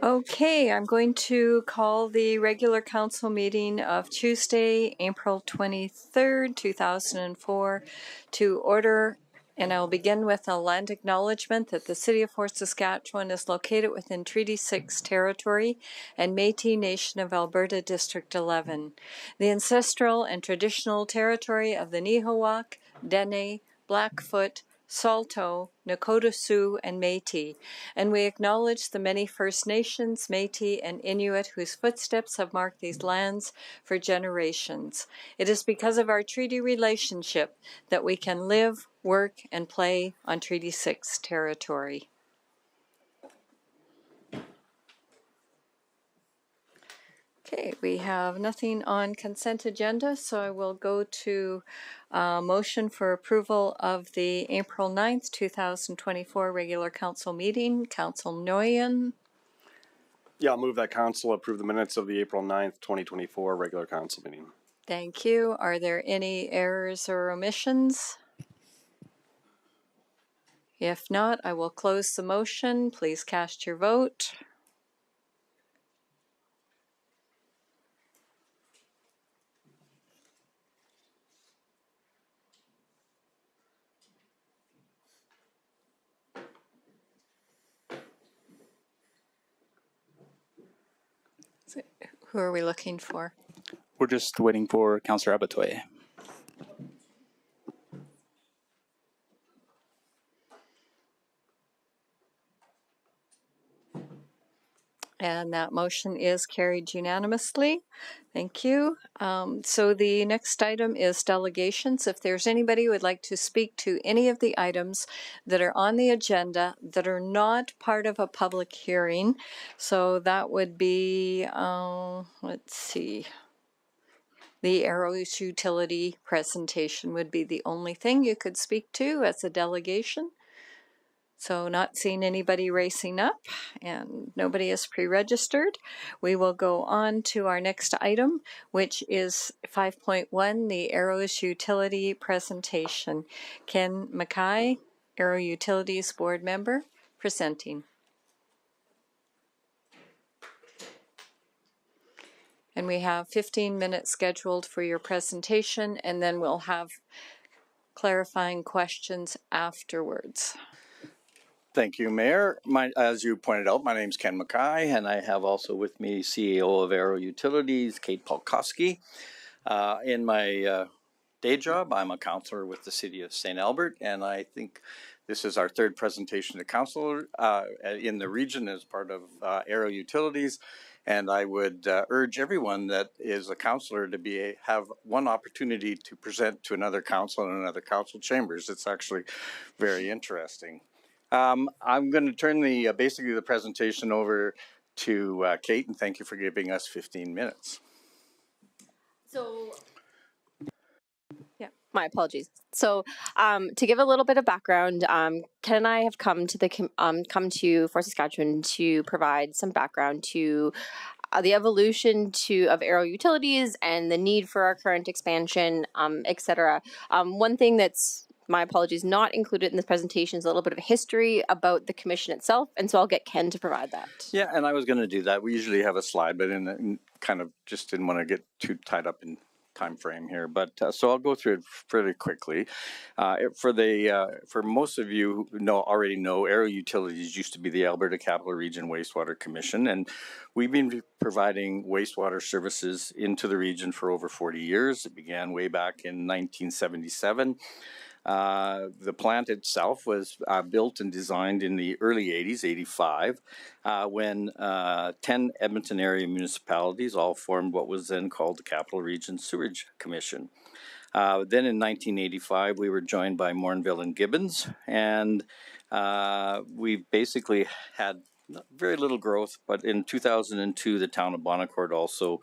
Okay, I'm going to call the regular council meeting of Tuesday, April 23rd, 2004 to order. And I'll begin with a land acknowledgement that the City of Fort Saskatchewan is located within Treaty 6 territory and Métis Nation of Alberta District 11, the ancestral and traditional territory of the Nihilwak, Dene, Blackfoot, Saulteaux, Nakota Sioux, and Métis, and we acknowledge the many First Nations, Métis, and Inuit whose footsteps have marked these lands for generations. It is because of our treaty relationship that we can live, work, and play on Treaty 6 territory. Okay, we have nothing on consent agenda, so I will go to motion for approval of the April 9th, 2024 regular council meeting. Council Nguyen. Yeah, I'll move that council approve the minutes of the April 9th, 2024 regular council meeting. Thank you. Are there any errors or omissions? If not, I will close the motion. Please cast your vote. Who are we looking for? We're just waiting for Councillor Abatoy. And that motion is carried unanimously. Thank you. So the next item is delegations. If there's anybody who would like to speak to any of the items that are on the agenda that are not part of a public hearing, so that would be, let's see, the Arrows utility presentation would be the only thing you could speak to as a delegation. So not seeing anybody racing up and nobody is pre-registered, we will go on to our next item, which is 5.1, the Arrows utility presentation. Ken Mackay, Arrow Utilities board member, presenting. And we have 15 minutes scheduled for your presentation, and then we'll have clarifying questions afterwards. Thank you, Mayor. As you pointed out, my name is Ken Mackay, and I have also with me CEO of Arrow Utilities, Kate Polkowski. In my day job, I'm a councillor with the City of St. Albert, and I think this is our third presentation to council in the region as part of Arrow Utilities. And I would urge everyone that is a councillor to have one opportunity to present to another council in another council chambers. It's actually very interesting. I'm going to turn basically the presentation over to Kate, and thank you for giving us 15 minutes. So, yeah, my apologies. So, to give a little bit of background, Ken and I have come to Fort Saskatchewan to provide some background to the evolution of Arrow Utilities and the need for our current expansion, etc. One thing that's, my apologies, not included in this presentation is a little bit of a history about the commission itself, and so I'll get Ken to provide that. Yeah, and I was going to do that. We usually have a slide, but kind of just didn't want to get too tied up in time frame here. But so I'll go through it pretty quickly. For most of you who already know, Arrow Utilities used to be the Alberta Capital Region Wastewater Commission, and we've been providing wastewater services into the region for over 40 years. It began way back in 1977. The plant itself was built and designed in the early 80s, 85, when 10 Edmonton area municipalities all formed what was then called the Capital Region Sewerage Commission. Then in 1985, we were joined by Morinville and Gibbons, and we basically had very little growth, but in 2002, the town of Bonnecourt also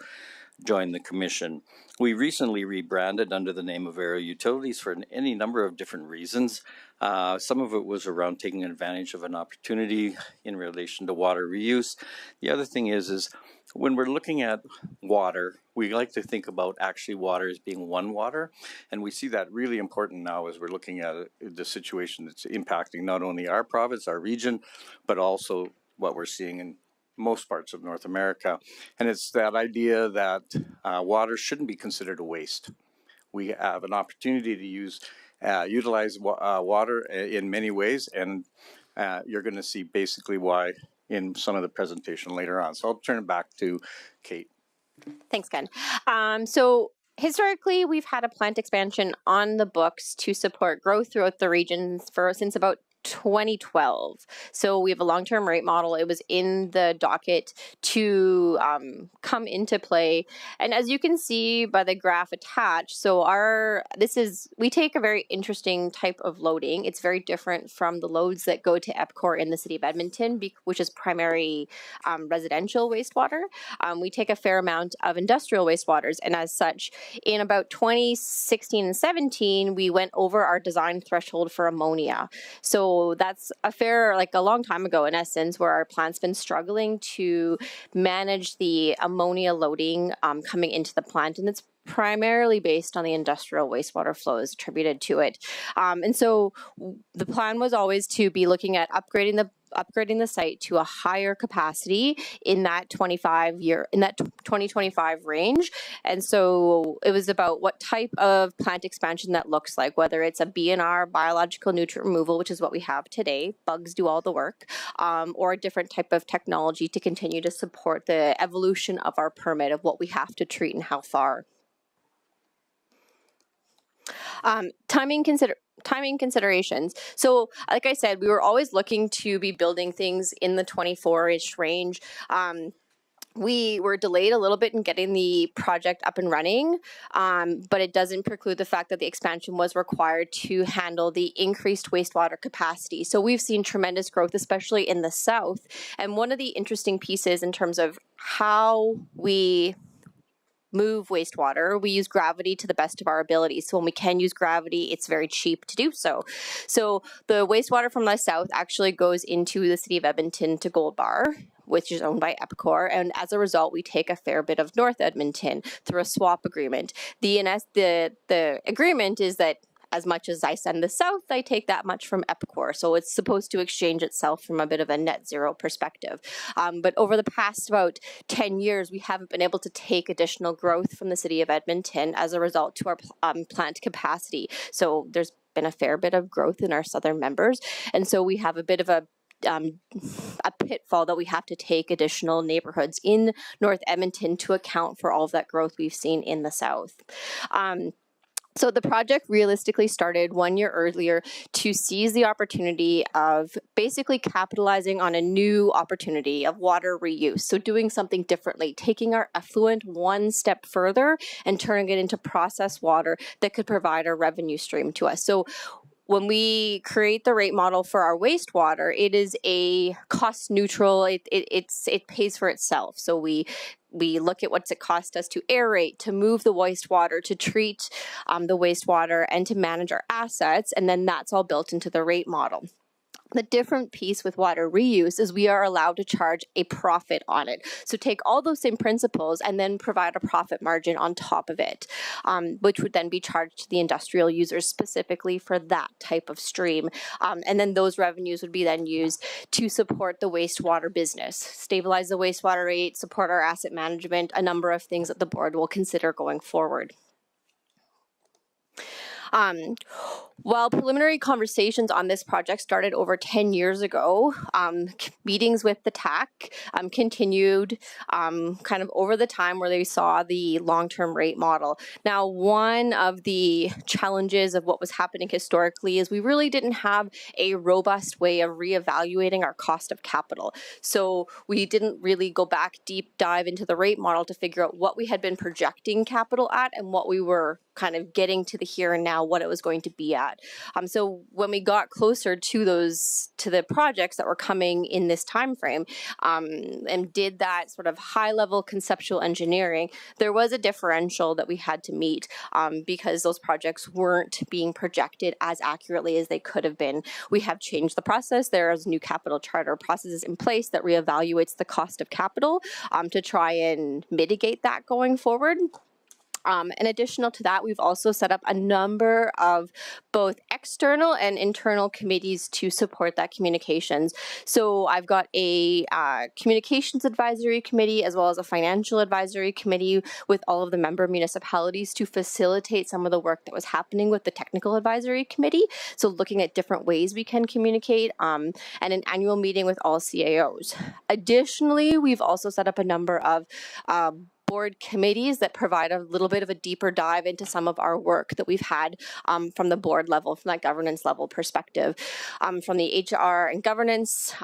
joined the commission. We recently rebranded under the name of Arrow Utilities for any number of different reasons. Some of it was around taking advantage of an opportunity in relation to water reuse. The other thing is when we're looking at water, we like to think about actually water as being one water, and we see that really important now as we're looking at the situation that's impacting not only our province, our region, but also what we're seeing most parts of North America. And it's that idea that water shouldn't be considered a waste. We have an opportunity to utilize water in many ways, and you're going to see basically why in some of the presentation later on. So I'll turn it back to Kate. Thanks, Ken. So historically, we've had a plant expansion on the books to support growth throughout the region since about 2012. So we have a long-term rate model. It was in the docket to come into play. And as you can see by the graph attached, so we take a very interesting type of loading. It's very different from the loads that go to EPCOR in the city of Edmonton, which is primary residential wastewater. We take a fair amount of industrial wastewaters. And as such, in about 2016 and 17, we went over our design threshold for ammonia. So that's a long time ago in essence, where our plant's been struggling to manage the ammonia loading coming into the plant. And it's primarily based on the industrial wastewater flows attributed to it. And so the plan was always to be looking at upgrading the site to a higher capacity in that 2025 range. And so it was about what type of plant expansion that looks like, whether it's a BNR, biological nutrient removal, which is what we have today, bugs do all the work, or a different type of technology to continue to support the evolution of our permit of what we have to treat and how far. Timing considerations. So like I said, we were always looking to be building things in the 24-ish range. We were delayed a little bit in getting the project up and running, but it doesn't preclude the fact that the expansion was required to handle the increased wastewater capacity. So we've seen tremendous growth, especially in the south. And one of the interesting pieces in terms of how we move wastewater, we use gravity to the best of our abilities. So when we can use gravity, it's very cheap to do so. So the wastewater from the south actually goes into the city of Edmonton to Gold Bar, which is owned by EPCOR. And as a result, we take a fair bit of North Edmonton through a swap agreement. The agreement is that as much as I send the south, I take that much from EPCOR. So it's supposed to exchange itself from a bit of a net zero perspective. But over the past about 10 years, we haven't been able to take additional growth from the city of Edmonton as a result to our plant capacity. So there's been a fair bit of growth in our southern members. And so we have a bit of a pitfall that we have to take additional neighborhoods in North Edmonton to account for all of that growth we've seen in the south. So the project realistically started 1 year earlier to seize the opportunity of basically capitalizing on a new opportunity of water reuse. So doing something differently, taking our effluent one step further and turning it into processed water that could provide a revenue stream to us. So when we create the rate model for our wastewater, it is a cost neutral, it pays for itself. So we look at what's it cost us to aerate, to move the wastewater, to treat the wastewater, and to manage our assets, and then that's all built into the rate model. The different piece with water reuse is we are allowed to charge a profit on it. So take all those same principles and then provide a profit margin on top of it, which would then be charged to the industrial users specifically for that type of stream. And then those revenues would be then used to support the wastewater business, stabilize the wastewater rate, support our asset management, a number of things that the board will consider going forward. While preliminary conversations on this project started over 10 years ago, meetings with the TAC continued kind of over the time where they saw the long-term rate model. Now, one of the challenges of what was happening historically is we really didn't have a robust way of reevaluating our cost of capital. So we didn't really go back deep dive into the rate model to figure out what we had been projecting capital at and what we were kind of getting to the here and now, what it was going to be at. So when we got closer to the projects that were coming in this time frame, and did that sort of high level conceptual engineering, there was a differential that we had to meet because those projects weren't being projected as accurately as they could have been. We have changed the process. There is new capital charter processes in place that reevaluates the cost of capital to try and mitigate that going forward. And additional to that, we've also set up a number of both external and internal committees to support that communications. So I've got a communications advisory committee as well as a financial advisory committee with all of the member municipalities to facilitate some of the work that was happening with the technical advisory committee. So looking at different ways we can communicate, and an annual meeting with all CAOs. Additionally, we've also set up a number of board committees that provide a little bit of a deeper dive into some of our work that we've had from the board level, from that governance level perspective, from the HR and governance,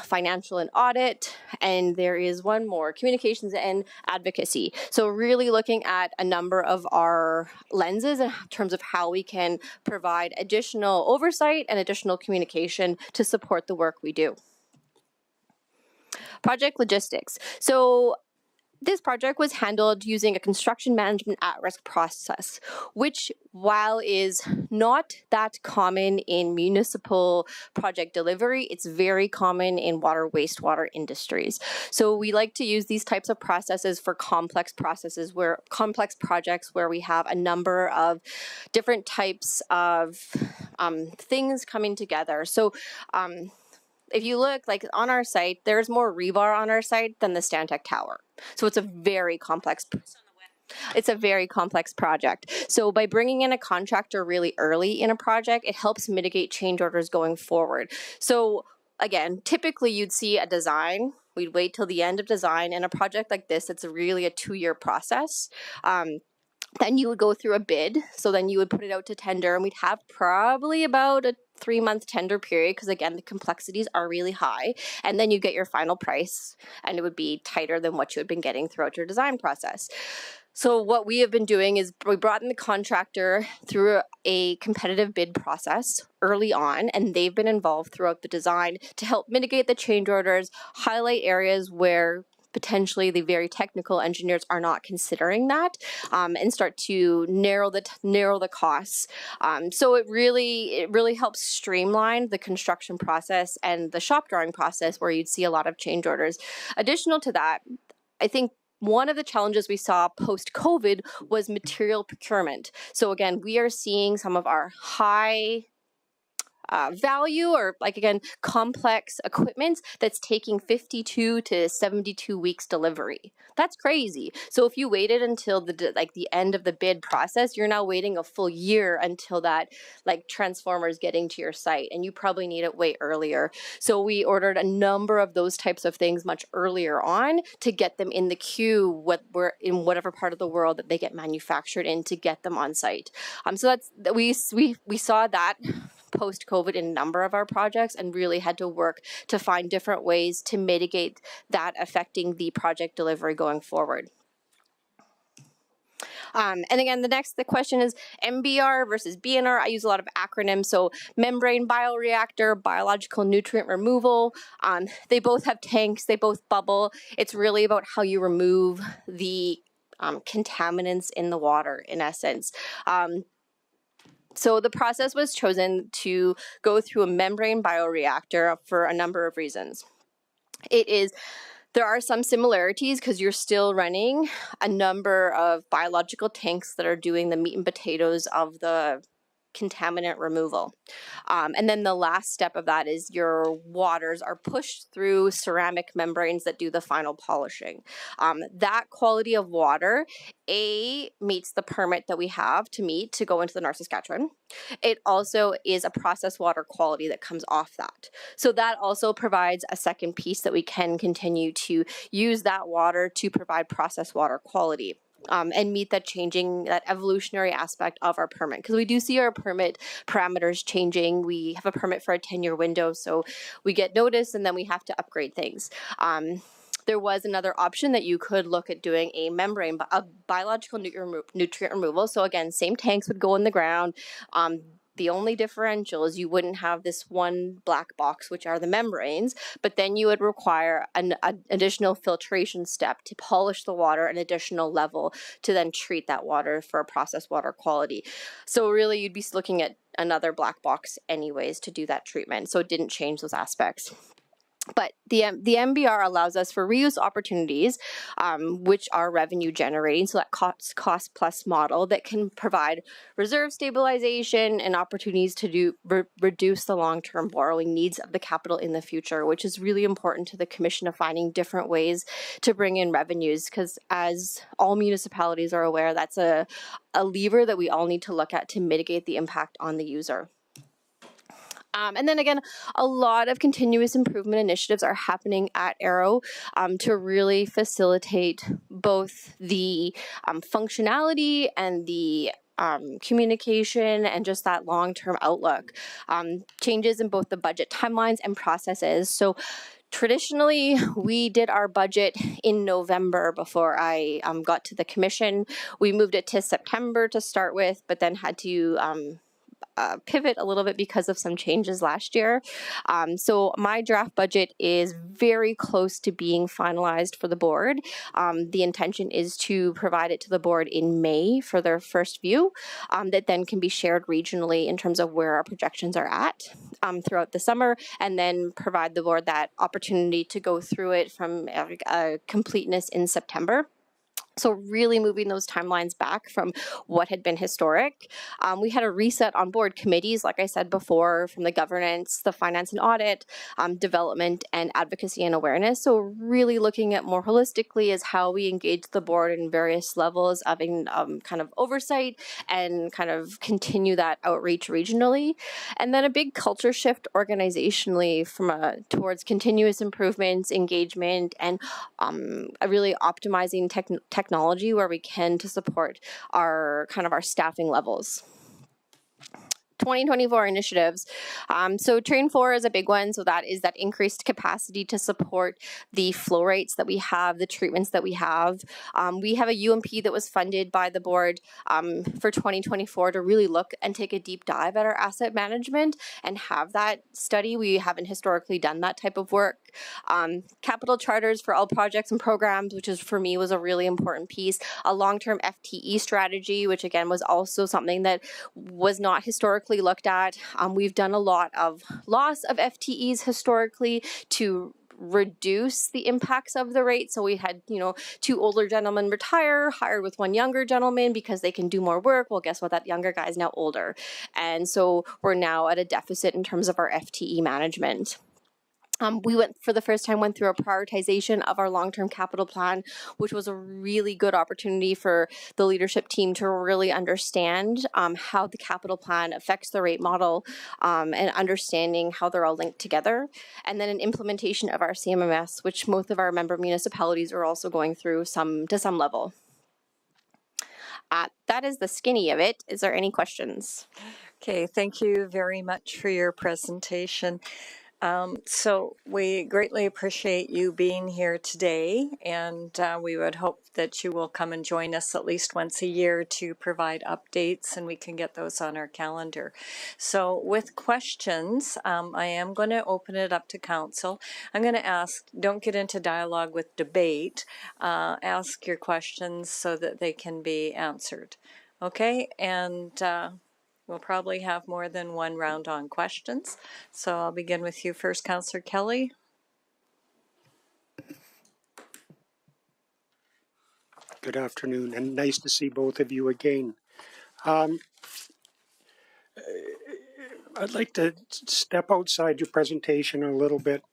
financial and audit, and there is one more, communications and advocacy. So really looking at a number of our lenses in terms of how we can provide additional oversight and additional communication to support the work we do. Project logistics. So this project was handled using a construction management at-risk process, which, while is not that common in municipal project delivery, it's very common in water wastewater industries. So we like to use these types of processes for complex projects where we have a number of different types of things coming together. So if you look, like on our site, there's more rebar on our site than the Stantec Tower. So it's a very complex project. So by bringing in a contractor really early in a project, it helps mitigate change orders going forward. So again, typically you'd see a design, we'd wait till the end of design. In a project like this, it's really a 2-year process. Then you would go through a bid. So then you would put it out to tender, and we'd have probably about a 3-month tender period because, again, the complexities are really high. And then you get your final price, and it would be tighter than what you had been getting throughout your design process. So what we have been doing is we brought in the contractor through a competitive bid process early on, and they've been involved throughout the design to help mitigate the change orders, highlight areas where potentially the very technical engineers are not considering that, and start to narrow the costs. So it really helps streamline the construction process and the shop drawing process where you'd see a lot of change orders. Additional to that, I think one of the challenges we saw post-COVID was material procurement. So again, we are seeing some of our high value or complex equipment that's taking 52 to 72 weeks delivery. That's crazy. So if you waited until the end of the bid process, you're now waiting a full year until that transformer is getting to your site, and you probably need it way earlier. So we ordered a number of those types of things much earlier on to get them in the queue in whatever part of the world that they get manufactured in to get them on site. So we saw that post-COVID in a number of our projects and really had to work to find different ways to mitigate that affecting the project delivery going forward. And again, the question is MBR versus BNR. I use a lot of acronyms. So membrane bioreactor, biological nutrient removal. They both have tanks. They both bubble. It's really about how you remove the contaminants in the water, in essence. So the process was chosen to go through a membrane bioreactor for a number of reasons. There are some similarities because you're still running a number of biological tanks that are doing the meat and potatoes of the contaminant removal. And then the last step of that is your waters are pushed through ceramic membranes that do the final polishing. That quality of water, meets the permit that we have to meet to go into the North Saskatchewan. It also is a process water quality that comes off that. So that also provides a second piece that we can continue to use that water to provide process water quality. And meet that evolutionary aspect of our permit. Because we do see our permit parameters changing. We have a permit for a 10-year window, so we get notice and then we have to upgrade things. There was another option that you could look at doing a biological nutrient removal. So again, same tanks would go in the ground. The only differential is you wouldn't have this one black box, which are the membranes, but then you would require an additional filtration step to polish the water an additional level to then treat that water for a process water quality. So really you'd be looking at another black box anyways to do that treatment. So it didn't change those aspects. But the MBR allows us for reuse opportunities, which are revenue generating. So that cost plus model that can provide reserve stabilization and opportunities to reduce the long-term borrowing needs of the capital in the future, which is really important to the Commission of finding different ways to bring in revenues. Because as all municipalities are aware, that's a lever that we all need to look at to mitigate the impact on the user. And then again, a lot of continuous improvement initiatives are happening at Arrow to really facilitate both the functionality and the communication and just that long-term outlook. Changes in both the budget timelines and processes. So traditionally, we did our budget in November before I got to the commission. We moved it to September to start with, but then had to pivot a little bit because of some changes last year. So my draft budget is very close to being finalized for the board. The intention is to provide it to the board in May for their first view, that then can be shared regionally in terms of where our projections are at throughout the summer, and then provide the board that opportunity to go through it from completeness in September. So really moving those timelines back from what had been historic. We had a reset on board committees, like I said before, from the governance, the finance and audit, development, and advocacy and awareness. So really looking at more holistically is how we engage the board in various levels of kind of oversight and kind of continue that outreach regionally. And then a big culture shift organizationally from towards continuous improvements, engagement, and really optimizing technology where we can to support our staffing levels. 2024 initiatives. So Train 4 is a big one. So that is that increased capacity to support the flow rates that we have, the treatments that we have. We have a UMP that was funded by the board for 2024 to really look and take a deep dive at our asset management and have that study. We haven't historically done that type of work. Capital charters for all projects and programs, which is for me was a really important piece. A long-term FTE strategy, which again was also something that was not historically looked at. We've done a lot of loss of FTEs historically to reduce the impacts of the rate. So we had, 2 older gentlemen retire, hired with 1 younger gentleman because they can do more work. Well, guess what? That younger guy is now older. And so we're now at a deficit in terms of our FTE management. We went through a prioritization of our long-term capital plan, which was a really good opportunity for the leadership team to really understand how the capital plan affects the rate model and understanding how they're all linked together. And then an implementation of our CMMS, which most of our member municipalities are also going through to some level. That is the skinny of it. Is there any questions? Okay, thank you very much for your presentation. So we greatly appreciate you being here today, and we would hope that you will come and join us at least once a year to provide updates, and we can get those on our calendar. So with questions, I am going to open it up to council. I'm going to ask, don't get into dialogue with debate, ask your questions so that they can be answered. Okay, and we'll probably have more than one round on questions. So I'll begin with you first, Councillor Kelly. Good afternoon, and nice to see both of you again. I'd like to step outside your presentation a little bit.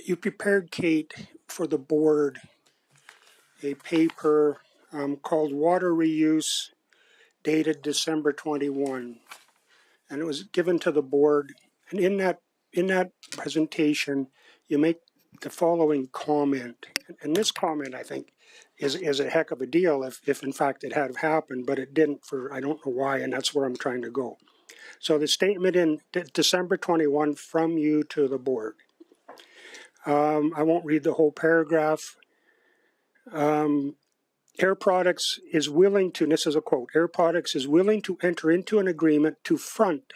You prepared, Kate, for the board a paper called Water Reuse, dated December 21, and it was given to the board. And in that presentation, you make the following comment, and this comment I think is a heck of a deal if in fact it had happened, but it didn't for I don't know why, and that's where I'm trying to go. So the statement in December 21 from you to the board. I won't read the whole paragraph. Air Products is willing to, and this is a quote, Air Products is willing to enter into an agreement to front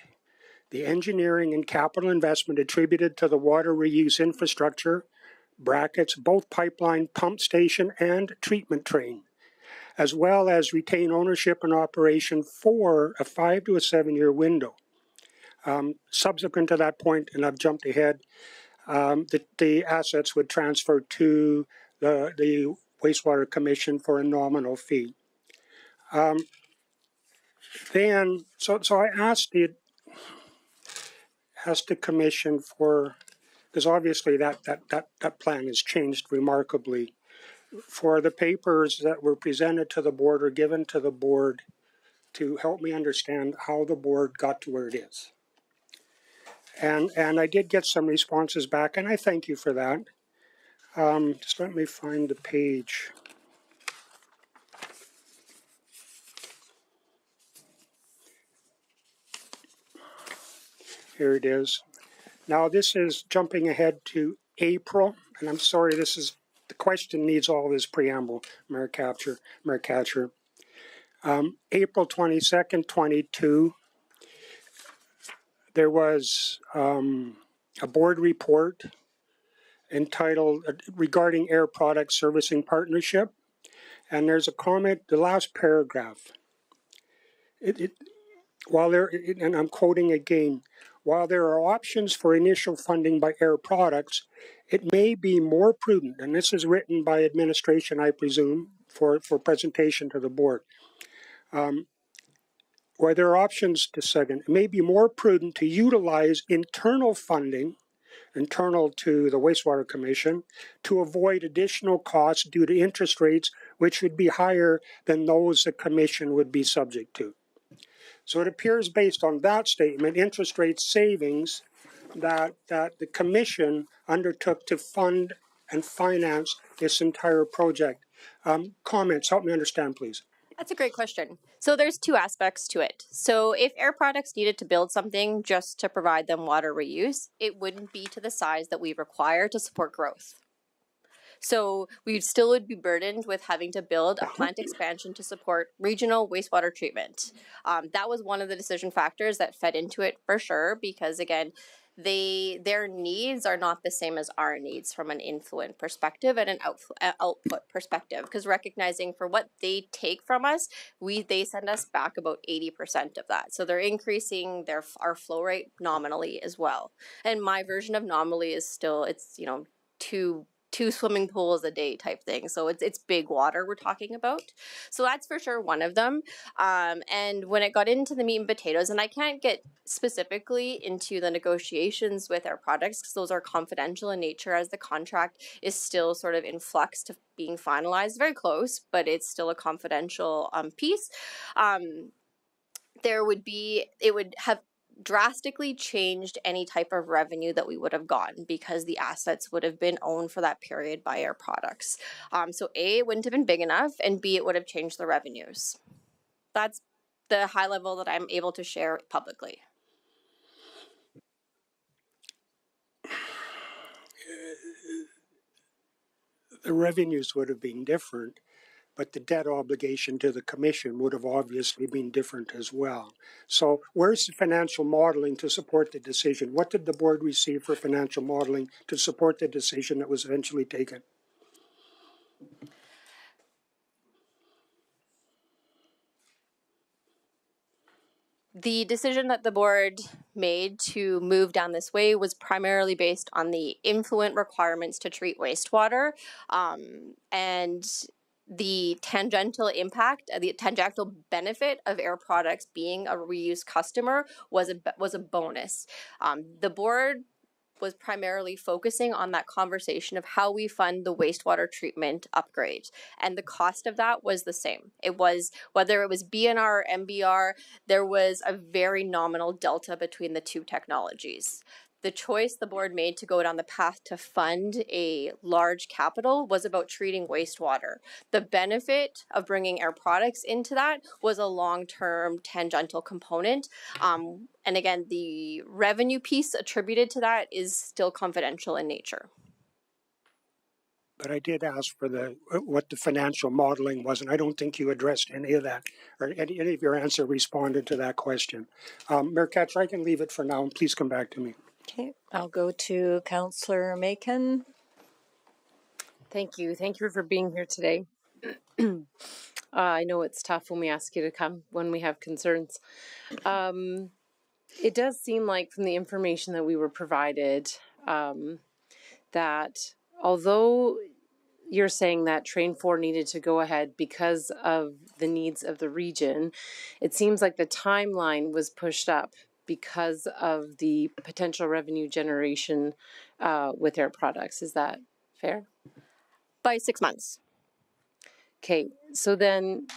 the engineering and capital investment attributed to the water reuse infrastructure, brackets, both pipeline, pump station, and treatment train, as well as retain ownership and operation for a 5 to 7 year window. Subsequent to that point, and I've jumped ahead, the assets would transfer to the wastewater commission for a nominal fee. So I asked the commission for, because obviously that plan has changed remarkably, for the papers that were presented to the board or given to the board to help me understand how the board got to where it is. And I did get some responses back, and I thank you for that. Just let me find the page. Here it is. Now this is jumping ahead to April, and I'm sorry, the question needs all this preamble, Mayor Catcher. April 22nd, 22, there was a board report entitled regarding Air Products Servicing Partnership, and there's a comment, the last paragraph. And I'm quoting again, while there are options for initial funding by Air Products, it may be more prudent, and this is written by administration, I presume, for presentation to the board. Where there are options it may be more prudent to utilize internal funding, internal to the Wastewater Commission, to avoid additional costs due to interest rates, which would be higher than those the Commission would be subject to. So it appears based on that statement, interest rate savings that the Commission undertook to fund and finance this entire project. Comments, help me understand, please. That's a great question. So there's two aspects to it. So if Air Products needed to build something just to provide them water reuse, it wouldn't be to the size that we require to support growth. So we still would be burdened with having to build a plant expansion to support regional wastewater treatment. That was one of the decision factors that fed into it for sure, because again, their needs are not the same as our needs from an influent perspective and an output perspective, because recognizing for what they take from us, they send us back about 80% of that. So they're increasing our flow rate nominally as well. And my version of nominally is still, it's, two swimming pools a day type thing. So it's big water we're talking about. So that's for sure one of them. And when it got into the meat and potatoes, and I can't get specifically into the negotiations with Air Products because those are confidential in nature, as the contract is still sort of in flux to being finalized, very close, but it's still a confidential piece. It would have drastically changed any type of revenue that we would have gotten because the assets would have been owned for that period by Air Products. So A, it wouldn't have been big enough, and B, it would have changed the revenues. That's the high level that I'm able to share publicly. The revenues would have been different, but the debt obligation to the Commission would have obviously been different as well. So where's the financial modeling to support the decision? What did the board receive for financial modeling to support the decision that was eventually taken? The decision that the board made to move down this way was primarily based on the influent requirements to treat wastewater, and the tangential impact, the tangential benefit of Air Products being a reuse customer was a bonus. The board was primarily focusing on that conversation of how we fund the wastewater treatment upgrade. And the cost of that was the same. It was, whether it was BNR or MBR, there was a very nominal delta between the two technologies. The choice the board made to go down the path to fund a large capital was about treating wastewater. The benefit of bringing Air Products into that was a long-term tangential component. And again, the revenue piece attributed to that is still confidential in nature. But I did ask for what the financial modeling was, and I don't think you addressed any of that, or any of your answer responded to that question. Mayor Catcher, I can leave it for now, and please come back to me. Okay, I'll go to Councillor Macon. Thank you. Thank you for being here today. I know it's tough when we ask you to come when we have concerns. It does seem like from the information that we were provided, that although you're saying that Train 4 needed to go ahead because of the needs of the region, it seems like the timeline was pushed up because of the potential revenue generation with Air Products. Is that fair? By 6 months. Okay, so then,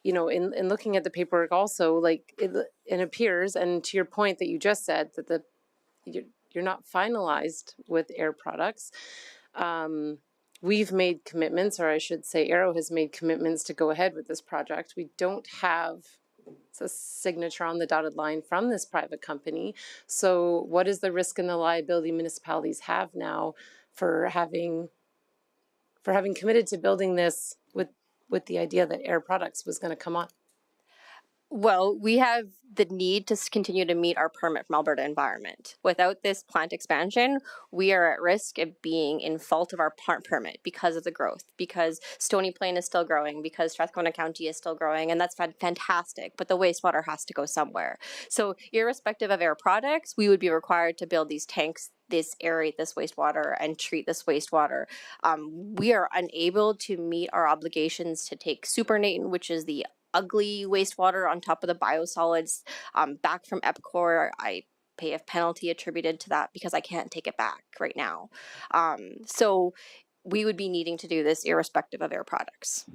in looking at the paperwork also, like it appears, and to your point that you just said, that you're not finalized with Air Products. We've made commitments, or I should say Arrow has made commitments to go ahead with this project. We don't have a signature on the dotted line from this private company. So what is the risk and the liability municipalities have now for having committed to building this with the idea that Air Products was going to come on? Well, we have the need to continue to meet our permit from Alberta Environment. Without this plant expansion, we are at risk of being in fault of our permit because of the growth, because Stony Plain is still growing, because Strathcona County is still growing, and that's fantastic, but the wastewater has to go somewhere. So irrespective of Air Products, we would be required to build these tanks, aerate this wastewater, and treat this wastewater. We are unable to meet our obligations to take supernatant, which is the ugly wastewater, on top of the biosolids back from EPCOR. I pay a penalty attributed to that because I can't take it back right now. So we would be needing to do this irrespective of Air Products.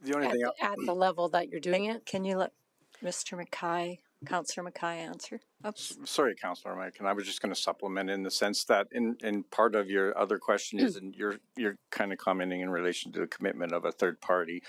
The only thing At the level that you're doing it? Can you let Mr. Mackay, Councillor Mackay, answer? Sorry, Councillor Mike, and I was just going to supplement in the sense that in part of your other question is, and you're kind of commenting in relation to the commitment of a third party.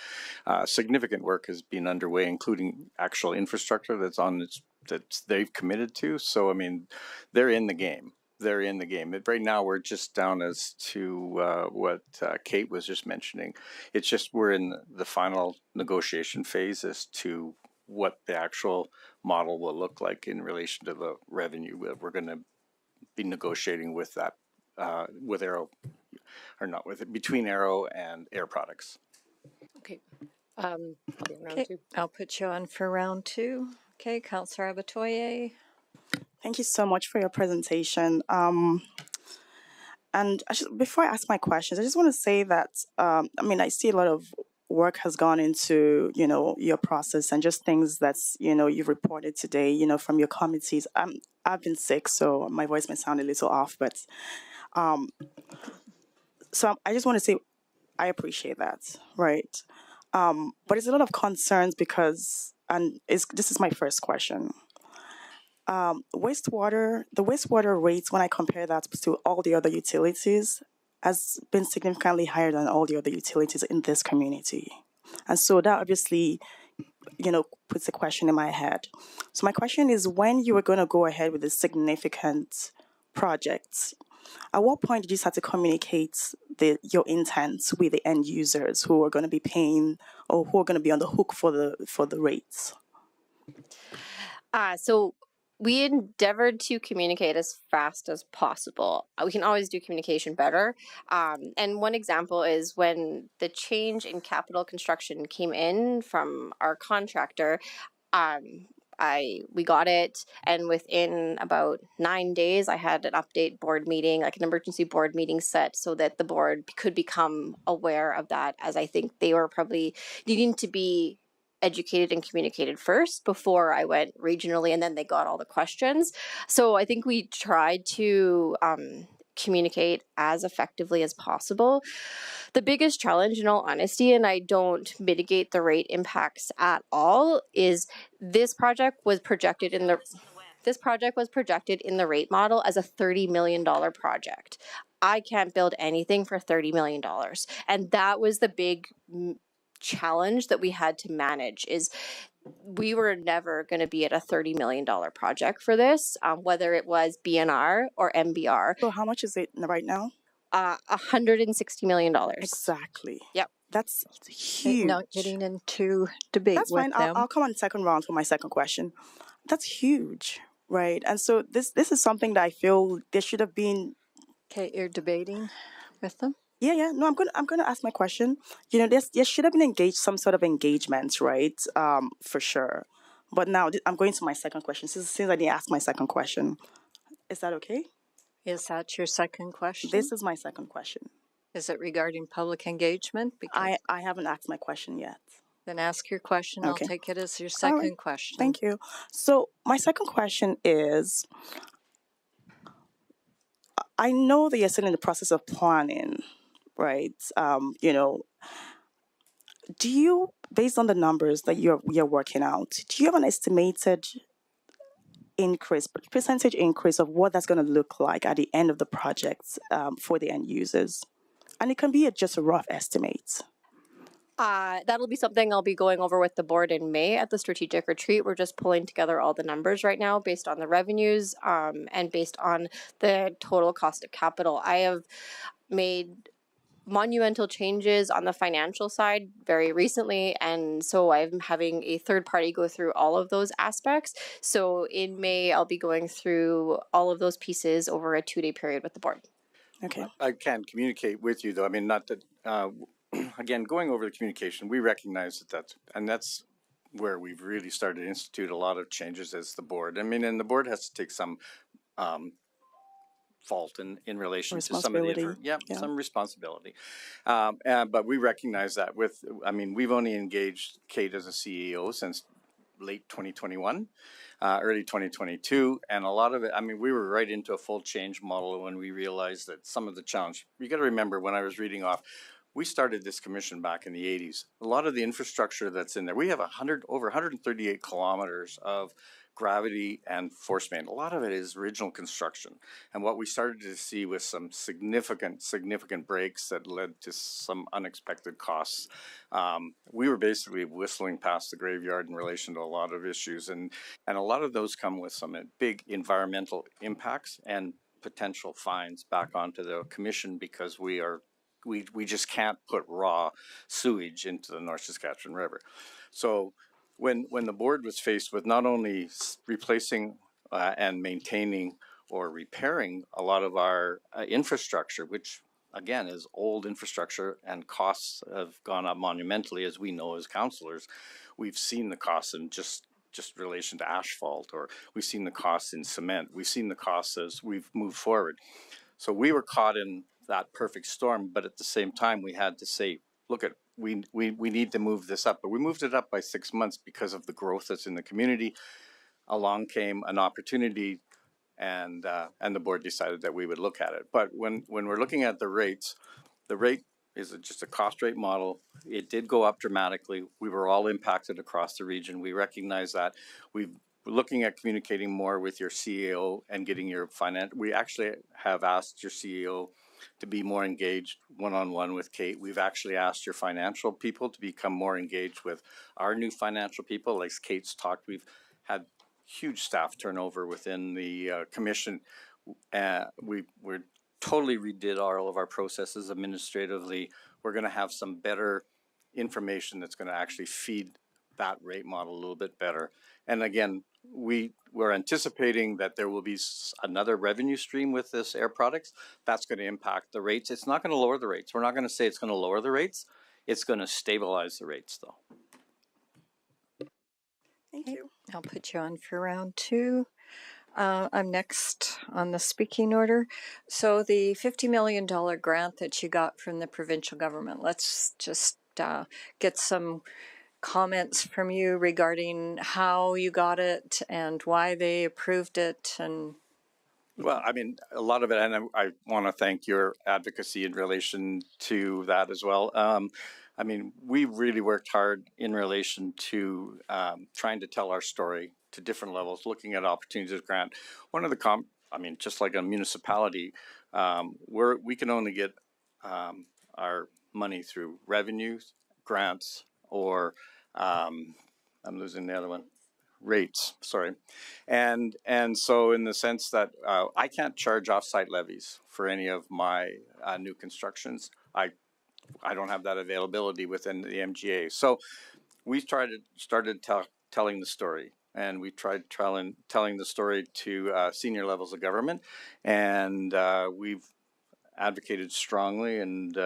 Significant work has been underway, including actual infrastructure that they've committed to. So I mean, they're in the game. They're in the game. Right now, we're just down as to what Kate was just mentioning. It's just we're in the final negotiation phase as to what the actual model will look like in relation to the revenue. We're going to be negotiating with that, with Arrow, or not with it, between Arrow and Air Products. Okay. I'll be on round Okay, two. I'll put you on for round two. Okay, Councillor Abatoye. Thank you so much for your presentation. And before I ask my questions, I just want to say that, I see a lot of work has gone into, your process and just things that's, you've reported today, from your committees. I've been sick, so my voice may sound a little off, but so I just want to say I appreciate that, right? But there's a lot of concerns because, this is my first question. The wastewater rates, when I compare that to all the other utilities, has been significantly higher than all the other utilities in this community. And so that obviously, puts a question in my head. So my question is, when you were going to go ahead with this significant project, at what point did you start to communicate your intent with the end users who are going to be paying or who are going to be on the hook for the rates? So we endeavored to communicate as fast as possible. We can always do communication better. And one example is when the change in capital construction came in from our contractor, we got it, and within about 9 days, I had an update board meeting, like an emergency board meeting set, so that the board could become aware of that, as I think they were probably needing to be educated and communicated first before I went regionally, and then they got all the questions. So I think we tried to communicate as effectively as possible. The biggest challenge, in all honesty, and I don't mitigate the rate impacts at all, is this project was projected in the rate model as a $30 million project. I can't build anything for $30 million. And that was the big challenge that we had to manage, is we were never going to be at a $30 million project for this, whether it was BNR or MBR. So how much is it right now? $160 million. Exactly. Yep. That's huge. Not getting into debate That's with fine. them. I'll come on second round for my second question. That's huge, right? And so this is something that I feel there should have been. Okay, you're debating with them? Yeah. No, I'm gonna ask my question. There should have been some sort of engagement, right? For sure. But now I'm going to my second question. Since I didn't ask my second question, is that okay? Is that your second question? This is my second question. Is it regarding public engagement? Because I haven't asked my question yet. then ask your question. Okay. I'll take it as your All right. second question. Thank you. So my second question is, I know that you're still in the process of planning, right? Do you, based on the numbers that you're working out, do you have an estimated increase, percentage increase of what that's going to look like at the end of the project for the end users? And it can be just a rough estimate. That'll be something I'll be going over with the board in May at the strategic retreat. We're just pulling together all the numbers right now based on the revenues and based on the total cost of capital. I have made monumental changes on the financial side very recently, and so I'm having a third party go through all of those aspects. So in May, I'll be going through all of those pieces over a 2-day period with the board. Okay. I can communicate with you, though. I mean, not that, again, going over the communication, we recognize that's where we've really started to institute a lot of changes as the board. I mean, and the board has to take some fault in relation to some of the some responsibility. But we recognize that we've only engaged Kate as a CEO since late 2021, early 2022, and a lot of it, we were right into a full change model when we realized that some of the challenge, you got to remember when I was reading off, we started this commission back in the 80s. A lot of the infrastructure that's in there, we have over 138 kilometers of gravity and force main. A lot of it is original construction. And what we started to see was some significant breaks that led to some unexpected costs. We were basically whistling past the graveyard in relation to a lot of issues. And a lot of those come with some big environmental impacts and potential fines back onto the commission because we just can't put raw sewage into the North Saskatchewan River. So when the board was faced with not only replacing and maintaining or repairing a lot of our infrastructure, which again is old infrastructure and costs have gone up monumentally, as we know as councillors, we've seen the costs in just relation to asphalt, or we've seen the costs in cement, we've seen the costs as we've moved forward. So we were caught in that perfect storm, but at the same time we had to say, look, we need to move this up. But we moved it up by 6 months because of the growth that's in the community. Along came an opportunity, and the board decided that we would look at it. But when we're looking at the rate is just a cost rate model. It did go up dramatically. We were all impacted across the region. We recognize that. We're looking at communicating more with your CEO and getting your finance. We actually have asked your CEO to be more engaged one-on-one with Kate. We've actually asked your financial people to become more engaged with our new financial people. Like Kate's talked, we've had huge staff turnover within the commission. We're totally redid all of our processes administratively. We're going to have some better information that's going to actually feed that rate model a little bit better. And again, we're anticipating that there will be another revenue stream with this Air Products that's going to impact the rates. It's not going to lower the rates. We're not going to say it's going to lower the rates. It's going to stabilize the rates, though. Thank you. I'll put you on for round 2. I'm next on the speaking order. So the $50 million grant that you got from the provincial government, let's just get some comments from you regarding how you got it and why they approved it. And well, a lot of it, and I want to thank your advocacy in relation to that as well. We really worked hard in relation to trying to tell our story to different levels, looking at opportunities grant. One of the just like a municipality, we can only get our money through revenues, grants, or I'm losing the other one, rates, sorry. And so in the sense that I can't charge off-site levies for any of my new constructions. I don't have that availability within the MGA. So we started telling the story, and we tried telling the story to senior levels of government, and we've advocated strongly, and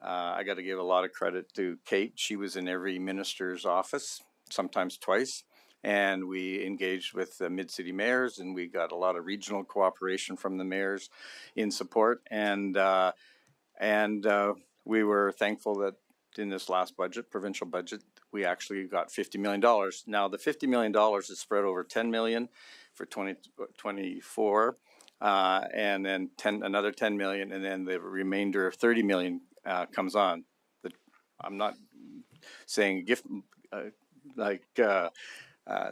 I got to give a lot of credit to Kate. She was in every minister's office, sometimes twice, and we engaged with the mid-city mayors, and we got a lot of regional cooperation from the mayors in support, and we were thankful that in this last budget, provincial budget, we actually got $50 million. Now the $50 million is spread over 10 million for 2024, and then another 10 million, and then the remainder of 30 million comes on. I'm not saying gift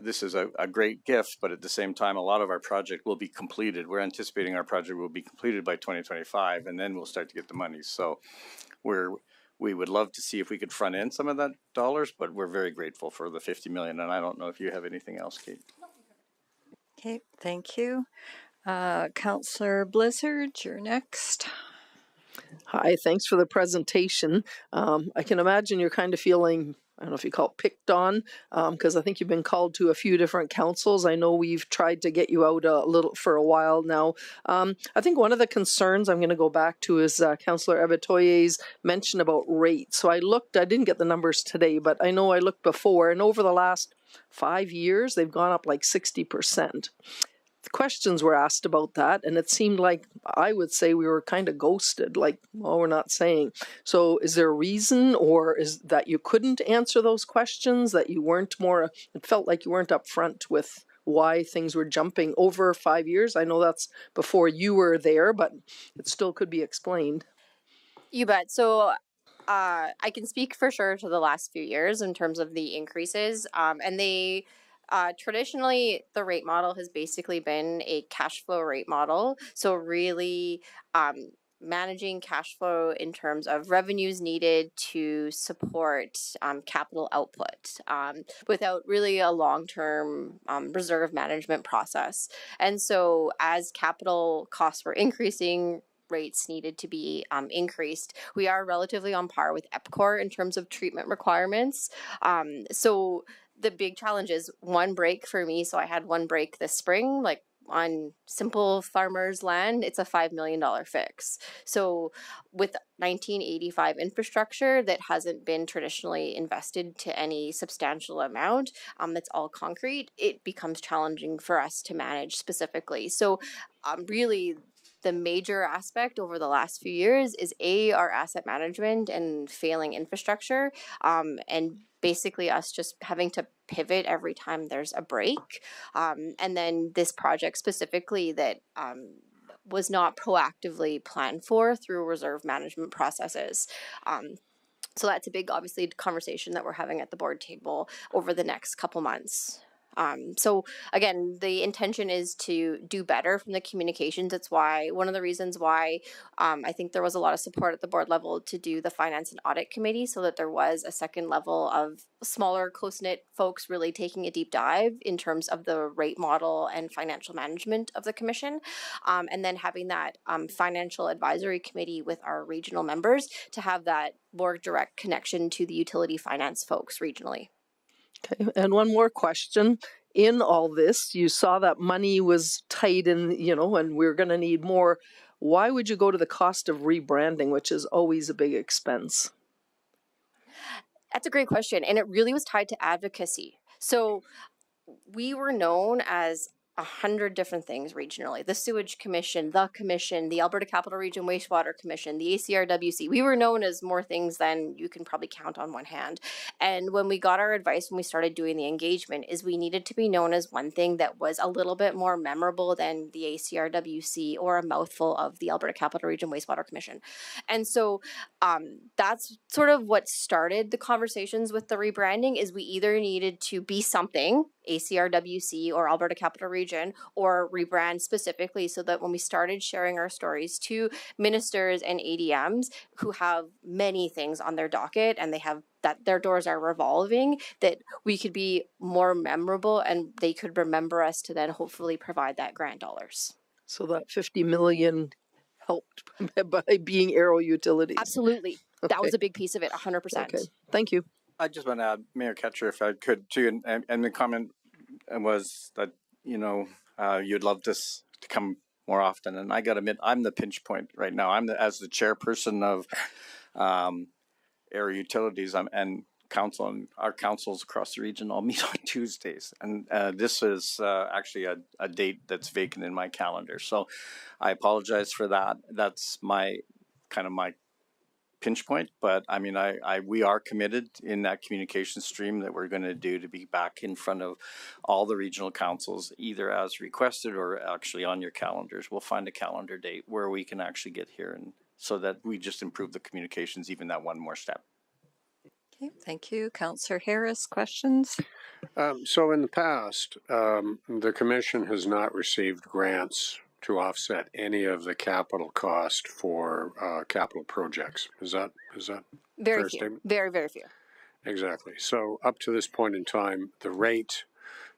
this is a great gift, but at the same time, a lot of our project will be completed. We're anticipating our project will be completed by 2025, and then we'll start to get the money. So we would love to see if we could front end some of that dollars, but we're very grateful for the 50 million. And I don't know if you have anything else, Kate. Okay, thank you. Councillor Blizzard, you're next. Hi, thanks for the presentation. I can imagine you're kind of feeling, I don't know if you call it picked on, because I think you've been called to a few different councils. I know we've tried to get you out a little for a while now. I think one of the concerns I'm going to go back to is Councillor Abatoye's mention about rates. So I didn't get the numbers today, but I know I looked before, and over the last 5 years, they've gone up like 60%. Questions were asked about that, and it seemed like I would say we were kind of ghosted, like, well, we're not saying. So is there a reason, or is that you couldn't answer those questions, that you weren't more, it felt like you weren't upfront with why things were jumping over 5 years? I know that's before you were there, but it still could be explained. You bet. So I can speak for sure to the last few years in terms of the increases, and they traditionally, the rate model has basically been a cash flow rate model. So really managing cash flow in terms of revenues needed to support capital output without really a long-term reserve management process. And so as capital costs were increasing, rates needed to be increased. We are relatively on par with EPCOR in terms of treatment requirements. So the big challenge is one break for me. So I had one break this spring, like on simple farmers' land, it's a $5 million fix. So with 1985 infrastructure that hasn't been traditionally invested to any substantial amount, that's all concrete, it becomes challenging for us to manage specifically. So really, the major aspect over the last few years is our asset management and failing infrastructure, and basically us just having to pivot every time there's a break. And then this project specifically that was not proactively planned for through reserve management processes. So that's a big, obviously, conversation that we're having at the board table over the next couple months. So again, the intention is to do better from the communications. That's why one of the reasons why I think there was a lot of support at the board level to do the finance and audit committee, so that there was a second level of smaller, close-knit folks really taking a deep dive in terms of the rate model and financial management of the commission, and then having that financial advisory committee with our regional members to have that more direct connection to the utility finance folks regionally. Okay, and one more question. In all this, you saw that money was tight and we're going to need more. Why would you go to the cost of rebranding, which is always a big expense? That's a great question. And it really was tied to advocacy. So we were known as 100 different things regionally. The Sewage Commission, the Alberta Capital Region Wastewater Commission, the ACRWC. We were known as more things than you can probably count on one hand. And when we got our advice, when we started doing the engagement, is we needed to be known as one thing that was a little bit more memorable than the ACRWC or a mouthful of the Alberta Capital Region Wastewater Commission. And so that's sort of what started the conversations with the rebranding, is we either needed to be something, ACRWC or Alberta Capital Region, or rebrand specifically, so that when we started sharing our stories to ministers and ADMs who have many things on their docket and they have that their doors are revolving, that we could be more memorable and they could remember us to then hopefully provide that grant dollars. So that 50 million helped by being Arrow Utilities. Absolutely. Okay. That was a big piece of it, 100%. Okay, thank you. I just want to add, Mayor Ketcher, if I could too, and the comment was that, you'd love this to come more often. And I got to admit, I'm the pinch point right now. As the chairperson of Arrow Utilities, and council and our councils across the region all meet on Tuesdays. And this is actually a date that's vacant in my calendar. So I apologize for that. That's my pinch point, but I mean, we are committed in that communication stream that we're going to do to be back in front of all the regional councils, either as requested or actually on your calendars. We'll find a calendar date where we can actually get here, and so that we just improve the communications even that one more step. Okay, thank you. Councillor Harris, questions? So in the past, the commission has not received grants to offset any of the capital cost for capital projects. Is that Very fair few. statement? Very, very few. Exactly. So up to this point in time, the rate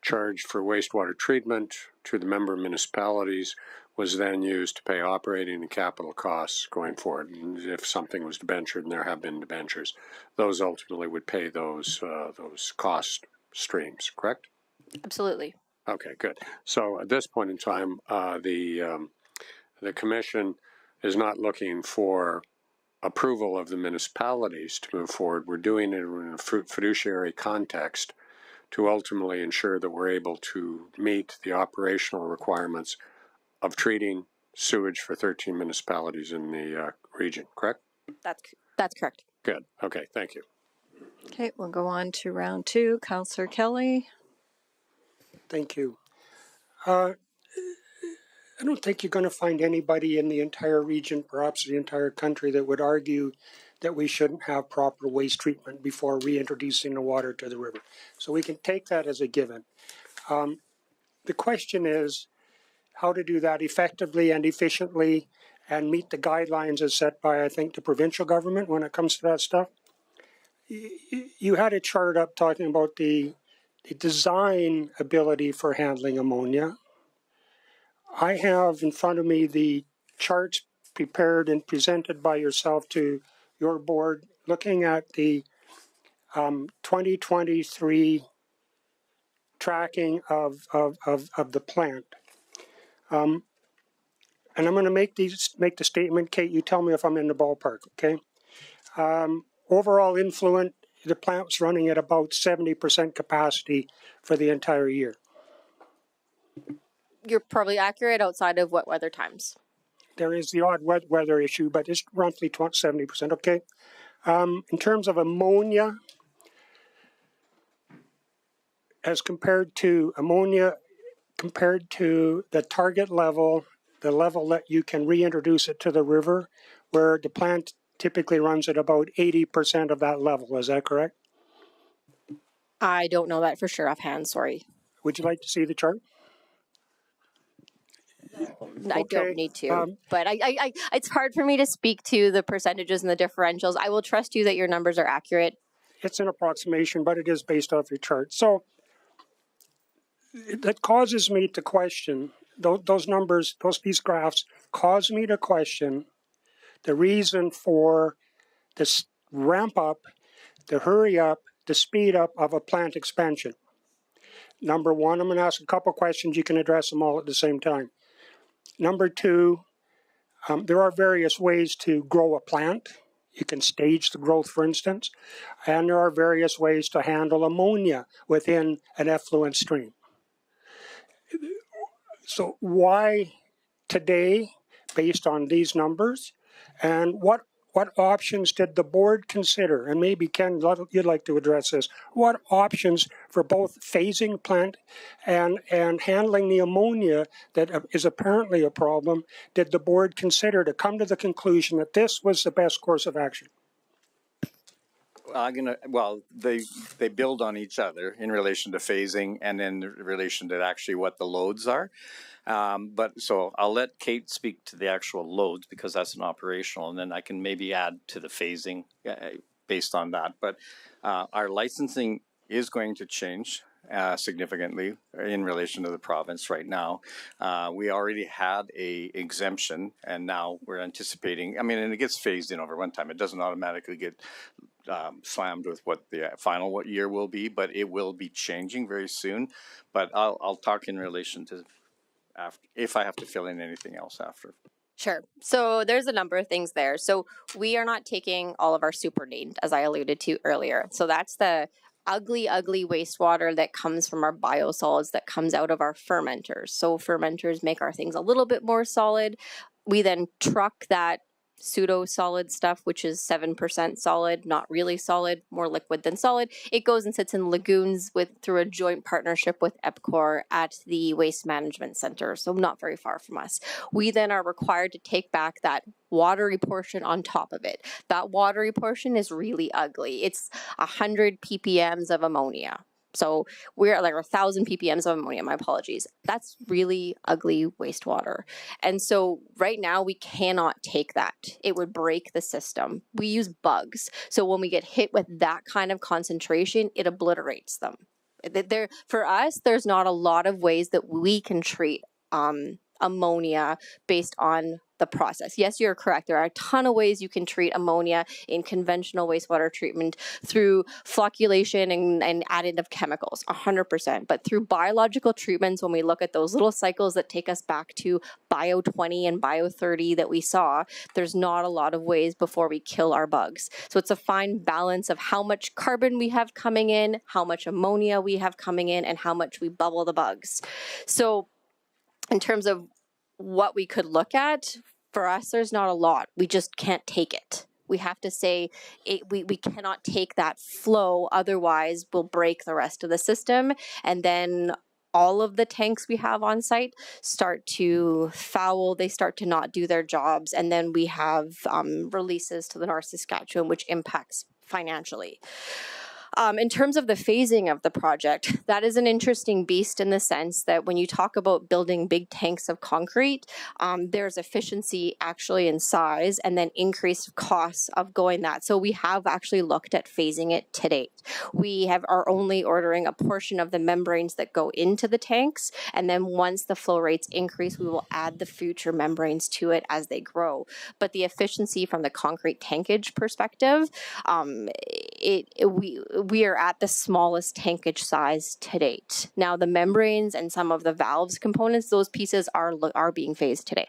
charged for wastewater treatment to the member municipalities was then used to pay operating and capital costs going forward. And if something was debentured, and there have been debentures, those ultimately would pay those cost streams, correct? Absolutely. Okay, good. So at this point in time, the commission is not looking for approval of the municipalities to move forward. We're doing it in a fiduciary context to ultimately ensure that we're able to meet the operational requirements of treating sewage for 13 municipalities in the region, correct? That's correct. Good. Okay, thank you. Okay, we'll go on to round two. Councillor Kelly. Thank you. I don't think you're going to find anybody in the entire region, perhaps the entire country, that would argue that we shouldn't have proper waste treatment before reintroducing the water to the river. So we can take that as a given. The question is how to do that effectively and efficiently and meet the guidelines as set by, I think, the provincial government when it comes to that stuff. You had a chart up talking about the design ability for handling ammonia. I have in front of me the charts prepared and presented by yourself to your board looking at the 2023 tracking of the plant. And I'm going to make the statement, Kate, you tell me if I'm in the ballpark, okay? Overall influent, the plant was running at about 70% capacity for the entire year. You're probably accurate outside of wet weather times. There is the odd wet weather issue, but it's roughly 70%, okay? In terms of ammonia, as compared to the target level, the level that you can reintroduce it to the river, where the plant typically runs at about 80% of that level. Is that correct? I don't know that for sure offhand, sorry. Would you like to see the chart? I don't need to, but I it's hard for me to speak to the percentages and the differentials. I will trust you that your numbers are accurate. It's an approximation, but it is based off your chart. So that causes me to question, those numbers, these graphs cause me to question the reason for this ramp up, the hurry up, the speed up of a plant expansion. Number one, I'm going to ask a couple questions. You can address them all at the same time. Number two, there are various ways to grow a plant. You can stage the growth, for instance, and there are various ways to handle ammonia within an effluent stream. So why today, based on these numbers, and what options did the board consider? And maybe, Ken, you'd like to address this. What options for both phasing plant and handling the ammonia that is apparently a problem did the board consider to come to the conclusion that this was the best course of action? They build on each other in relation to phasing and in relation to actually what the loads are. So I'll let Kate speak to the actual loads because that's an operational, and then I can maybe add to the phasing based on that. But our licensing is going to change significantly in relation to the province right now. We already had a exemption, and now we're anticipating, and it gets phased in over one time. It doesn't automatically get slammed with what the final year will be, but it will be changing very soon. But I'll talk in relation to after, if I have to fill in anything else after. Sure. So there's a number of things there. So we are not taking all of our super named, as I alluded to earlier. So that's the ugly, ugly wastewater that comes from our biosolids that comes out of our fermenters. So fermenters make our things a little bit more solid. We then truck that pseudo solid stuff, which is 7% solid, not really solid, more liquid than solid. It goes and sits in lagoons through a joint partnership with EPCOR at the Waste Management Center, so not very far from us. We then are required to take back that watery portion on top of it. That watery portion is really ugly. It's 100 ppms of ammonia. So we're like 1,000 ppms of ammonia, my apologies. That's really ugly wastewater. And so right now we cannot take that. It would break the system. We use bugs. So when we get hit with that kind of concentration, it obliterates them. For us, there's not a lot of ways that we can treat ammonia based on the process. Yes, you're correct. There are a ton of ways you can treat ammonia in conventional wastewater treatment through flocculation and additive chemicals, 100%. But through biological treatments, when we look at those little cycles that take us back to Bio 20 and Bio 30 that we saw, there's not a lot of ways before we kill our bugs. So it's a fine balance of how much carbon we have coming in, how much ammonia we have coming in, and how much we bubble the bugs. So in terms of what we could look at, for us, there's not a lot. We just can't take it. We have to say we cannot take that flow, otherwise we'll break the rest of the system. And then all of the tanks we have on site start to foul, they start to not do their jobs. And then we have releases to the North Saskatchewan, which impacts financially. In terms of the phasing of the project, that is an interesting beast in the sense that when you talk about building big tanks of concrete, there's efficiency actually in size and then increased costs of going that. So we have actually looked at phasing it to date. We are only ordering a portion of the membranes that go into the tanks, and then once the flow rates increase, we will add the future membranes to it as they grow. But the efficiency from the concrete tankage perspective, we are at the smallest tankage size to date. Now the membranes and some of the valves components, those pieces are being phased today.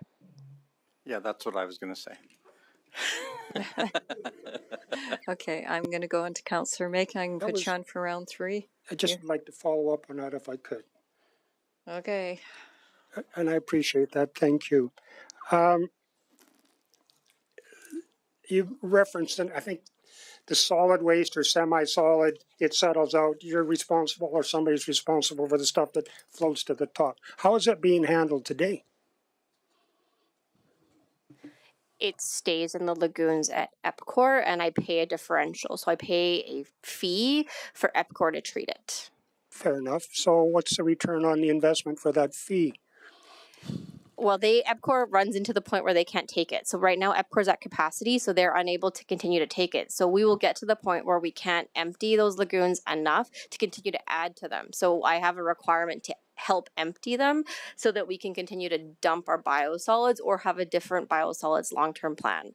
Yeah, that's what I was going to say. Okay, I'm going to go into Councillor Macon. I can put you on for round 3. I'd just like to follow up on that if I could. Okay. And I appreciate that. Thank you. You referenced, I think, the solid waste or semi-solid, it settles out. You're responsible or somebody's responsible for the stuff that floats to the top. How is it being handled today? It stays in the lagoons at EPCOR, and I pay a differential. So I pay a fee for EPCOR to treat it. Fair enough. So what's the return on the investment for that fee? Well, EPCOR runs into the point where they can't take it. So right now EPCOR's at capacity, so they're unable to continue to take it. So we will get to the point where we can't empty those lagoons enough to continue to add to them. So I have a requirement to help empty them so that we can continue to dump our biosolids or have a different biosolids long-term plan.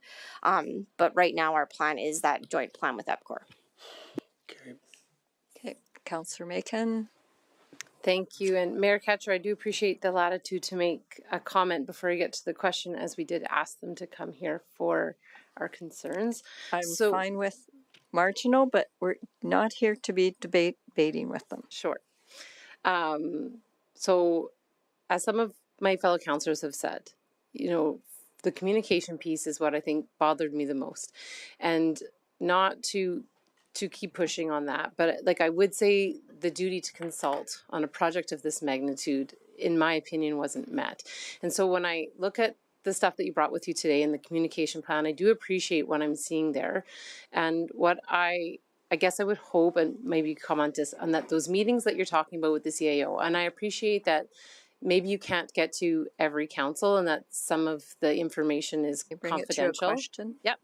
But right now our plan is that joint plan with EPCOR. Okay, Councillor Macon. Thank you. And Mayor Katcher, I do appreciate the latitude to make a comment before I get to the question, as we did ask them to come here for our concerns. I'm fine with marginal, but we're not here to be debating with them. Sure. So as some of my fellow councillors have said, the communication piece is what I think bothered me the most. And not to keep pushing on that, but I would say the duty to consult on a project of this magnitude, in my opinion, wasn't met. And so when I look at the stuff that you brought with you today in the communication plan, I do appreciate what I'm seeing there. And what I guess I would hope, and maybe comment on that, those meetings that you're talking about with the CAO, and I appreciate that maybe you can't get to every council and that some of the information is confidential. It to a question. Yep.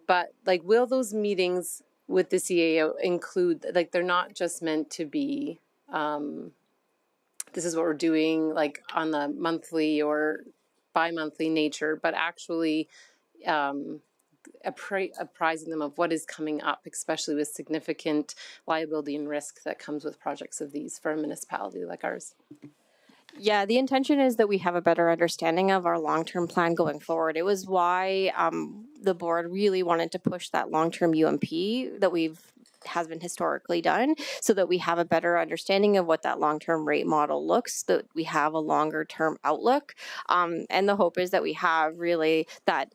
But will those meetings with the CAO include, they're not just meant to be, this is what we're doing, on the monthly or bi-monthly nature, but actually apprising them of what is coming up, especially with significant liability and risk that comes with projects of these for a municipality like ours? Yeah, the intention is that we have a better understanding of our long-term plan going forward. It was why the board really wanted to push that long-term UMP that has been historically done, so that we have a better understanding of what that long-term rate model looks, that we have a longer-term outlook. And the hope is that we have really that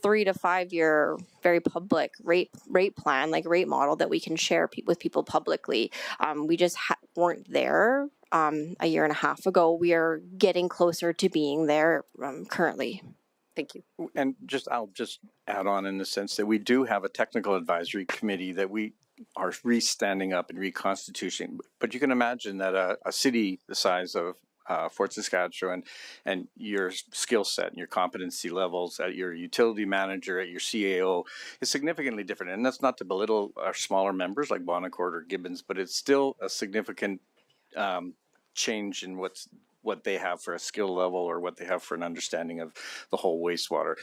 3 to 5 year very public rate plan, like rate model that we can share with people publicly. We just weren't there a year and a half ago. We are getting closer to being there currently. Thank you. And I'll just add on in the sense that we do have a technical advisory committee that we are re-standing up and reconstituting. But you can imagine that a city the size of Fort Saskatchewan and your skill set and your competency levels at your utility manager, at your CAO is significantly different. And that's not to belittle our smaller members like Bonacourt or Gibbons, but it's still a significant change in what they have for a skill level or what they have for an understanding of the whole wastewater.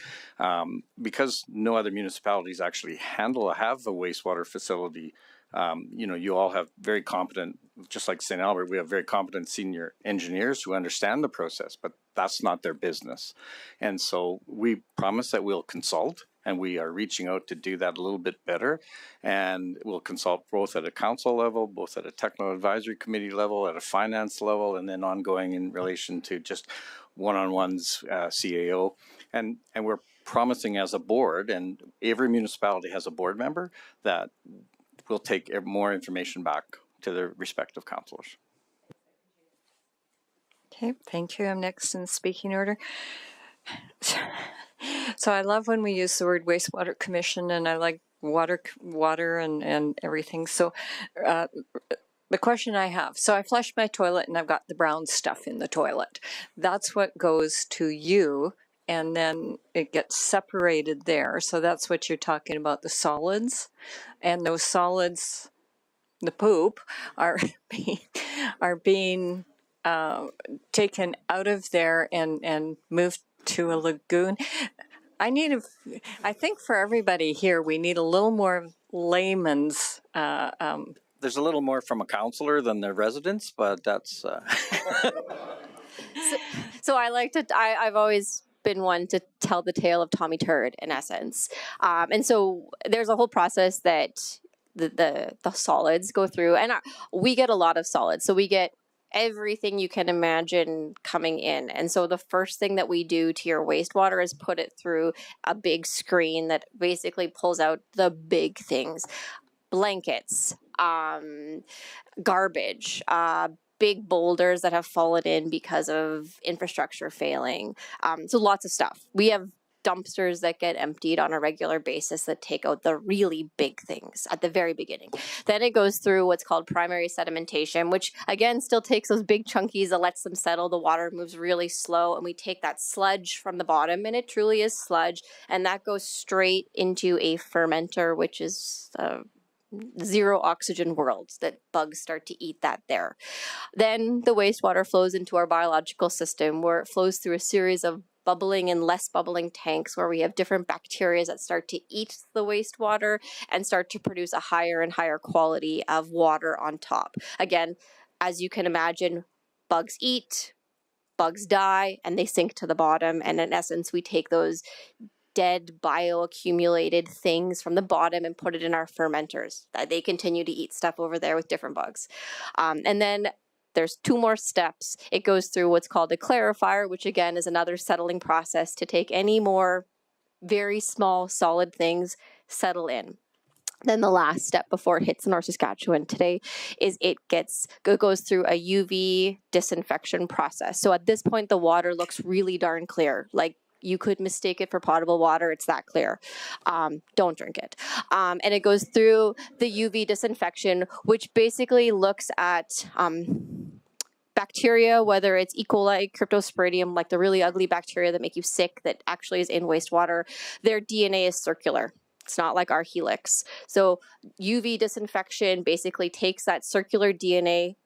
Because no other municipalities actually have a wastewater facility. You all have very competent, just like St. Albert, we have very competent senior engineers who understand the process, but that's not their business. And so we promise that we'll consult, and we are reaching out to do that a little bit better. And we'll consult both at a council level, both at a technical advisory committee level, at a finance level, and then ongoing in relation to just one-on-ones, CAO. And we're promising as a board, and every municipality has a board member, that we'll take more information back to their respective councillors. Okay, thank you. I'm next in speaking order. So I love when we use the word wastewater commission, and I like water and everything. So the question I have, so I flushed my toilet and I've got the brown stuff in the toilet. That's what goes to you, and then it gets separated there. So that's what you're talking about, the solids. And those solids, the poop, are being taken out of there and moved to a lagoon. I think for everybody here, we need a little more layman's. There's a little more from a councillor than the residents, but that's. So I like to. I've always been one to tell the tale of Tommy Turd, in essence, and so there's a whole process that the solids go through, and we get a lot of solids. So we get everything you can imagine coming in. And so the first thing that we do to your wastewater is put it through a big screen that basically pulls out the big things: blankets, garbage, big boulders that have fallen in because of infrastructure failing. So lots of stuff. We have dumpsters that get emptied on a regular basis that take out the really big things at the very beginning. Then it goes through what's called primary sedimentation, which again still takes those big chunkies that lets them settle. The water moves really slow, and we take that sludge from the bottom, and it truly is sludge, and that goes straight into a fermenter, which is zero oxygen worlds that bugs start to eat that there. Then the wastewater flows into our biological system, where it flows through a series of bubbling and less bubbling tanks, where we have different bacteria that start to eat the wastewater and start to produce a higher and higher quality of water on top. Again, as you can imagine, bugs eat, bugs die, and they sink to the bottom. And in essence, we take those dead bioaccumulated things from the bottom and put it in our fermenters. They continue to eat stuff over there with different bugs. And then there's 2 more steps. It goes through what's called a clarifier, which again is another settling process to take any more very small solid things, settle in. Then the last step before it hits North Saskatchewan today is it goes through a UV disinfection process. So at this point, the water looks really darn clear. Like, you could mistake it for potable water. It's that clear. Don't drink it. And it goes through the UV disinfection, which basically looks at bacteria, whether it's E. coli, cryptosporidium, like the really ugly bacteria that make you sick that actually is in wastewater. Their DNA is circular. It's not like our helix. So UV disinfection basically takes that circular DNA,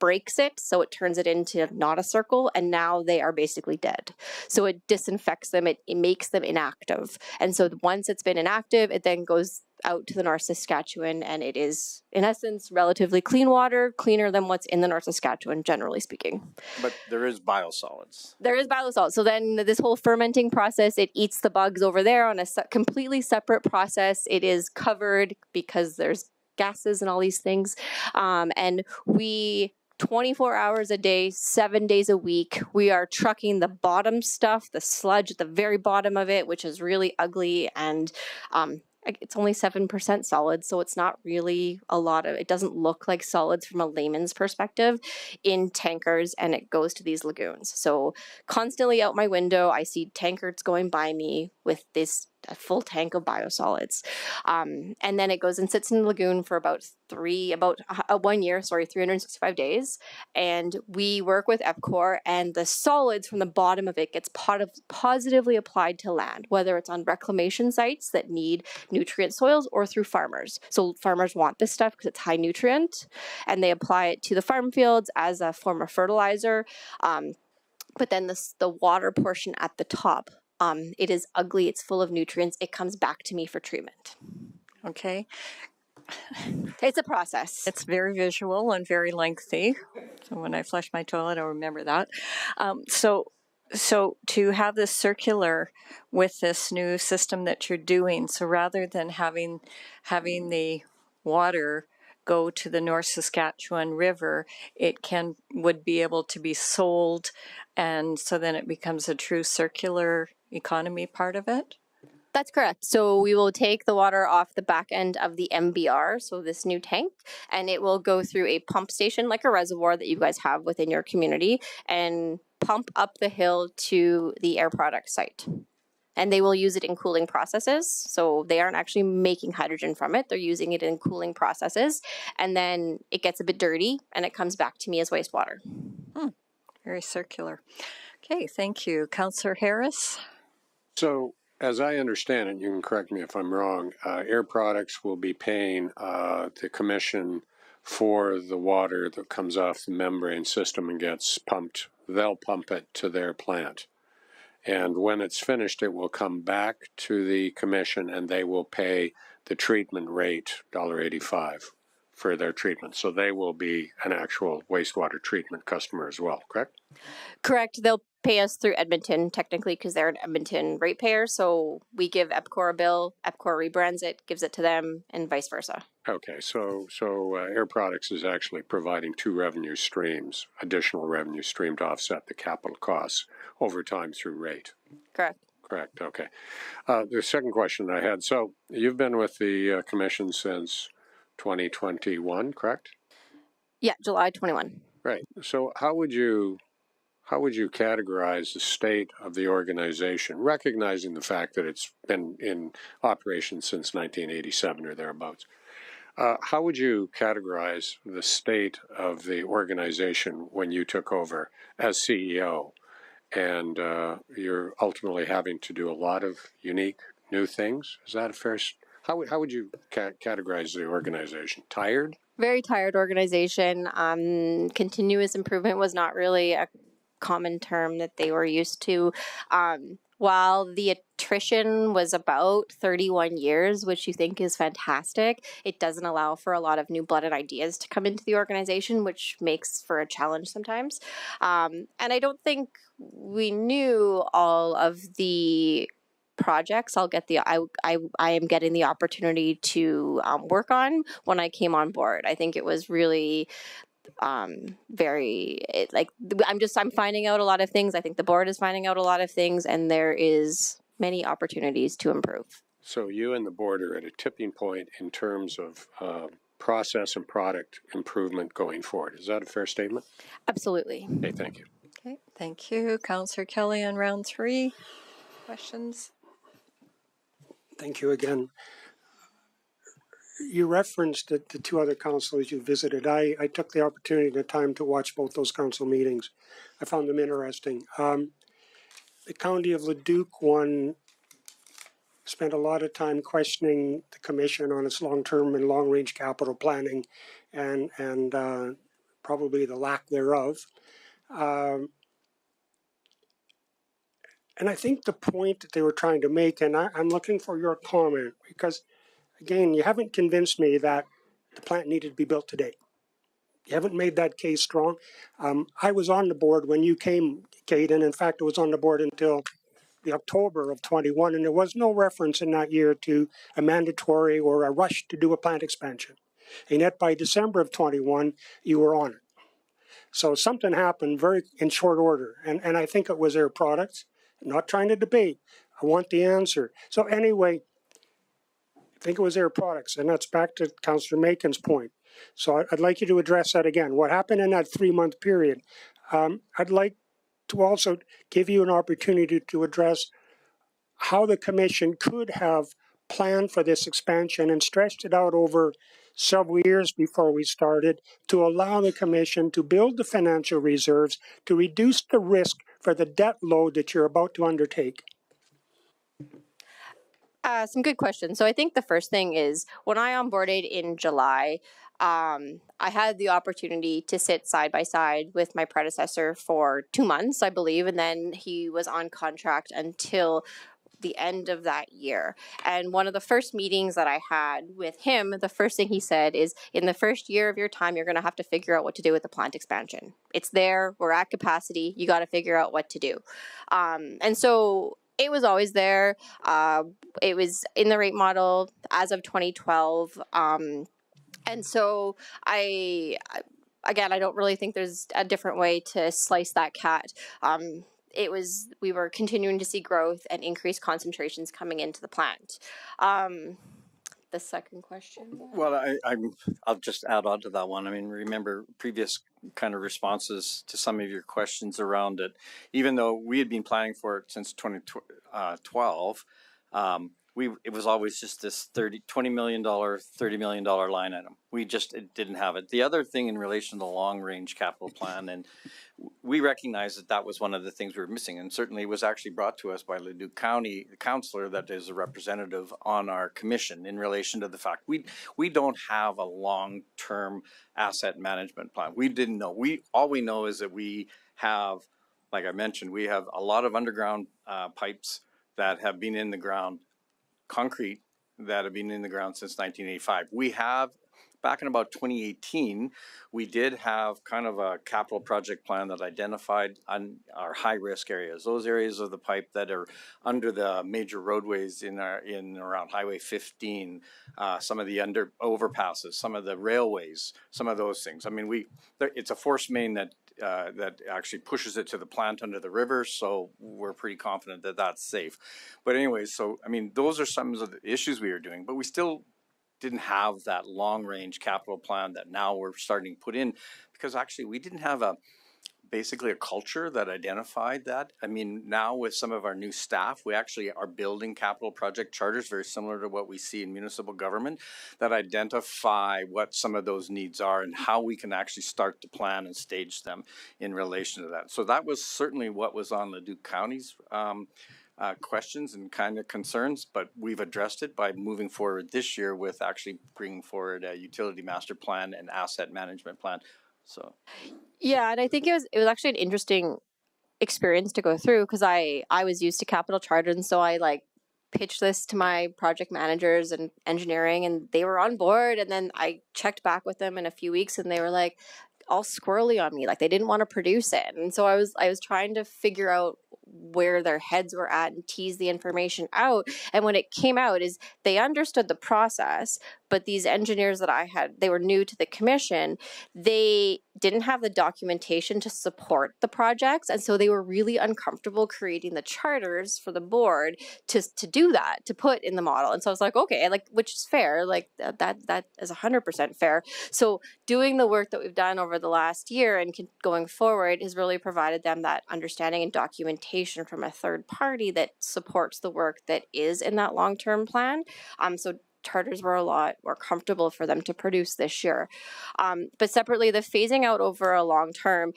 breaks it, so it turns it into not a circle, and now they are basically dead. So it disinfects them, it makes them inactive. And so once it's been inactive, it then goes out to the North Saskatchewan, and it is, in essence, relatively clean water, cleaner than what's in the North Saskatchewan, generally speaking. But there is biosolids. There is biosalt. So then this whole fermenting process, it eats the bugs over there on a completely separate process. It is covered because there's gases and all these things. And we 24 hours a day, 7 days a week. We are trucking the bottom stuff, the sludge at the very bottom of it, which is really ugly. And it's only 7% solids, so it's not really a lot of, it doesn't look like solids from a layman's perspective in tankers, and it goes to these lagoons. So constantly out my window, I see tankers going by me with this a full tank of biosolids. And then it goes and sits in the lagoon for about 1 year, 365 days. And we work with EPCOR, and the solids from the bottom of it gets positively applied to land, whether it's on reclamation sites that need nutrient soils or through farmers. So farmers want this stuff because it's high nutrient, and they apply it to the farm fields as a form of fertilizer. But then the water portion at the top, it is ugly, it's full of nutrients, it comes back to me for treatment. Okay. It's a process. It's very visual and very lengthy. So when I flush my toilet, I'll remember that. So to have this circular with this new system that you're doing, so rather than having the water go to the North Saskatchewan River, it would be able to be sold, and so then it becomes a true circular economy part of it? That's correct. So we will take the water off the back end of the MBR, so this new tank, and it will go through a pump station like a reservoir that you guys have within your community and pump up the hill to the Air Product site. And they will use it in cooling processes. So they aren't actually making hydrogen from it. They're using it in cooling processes. And then it gets a bit dirty and it comes back to me as wastewater. Very circular. Okay, thank you. Councillor Harris? So, as I understand it, you can correct me if I'm wrong, Air Products will be paying the commission for the water that comes off the membrane system and gets pumped. They'll pump it to their plant. And when it's finished, it will come back to the commission and they will pay the treatment rate, $1.85, for their treatment. So they will be an actual wastewater treatment customer as well, correct? Correct. They'll pay us through Edmonton, technically, because they're an Edmonton ratepayer. So we give EPCOR a bill, EPCOR rebrands it, gives it to them, and vice versa. Okay, so Air Products is actually providing two revenue streams, additional revenue stream to offset the capital costs over time through rate. Correct. Correct, okay. The second question I had, so you've been with the commission since 2021, correct? Yeah, July 21. Right. So how would you categorize the state of the organization, recognizing the fact that it's been in operation since 1987 or thereabouts? How would you categorize the state of the organization when you took over as CEO? And you're ultimately having to do a lot of unique new things. Is that a fair? How would you categorize the organization? Tired? Very tired organization. Continuous improvement was not really a common term that they were used to. While the attrition was about 31 years, which you think is fantastic, it doesn't allow for a lot of new blood and ideas to come into the organization, which makes for a challenge sometimes. And I don't think we knew all of the projects I am getting the opportunity to work on when I came on board. I think it was really I'm finding out a lot of things. I think the board is finding out a lot of things, and there is many opportunities to improve. So you and the board are at a tipping point in terms of process and product improvement going forward. Is that a fair statement? Absolutely. Okay, thank you. Okay, thank you. Councillor Kelly on round 3. Questions? Thank you again. You referenced the two other councils you visited. I took the opportunity and the time to watch both those council meetings. I found them interesting. The County of Leduc one spent a lot of time questioning the commission on its long-term and long-range capital planning and probably the lack thereof. And I think the point that they were trying to make, and I'm looking for your comment, because again, you haven't convinced me that the plant needed to be built today. You haven't made that case strong. I was on the board when you came, Kate, and in fact, I was on the board until the October of 21, and there was no reference in that year to a mandatory or a rush to do a plant expansion. And yet by December of 21, you were on it. So something happened very in short order, and I think it was Air Products. I'm not trying to debate. I want the answer. So anyway, I think it was Air Products, and that's back to Councillor Macon's point. So I'd like you to address that again. What happened in that 3-month period? I'd like to also give you an opportunity to address how the Commission could have planned for this expansion and stretched it out over several years before we started to allow the Commission to build the financial reserves to reduce the risk for the debt load that you're about to undertake. Some good questions. So I think the first thing is when I onboarded in July, I had the opportunity to sit side by side with my predecessor for 2 months, I believe, and then he was on contract until the end of that year. And one of the first meetings that I had with him, the first thing he said is, in the first year of your time, you're going to have to figure out what to do with the plant expansion. It's there, we're at capacity, you got to figure out what to do. And so it was always there. It was in the rate model as of 2012. And so again, I don't really think there's a different way to slice that cat. We were continuing to see growth and increased concentrations coming into the plant. The second question? Well, I'll just add on to that one. I mean, remember previous kind of responses to some of your questions around it. Even though we had been planning for it since 2012, it was always just this $20 million, $30 million line item. It didn't have it. The other thing in relation to the long range capital plan, and we recognized that was one of the things we were missing, and certainly it was actually brought to us by Leduc County councillor that is a representative on our commission in relation to the fact we don't have a long-term asset management plan. We didn't know. All we know is that we have, like I mentioned, we have a lot of underground pipes that have been in the ground, concrete that have been in the ground since 1985. We have, back in about 2018, we did have kind of a capital project plan that identified on our high risk areas, those areas of the pipe that are under the major roadways in around Highway 15, some of the overpasses, some of the railways, some of those things. I mean, it's a force main that actually pushes it to the plant under the river, so we're pretty confident that that's safe. But anyways, so I mean, those are some of the issues we were doing, but we still didn't have that long range capital plan that now we're starting to put in, because actually we didn't have basically a culture that identified that. I mean, now with some of our new staff, we actually are building capital project charters very similar to what we see in municipal government that identify what some of those needs are and how we can actually start to plan and stage them in relation to that. So that was certainly what was on Leduc County's questions and kind of concerns, but we've addressed it by moving forward this year with actually bringing forward a utility master plan and asset management plan. So yeah, and I think it was actually an interesting experience to go through, because I was used to capital charters, and so I pitched this to my project managers and engineering, and they were on board. And then I checked back with them in a few weeks, and they were like all squirrely on me, like they didn't want to produce it. And so I was trying to figure out where their heads were at and tease the information out. And when it came out is they understood the process, but these engineers that I had, they were new to the commission, they didn't have the documentation to support the projects. And so they were really uncomfortable creating the charters for the board to do that, to put in the model. And so I was like, okay, which is fair, that is 100% fair. So doing the work that we've done over the last year and going forward has really provided them that understanding and documentation from a third party that supports the work that is in that long-term plan. So charters were a lot more comfortable for them to produce this year. But separately, the phasing out over a long term,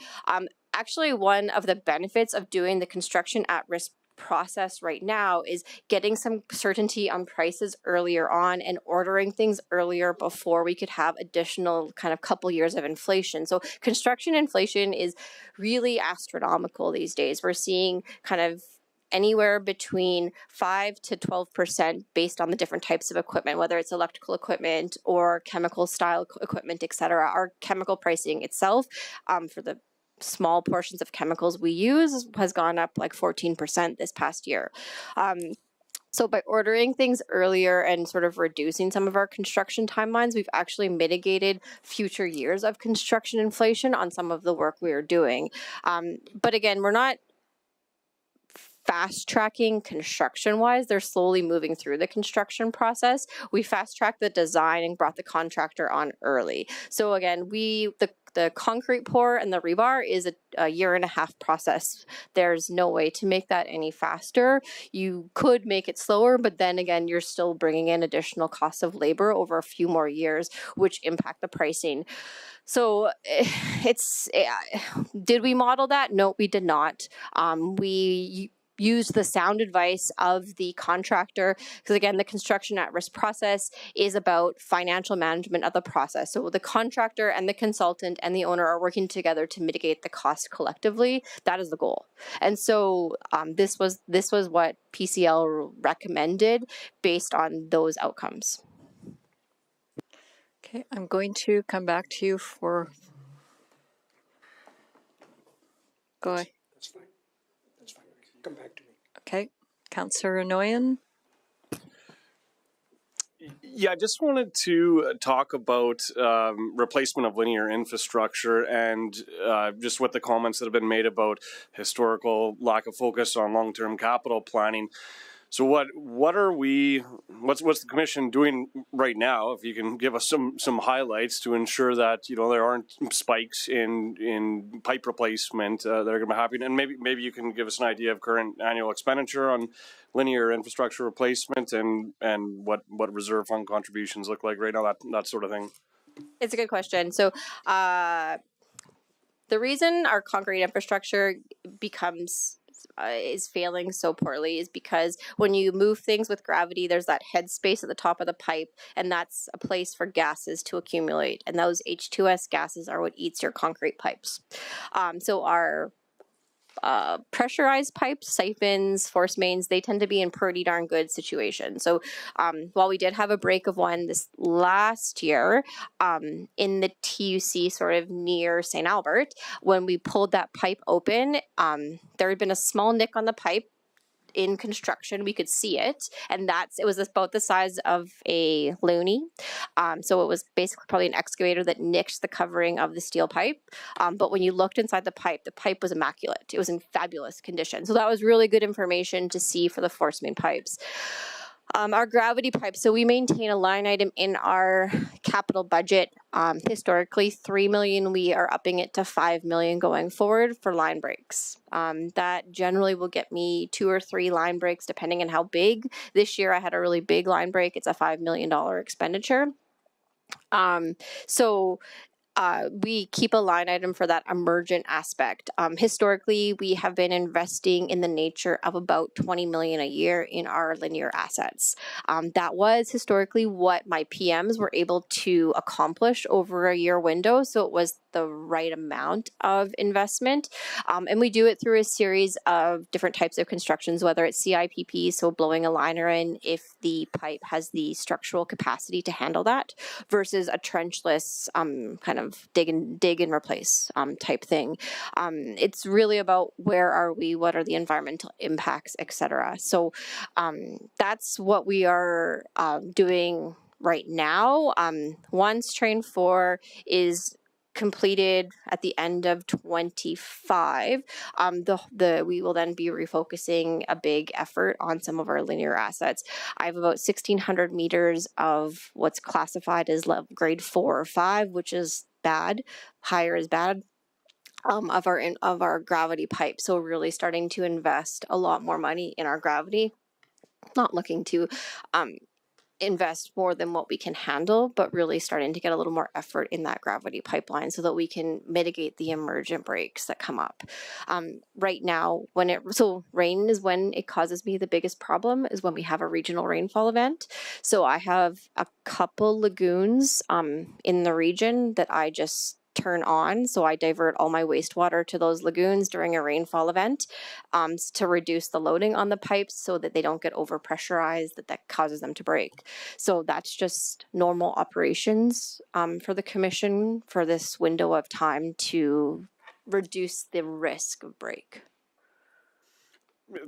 actually one of the benefits of doing the construction at risk process right now is getting some certainty on prices earlier on and ordering things earlier before we could have additional kind of couple years of inflation. So construction inflation is really astronomical these days. We're seeing kind of anywhere between 5 to 12% based on the different types of equipment, whether it's electrical equipment or chemical style equipment, et cetera. Our chemical pricing itself for the small portions of chemicals we use has gone up like 14% this past year. So by ordering things earlier and sort of reducing some of our construction timelines, we've actually mitigated future years of construction inflation on some of the work we are doing. But again, we're not fast tracking construction wise. They're slowly moving through the construction process. We fast tracked the design and brought the contractor on early. So again, the concrete pour and the rebar is a year and a half process. There's no way to make that any faster. You could make it slower, but then again, you're still bringing in additional costs of labor over a few more years, which impact the pricing. So did we model that? No, we did not. We used the sound advice of the contractor, because again, the construction at risk process is about financial management of the process. So the contractor and the consultant and the owner are working together to mitigate the cost collectively. That is the goal. And so this was what PCL recommended based on those outcomes. Okay, I'm going to come back to you for. Go ahead. That's fine. That's fine. Come back to me. Okay, Councillor Noyan. Yeah, I just wanted to talk about replacement of linear infrastructure and just with the comments that have been made about historical lack of focus on long-term capital planning. So what's the commission doing right now? If you can give us some highlights to ensure that there aren't spikes in pipe replacement that are going to be happening, and maybe you can give us an idea of current annual expenditure on linear infrastructure replacement and what reserve fund contributions look like right now, that sort of thing. It's a good question. So the reason our concrete infrastructure is failing so poorly is because when you move things with gravity, there's that head space at the top of the pipe, and that's a place for gases to accumulate. And those H2S gases are what eats your concrete pipes. So our pressurized pipes, siphons, force mains, they tend to be in pretty darn good situation. So while we did have a break of one this last year in the TUC sort of near St. Albert, when we pulled that pipe open, there had been a small nick on the pipe in construction. We could see it, and it was about the size of a loonie. So it was basically probably an excavator that nicked the covering of the steel pipe. But when you looked inside the pipe was immaculate. It was in fabulous condition. So that was really good information to see for the force main pipes. Our gravity pipes, so we maintain a line item in our capital budget. Historically, $3 million, we are upping it to $5 million going forward for line breaks. That generally will get me 2 or 3 line breaks, depending on how big. This year I had a really big line break. It's a $5 million expenditure. We keep a line item for that emergent aspect. Historically, we have been investing in the nature of about $20 million a year in our linear assets. That was historically what my PMs were able to accomplish over a year window. So it was the right amount of investment. And we do it through a series of different types of constructions, whether it's CIPP, so blowing a liner in if the pipe has the structural capacity to handle that, versus a trenchless kind of dig and replace type thing. It's really about where are we, what are the environmental impacts, etc. So that's what we are doing right now. Once Train 4 is completed at the end of 25, we will then be refocusing a big effort on some of our linear assets. I have about 1,600 meters of what's classified as grade 4 or 5, which is bad. Higher is bad. Of our gravity pipe. So really starting to invest a lot more money in our gravity. Not looking to invest more than what we can handle, but really starting to get a little more effort in that gravity pipeline so that we can mitigate the emergent breaks that come up. Right now, rain is when it causes me the biggest problem, is when we have a regional rainfall event. So I have a couple lagoons in the region that I just turn on. So I divert all my wastewater to those lagoons during a rainfall event to reduce the loading on the pipes so that they don't get overpressurized, that causes them to break. So that's just normal operations for the commission for this window of time to reduce the risk of break.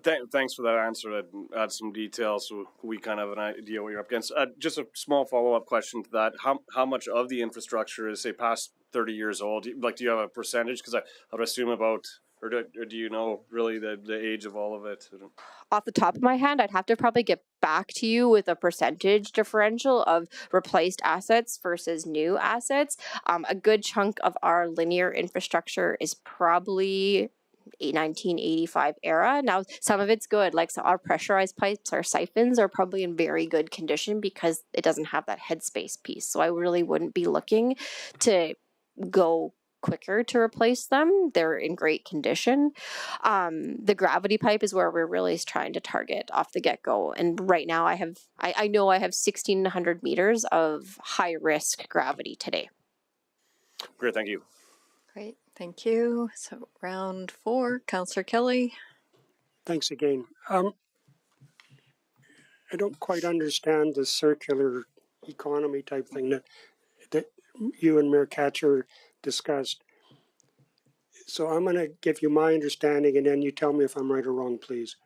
Thanks for that answer. I'd add some detail so we kind of have an idea what you're up against. Just a small follow-up question to that. How much of the infrastructure is, say, past 30 years old? Do you have a percentage? Because I would assume about, or do you know really the age of all of it? Off the top of my head, I'd have to probably get back to you with a percentage differential of replaced assets versus new assets. A good chunk of our linear infrastructure is probably 1985 era. Now, some of it's good, like so our pressurized pipes, our siphons are probably in very good condition because it doesn't have that headspace piece. So I really wouldn't be looking to go quicker to replace them. They're in great condition. The gravity pipe is where we're really trying to target off the get-go. And right now I know I have 1,600 meters of high risk gravity today. Great, thank you. Great, thank you. So round 4, Councillor Kelly. Thanks again. I don't quite understand the circular economy type thing that you and Mayor Katcher discussed. So I'm going to give you my understanding and then you tell me if I'm right or wrong, please.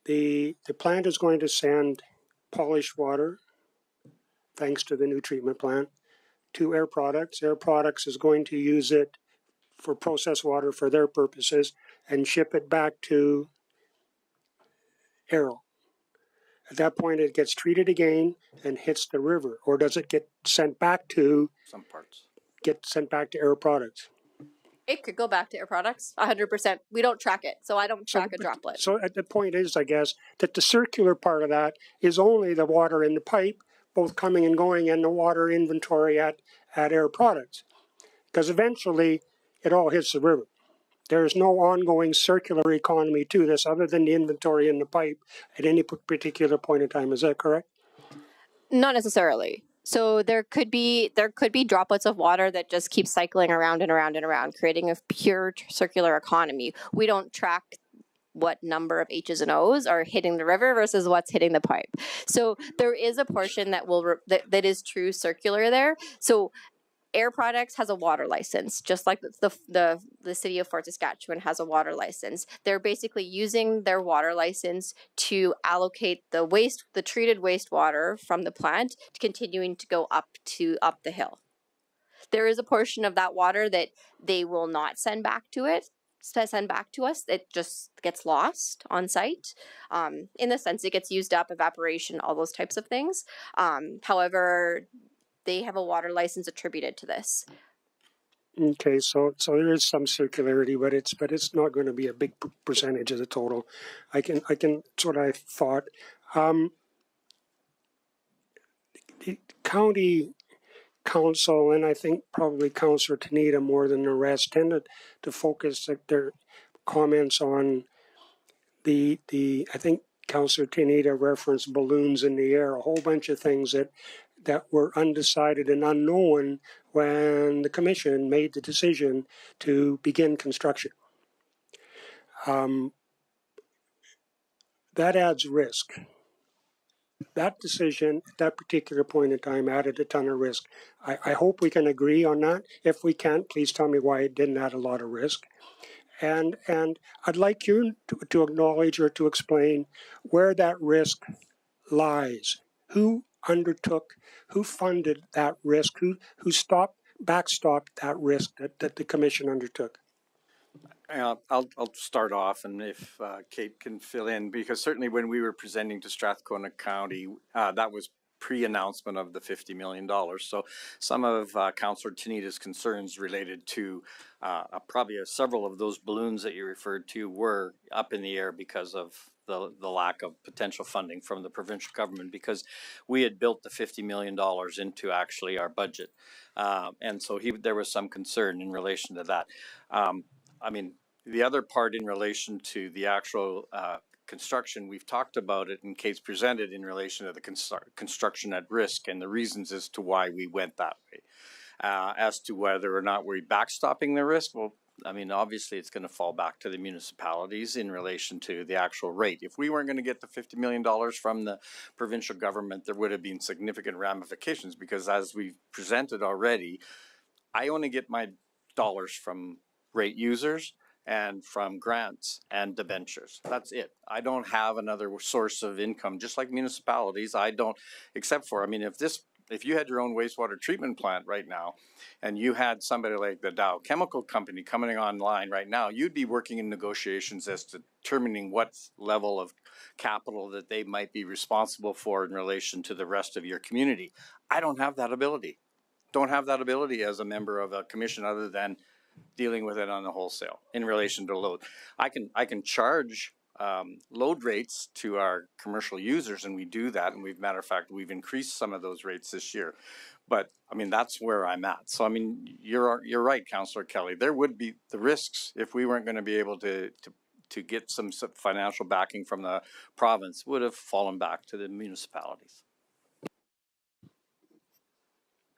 The plant is going to send polished water, thanks to the new treatment plant, to Air Products. Air Products is going to use it for processed water for their purposes and ship it back to Arrow. At that point, it gets treated again and hits the river, or does it get sent back to Some parts. Get sent back to Air Products? It could go back to Air Products, 100%. We don't track it, so I don't track a droplet. So the point is, I guess, that the circular part of that is only the water in the pipe, both coming and going, and the water inventory at Air Products. Because eventually, it all hits the river. There's no ongoing circular economy to this other than the inventory in the pipe at any particular point in time. Is that correct? Not necessarily. So there could be droplets of water that just keep cycling around and around and around, creating a pure circular economy. We don't track what number of H's and O's are hitting the river versus what's hitting the pipe. So there is a portion that will that is true circular there. So Air Products has a water license, just like the city of Fort Saskatchewan has a water license. They're basically using their water license to allocate the treated wastewater from the plant, continuing to go up the hill. There is a portion of that water that they will not send back to us. It just gets lost on site. In the sense, it gets used up, evaporation, all those types of things. However, they have a water license attributed to this. Okay, so there is some circularity, but it's not going to be a big percentage of the total. That's what I thought. The county council, and I think probably Councillor Tanita more than the rest, tended to focus their comments on the I think Councillor Tanita referenced balloons in the air, a whole bunch of things that were undecided and unknown when the commission made the decision to begin construction. That adds risk. That decision at that particular point in time added a ton of risk. I hope we can agree on that. If we can't, please tell me why it didn't add a lot of risk. And I'd like you to acknowledge or to explain where that risk lies. Who funded that risk? Who backstopped that risk that the commission undertook? I'll start off, and if Kate can fill in, because certainly when we were presenting to Strathcona County, that was pre-announcement of the $50 million. So some of Councillor Tanita's concerns related to probably several of those balloons that you referred to were up in the air because of the lack of potential funding from the provincial government, because we had built the $50 million into actually our budget. And so there was some concern in relation to that. I mean, the other part in relation to the actual construction, we've talked about it and Kate's presented in relation to the construction at risk and the reasons as to why we went that way. As to whether or not we're backstopping the risk, well, I mean, obviously it's going to fall back to the municipalities in relation to the actual rate. If we weren't going to get the $50 million from the provincial government, there would have been significant ramifications because as we've presented already, I only get my dollars from rate users and from grants and debentures. That's it. I don't have another source of income, just like municipalities. I don't, except for, I mean, if you had your own wastewater treatment plant right now and you had somebody like the Dow Chemical Company coming online right now, you'd be working in negotiations as to determining what level of capital that they might be responsible for in relation to the rest of your community. I don't have that ability. Don't have that ability as a member of a commission other than dealing with it on the wholesale in relation to load. I can charge load rates to our commercial users, and we do that. And matter of fact, we've increased some of those rates this year. But I mean, that's where I'm at. So I mean, you're right, Councillor Kelly. There would be the risks if we weren't going to be able to get some financial backing from the province. Would have fallen back to the municipalities.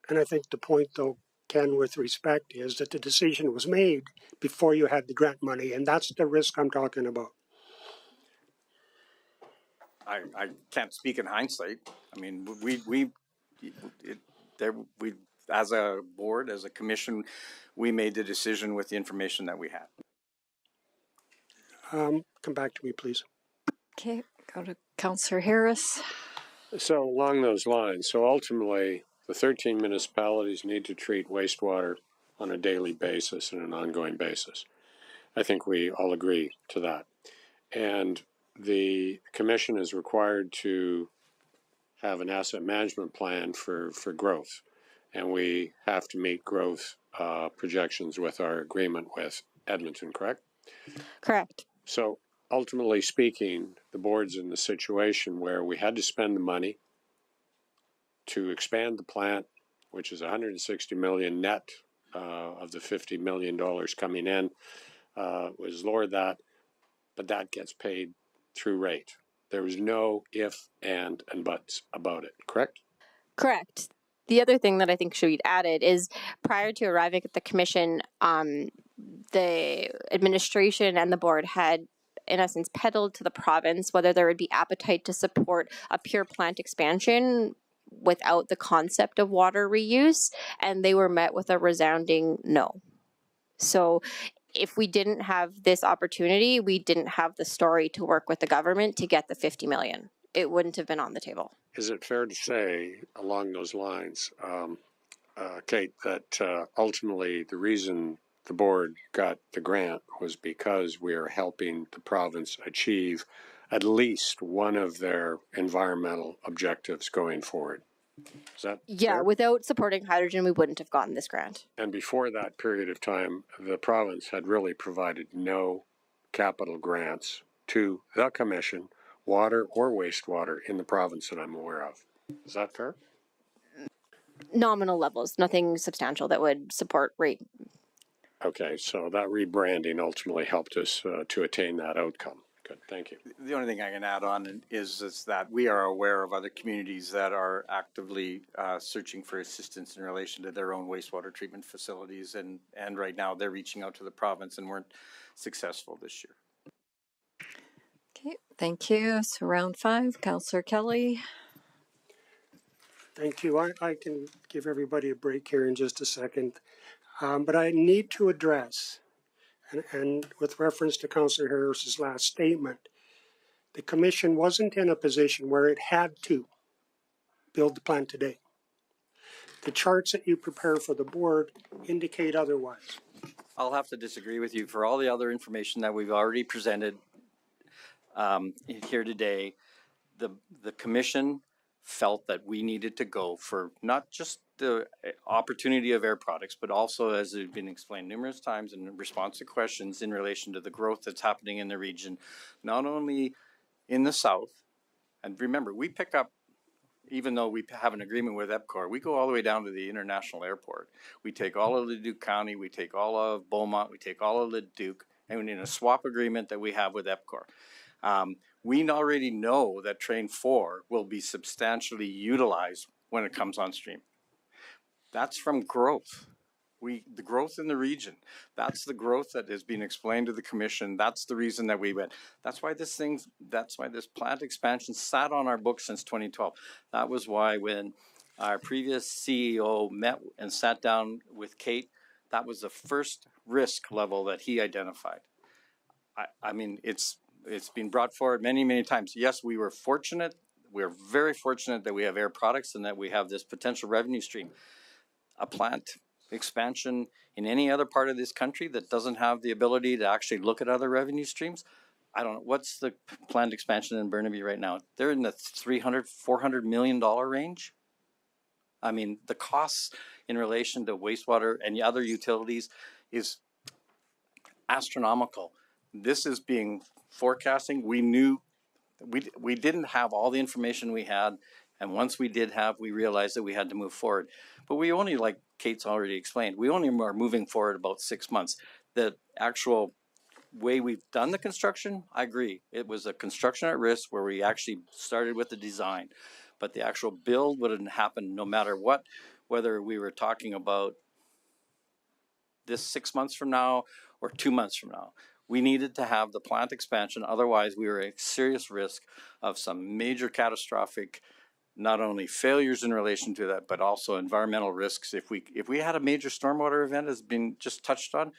And I think the point, though, Ken, with respect, is that the decision was made before you had the grant money, and that's the risk I'm talking about. I can't speak in hindsight. I mean, we as a board, as a commission, we made the decision with the information that we had. Come back to me, please. Okay, go to Councillor Harris. So along those lines, so ultimately the 13 municipalities need to treat wastewater on a daily basis and an ongoing basis. I think we all agree to that. And the commission is required to have an asset management plan for growth. And we have to meet growth projections with our agreement with Edmonton, correct? Correct. So ultimately speaking, the board's in the situation where we had to spend the money to expand the plant, which is $160 million net of the $50 million coming in, was lower that, but that gets paid through rate. There was no if, and buts about it, correct? Correct. The other thing that I think should be added is prior to arriving at the commission, the administration and the board had, in essence, peddled to the province whether there would be appetite to support a pure plant expansion without the concept of water reuse, and they were met with a resounding no. So if we didn't have this opportunity, we didn't have the story to work with the government to get the 50 million. It wouldn't have been on the table. Is it fair to say along those lines, Kate, that ultimately the reason the board got the grant was because we are helping the province achieve at least one of their environmental objectives going forward? Is that fair? Without supporting hydrogen, we wouldn't have gotten this grant. And before that period of time, the province had really provided no capital grants to the commission, water or wastewater, in the province that I'm aware of. Is that fair? Nominal levels, nothing substantial that would support rate. Okay, so that rebranding ultimately helped us to attain that outcome. Good, thank you. The only thing I can add on is that we are aware of other communities that are actively searching for assistance in relation to their own wastewater treatment facilities, and right now they're reaching out to the province and weren't successful this year. Okay, thank you. So round 5, Councillor Kelly. Thank you. I can give everybody a break here in just a second, but I need to address, and with reference to Councillor Harris's last statement, the commission wasn't in a position where it had to build the plant today. The charts that you prepare for the board indicate otherwise. I'll have to disagree with you. For all the other information that we've already presented here today, the commission felt that we needed to go for not just the opportunity of Air Products, but also, as has been explained numerous times in response to questions in relation to the growth that's happening in the region, not only in the south. And remember, we pick up, even though we have an agreement with EPCOR, we go all the way down to the international airport. We take all of Leduc County, we take all of Beaumont, we take all of Leduc, and in a swap agreement that we have with EPCOR. We already know that Train 4 will be substantially utilized when it comes on stream. That's from growth. The growth in the region, that's the growth that has been explained to the commission. That's the reason that we went. That's why this plant expansion sat on our books since 2012. That was why when our previous CEO met and sat down with Kate, that was the first risk level that he identified. I mean, it's been brought forward many, many times. Yes, we were fortunate. We're very fortunate that we have Air Products and that we have this potential revenue stream. A plant expansion in any other part of this country that doesn't have the ability to actually look at other revenue streams. I don't know. What's the planned expansion in Burnaby right now? They're in the $300, $400 million range. I mean, the costs in relation to wastewater and other utilities is astronomical. This is being forecasting. We knew we didn't have all the information we had. And once we did have, we realized that we had to move forward. But we only, like Kate's already explained, we only are moving forward about 6 months. The actual way we've done the construction, I agree. It was a construction at risk where we actually started with the design. But the actual build wouldn't happen no matter what, whether we were talking about this 6 months from now or 2 months from now. We needed to have the plant expansion. Otherwise, we were at serious risk of some major catastrophic not only failures in relation to that, but also environmental risks. If we had a major stormwater event, as been just touched on,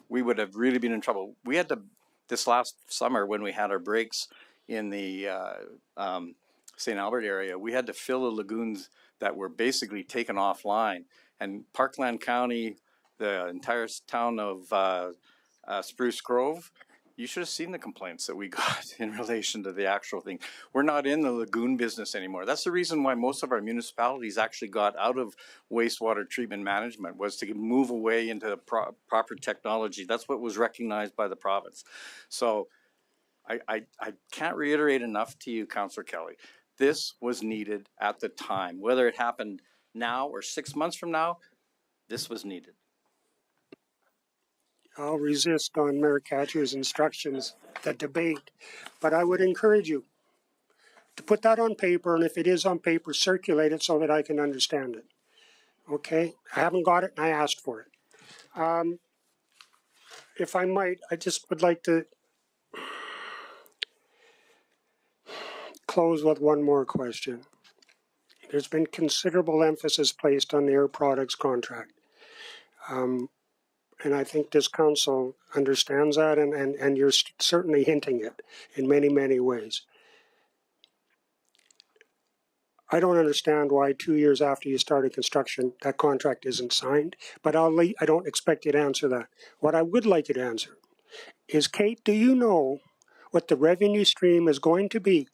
we would have really been in trouble. We had to, this last summer when we had our breaks in the St. Albert area, we had to fill the lagoons that were basically taken offline. And Parkland County, the entire town of Spruce Grove, you should have seen the complaints that we got in relation to the actual thing. We're not in the lagoon business anymore. That's the reason why most of our municipalities actually got out of wastewater treatment management, was to move away into proper technology. That's what was recognized by the province. So I can't reiterate enough to you, Councillor Kelly. This was needed at the time. Whether it happened now or 6 months from now, this was needed. I'll resist on Mayor Katcher's instructions, the debate, but I would encourage you to put that on paper, and if it is on paper, circulate it so that I can understand it. Okay? I haven't got it, and I asked for it. If I might, I just would like to close with one more question. There's been considerable emphasis placed on the Air Products contract. And I think this council understands that, and you're certainly hinting it in many, many ways. I don't understand why 2 years after you started construction, that contract isn't signed, but I don't expect you to answer that. What I would like you to answer is, Kate, do you know what the revenue stream is going to be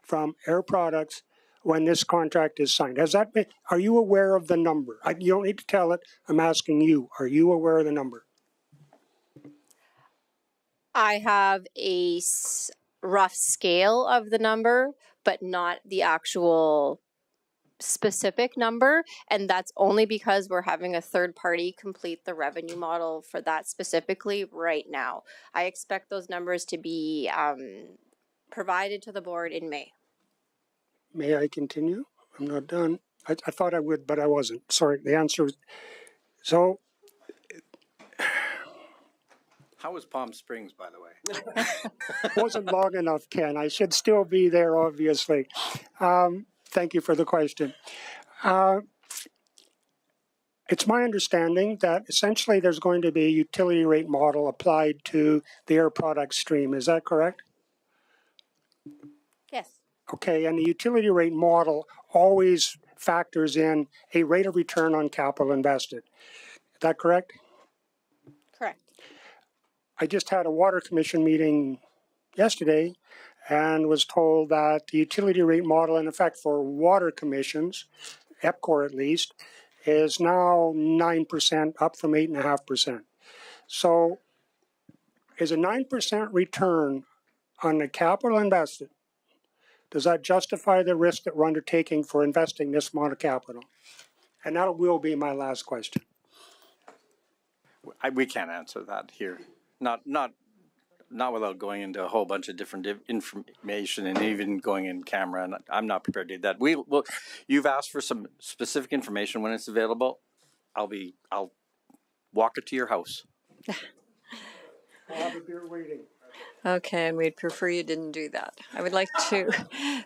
from Air Products when this contract is signed? Has that been, are you aware of the number? You don't need to tell it. I'm asking you. Are you aware of the number? I have a rough scale of the number, but not the actual specific number. And that's only because we're having a third party complete the revenue model for that specifically right now. I expect those numbers to be provided to the board in May. May I continue? I'm not done. I thought I would, but I wasn't. Sorry, the answer was... So... How was Palm Springs, by the way? Wasn't long enough, Ken. I should still be there, obviously. Thank you for the question. It's my understanding that essentially there's going to be a utility rate model applied to the Air Products stream. Is that correct? Yes. Okay, and the utility rate model always factors in a rate of return on capital invested. Is that correct? Correct. I just had a water commission meeting yesterday and was told that the utility rate model, in effect for water commissions, EPCOR at least, is now 9%, up from 8.5%. So is a 9% return on the capital invested, does that justify the risk that we're undertaking for investing this amount of capital? And that will be my last question. We can't answer that here. Not not without going into a whole bunch of different information and even going in camera, and I'm not prepared to do that. You've asked for some specific information. When it's available, I'll walk it to your house. I'll have a beer waiting. Okay, and we'd prefer you didn't do that. I would like to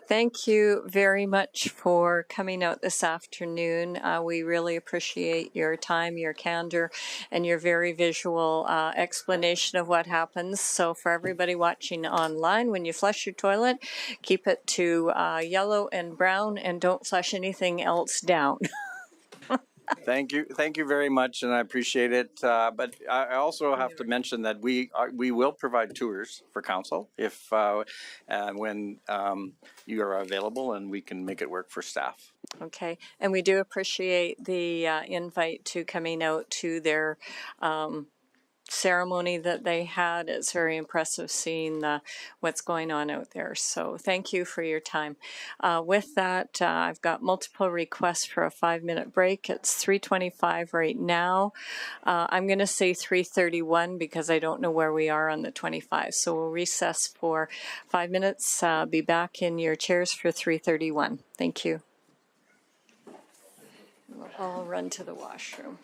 thank you very much for coming out this afternoon. We really appreciate your time, your candor, and your very visual explanation of what happens. So for everybody watching online, when you flush your toilet, keep it to yellow and brown and don't flush anything else down. Thank you very much, and I appreciate it. But I also have to mention that we will provide tours for council if when you are available, and we can make it work for staff. Okay, and we do appreciate the invite to coming out to their ceremony that they had. It's very impressive seeing what's going on out there. So thank you for your time. With that, I've got multiple requests for a 5-minute break. It's 3:25 right now. I'm going to say 3:31 because I don't know where we are on the 25. So we'll recess for 5 minutes. Be back in your chairs for 3:31. Thank you. We'll all run to the washroom.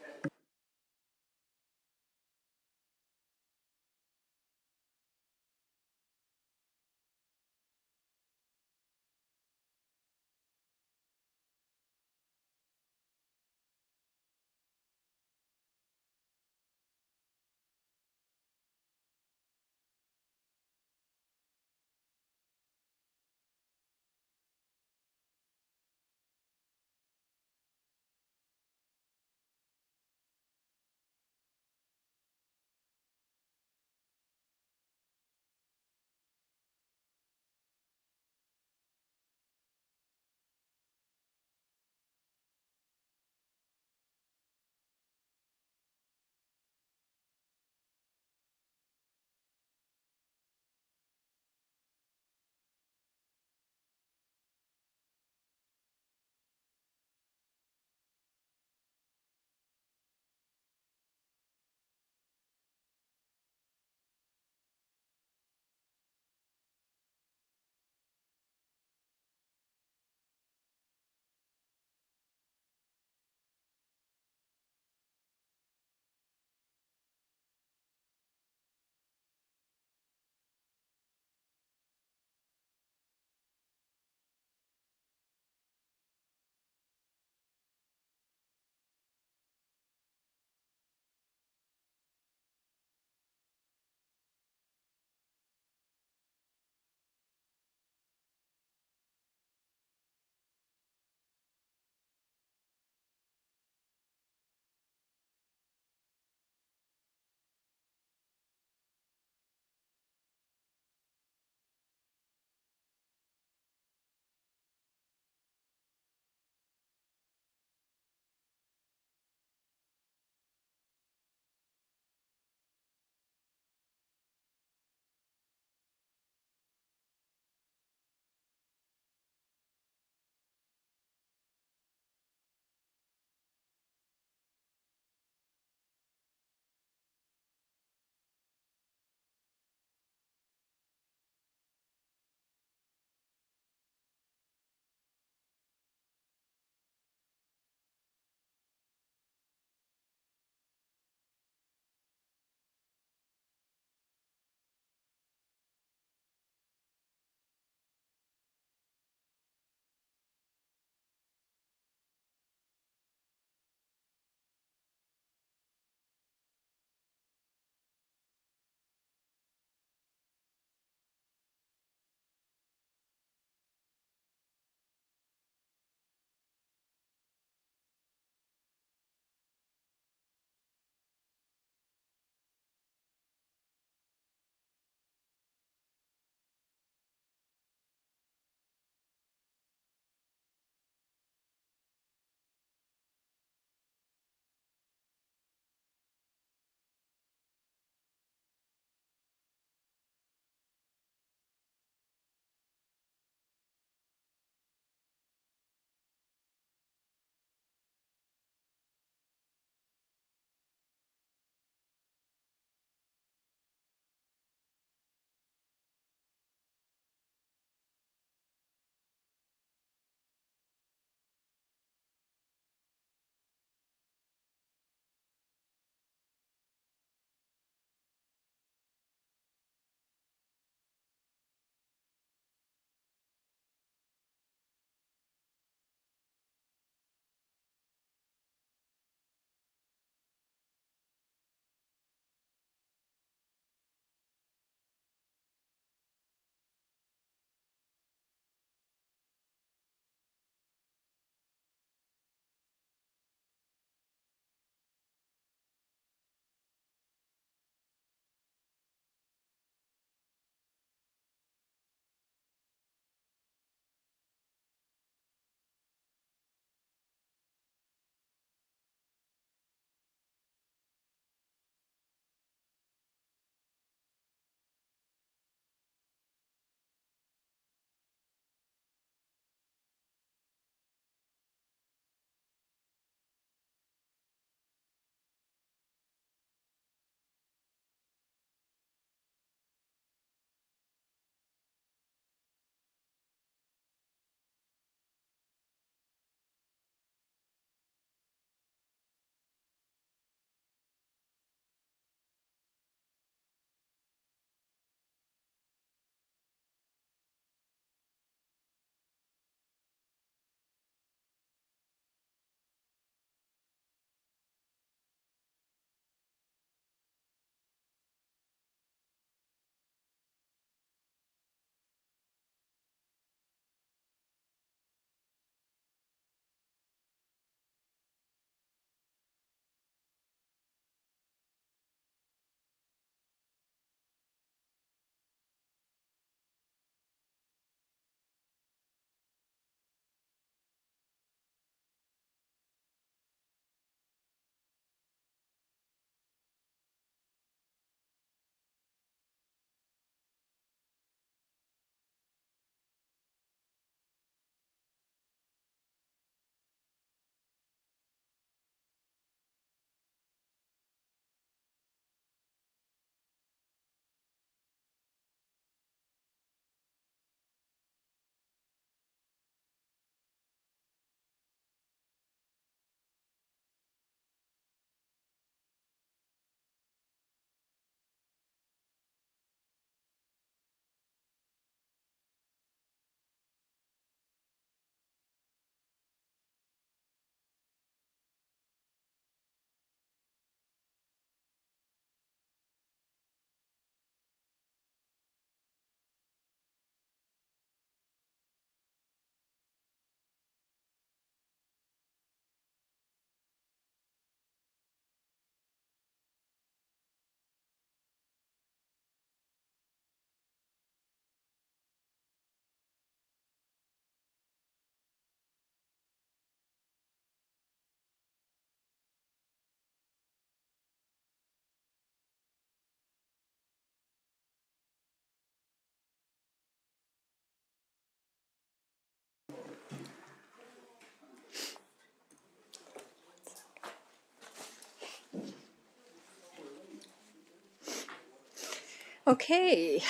Okay.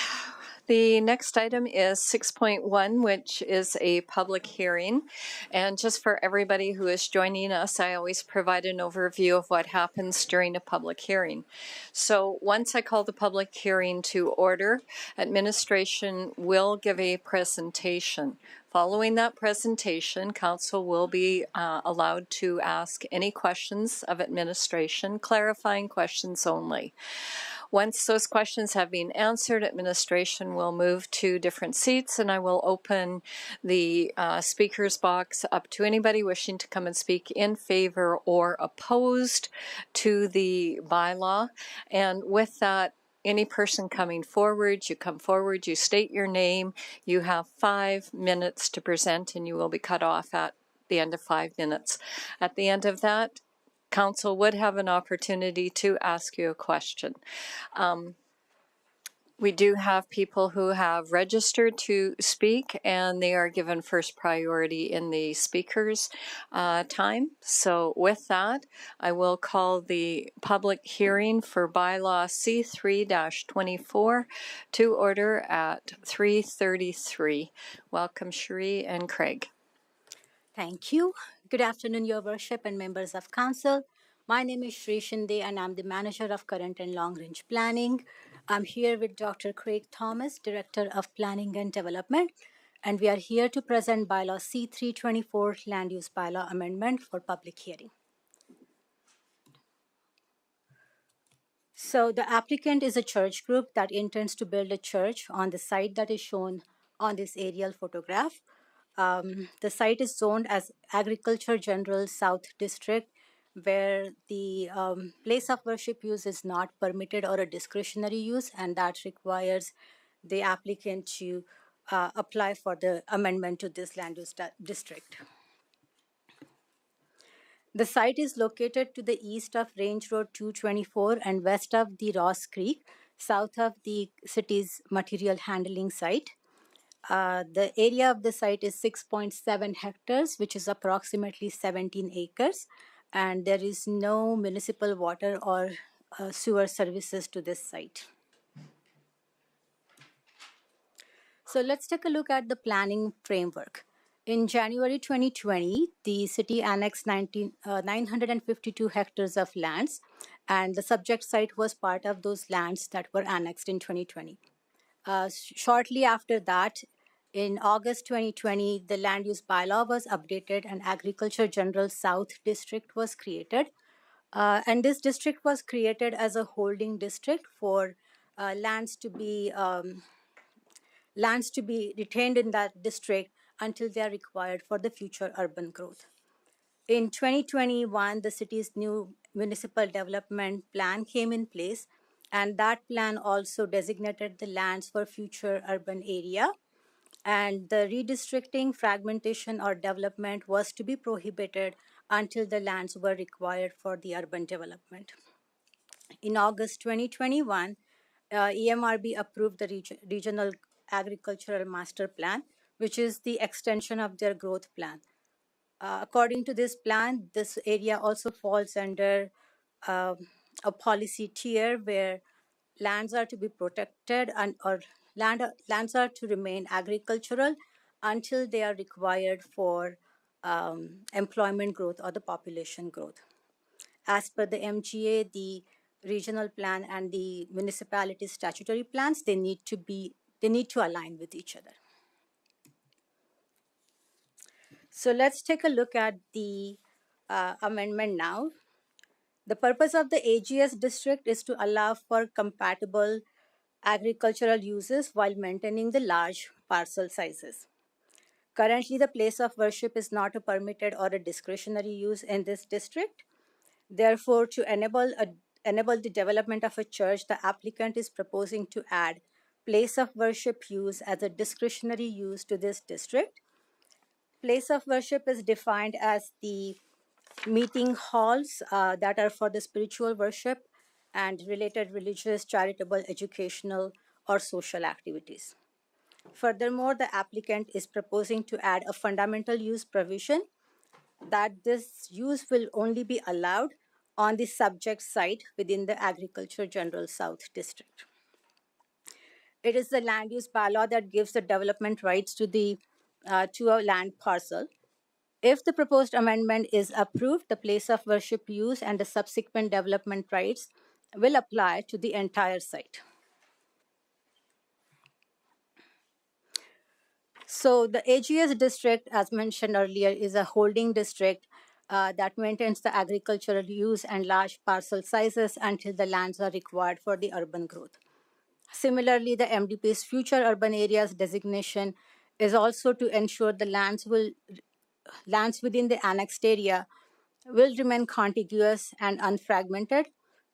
The next item is 6.1, which is a public hearing. And just for everybody who is joining us, I always provide an overview of what happens during a public hearing. So once I call the public hearing to order, administration will give a presentation. Following that presentation, council will be allowed to ask any questions of administration, clarifying questions only. Once those questions have been answered, administration will move to different seats, and I will open the speaker's box up to anybody wishing to come and speak in favor or opposed to the bylaw. And with that, any person coming forward, you come forward, you state your name, you have 5 minutes to present, and you will be cut off at the end of 5 minutes. At the end of that, council would have an opportunity to ask you a question. We do have people who have registered to speak, and they are given first priority in the speaker's time. So with that, I will call the public hearing for bylaw C3-24 to order at 3:33. Welcome, Cherie and Craig. Thank you. Good afternoon, Your Worship and members of Council. My name is Shri Shinde, and I'm the Manager of Current and Long Range Planning. I'm here with Dr. Craig Thomas, Director of Planning and Development, and we are here to present Bylaw C3-24 Land Use Bylaw Amendment for public hearing. So the applicant is a church group that intends to build a church on the site that is shown on this aerial photograph. The site is zoned as Agriculture General South District, where the place of worship use is not permitted or a discretionary use, and that requires the applicant to apply for the amendment to this land use district. The site is located to the east of Range Road 224 and west of the Ross Creek, south of the city's material handling site. The area of the site is 6.7 hectares, which is approximately 17 acres, and there is no municipal water or sewer services to this site. So let's take a look at the planning framework. In January 2020, the city annexed 952 hectares of lands, and the subject site was part of those lands that were annexed in 2020. Shortly after that, in August 2020, the land use bylaw was updated and Agriculture General South District was created. And this district was created as a holding district for lands to be retained in that district until they are required for the future urban growth. In 2021, the city's new municipal development plan came in place, and that plan also designated the lands for future urban area. And the redistricting, fragmentation, or development was to be prohibited until the lands were required for the urban development. In August 2021, EMRB approved the Regional Agricultural Master Plan, which is the extension of their growth plan. According to this plan, this area also falls under a policy tier where lands are to be protected or lands are to remain agricultural until they are required for employment growth or the population growth. As per the MGA, the regional plan and the municipality statutory plans, they need to align with each other. So let's take a look at the amendment now. The purpose of the AGS district is to allow for compatible agricultural uses while maintaining the large parcel sizes. Currently, the place of worship is not a permitted or a discretionary use in this district. Therefore, to enable the development of a church, the applicant is proposing to add place of worship use as a discretionary use to this district. Place of worship is defined as the meeting halls that are for the spiritual worship and related religious, charitable, educational, or social activities. Furthermore, the applicant is proposing to add a fundamental use provision that this use will only be allowed on the subject site within the Agriculture General South District. It is the land use bylaw that gives the development rights to a land parcel. If the proposed amendment is approved, the place of worship use and the subsequent development rights will apply to the entire site. So the AGS district, as mentioned earlier, is a holding district that maintains the agricultural use and large parcel sizes until the lands are required for the urban growth. Similarly, the MDP's future urban areas designation is also to ensure the lands within the annexed area will remain contiguous and unfragmented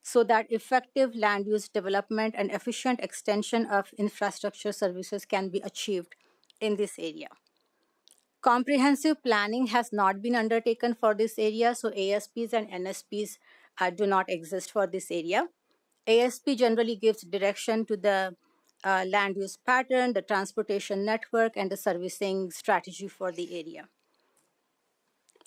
so that effective land use development and efficient extension of infrastructure services can be achieved in this area. Comprehensive planning has not been undertaken for this area, so ASPs and NSPs do not exist for this area. ASP generally gives direction to the land use pattern, the transportation network, and the servicing strategy for the area.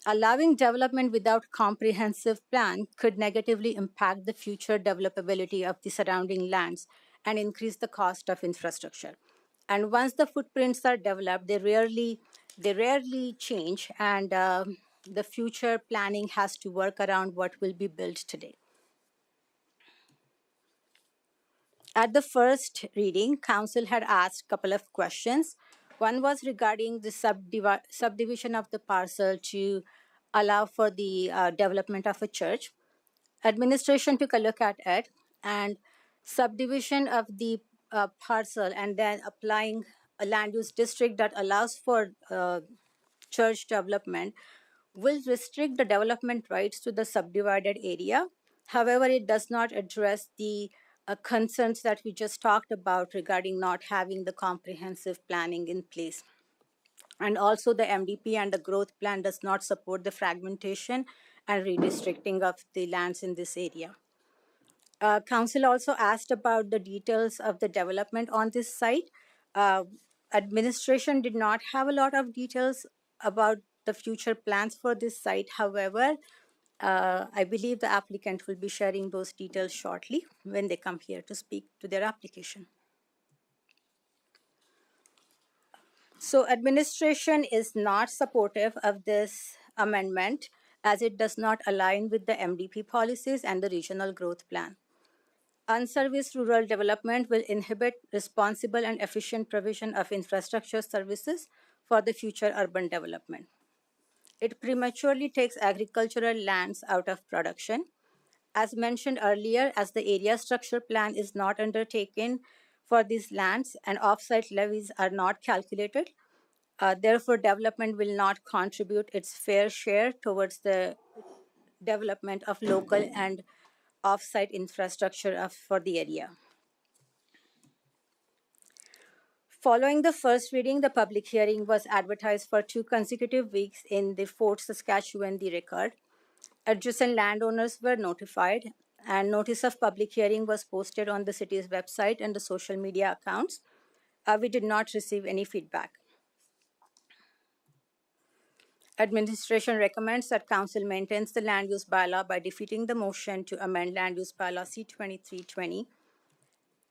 Allowing development without comprehensive plan could negatively impact the future developability of the surrounding lands and increase the cost of infrastructure. And once the footprints are developed, they rarely change, and the future planning has to work around what will be built today. At the first reading, Council had asked a couple of questions. One was regarding the subdivision of the parcel to allow for the development of a church. Administration took a look at it, and subdivision of the parcel and then applying a land use district that allows for church development will restrict the development rights to the subdivided area. However, it does not address the concerns that we just talked about regarding not having the comprehensive planning in place. And also the MDP and the growth plan does not support the fragmentation and redistricting of the lands in this area. Council also asked about the details of the development on this site. Administration did not have a lot of details about the future plans for this site. However, I believe the applicant will be sharing those details shortly when they come here to speak to their application. So administration is not supportive of this amendment as it does not align with the MDP policies and the regional growth plan. Unserviced rural development will inhibit responsible and efficient provision of infrastructure services for the future urban development. It prematurely takes agricultural lands out of production. As mentioned earlier, as the area structure plan is not undertaken for these lands and offsite levies are not calculated, therefore development will not contribute its fair share towards the development of local and offsite infrastructure for the area. Following the first reading, the public hearing was advertised for 2 consecutive weeks in the Fort Saskatchewan The Record. Adjacent landowners were notified, and notice of public hearing was posted on the city's website and the social media accounts. We did not receive any feedback. Administration recommends that Council maintains the land use bylaw by defeating the motion to amend land use bylaw C-2320.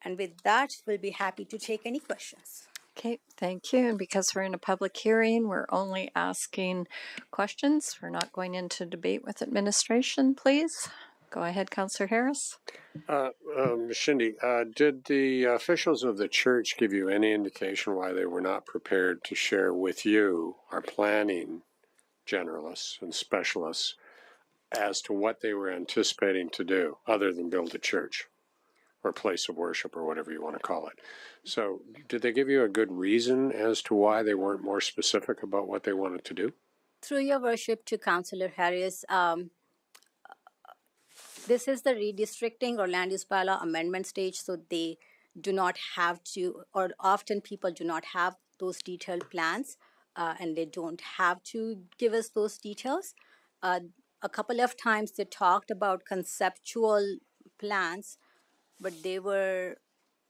And with that, we'll be happy to take any questions. Okay, thank you. And because we're in a public hearing, we're only asking questions. We're not going into debate with administration, please. Go ahead, Councillor Harris. Ms. Shindy, did the officials of the church give you any indication why they were not prepared to share with you, our planning generalists and specialists, as to what they were anticipating to do other than build a church or place of worship or whatever you want to call it? So did they give you a good reason as to why they weren't more specific about what they wanted to do? Through your worship to Councillor Harris, this is the redistricting or land use bylaw amendment stage, so they do not have to, or often people do not have those detailed plans, and they don't have to give us those details. A couple of times they talked about conceptual plans, but they were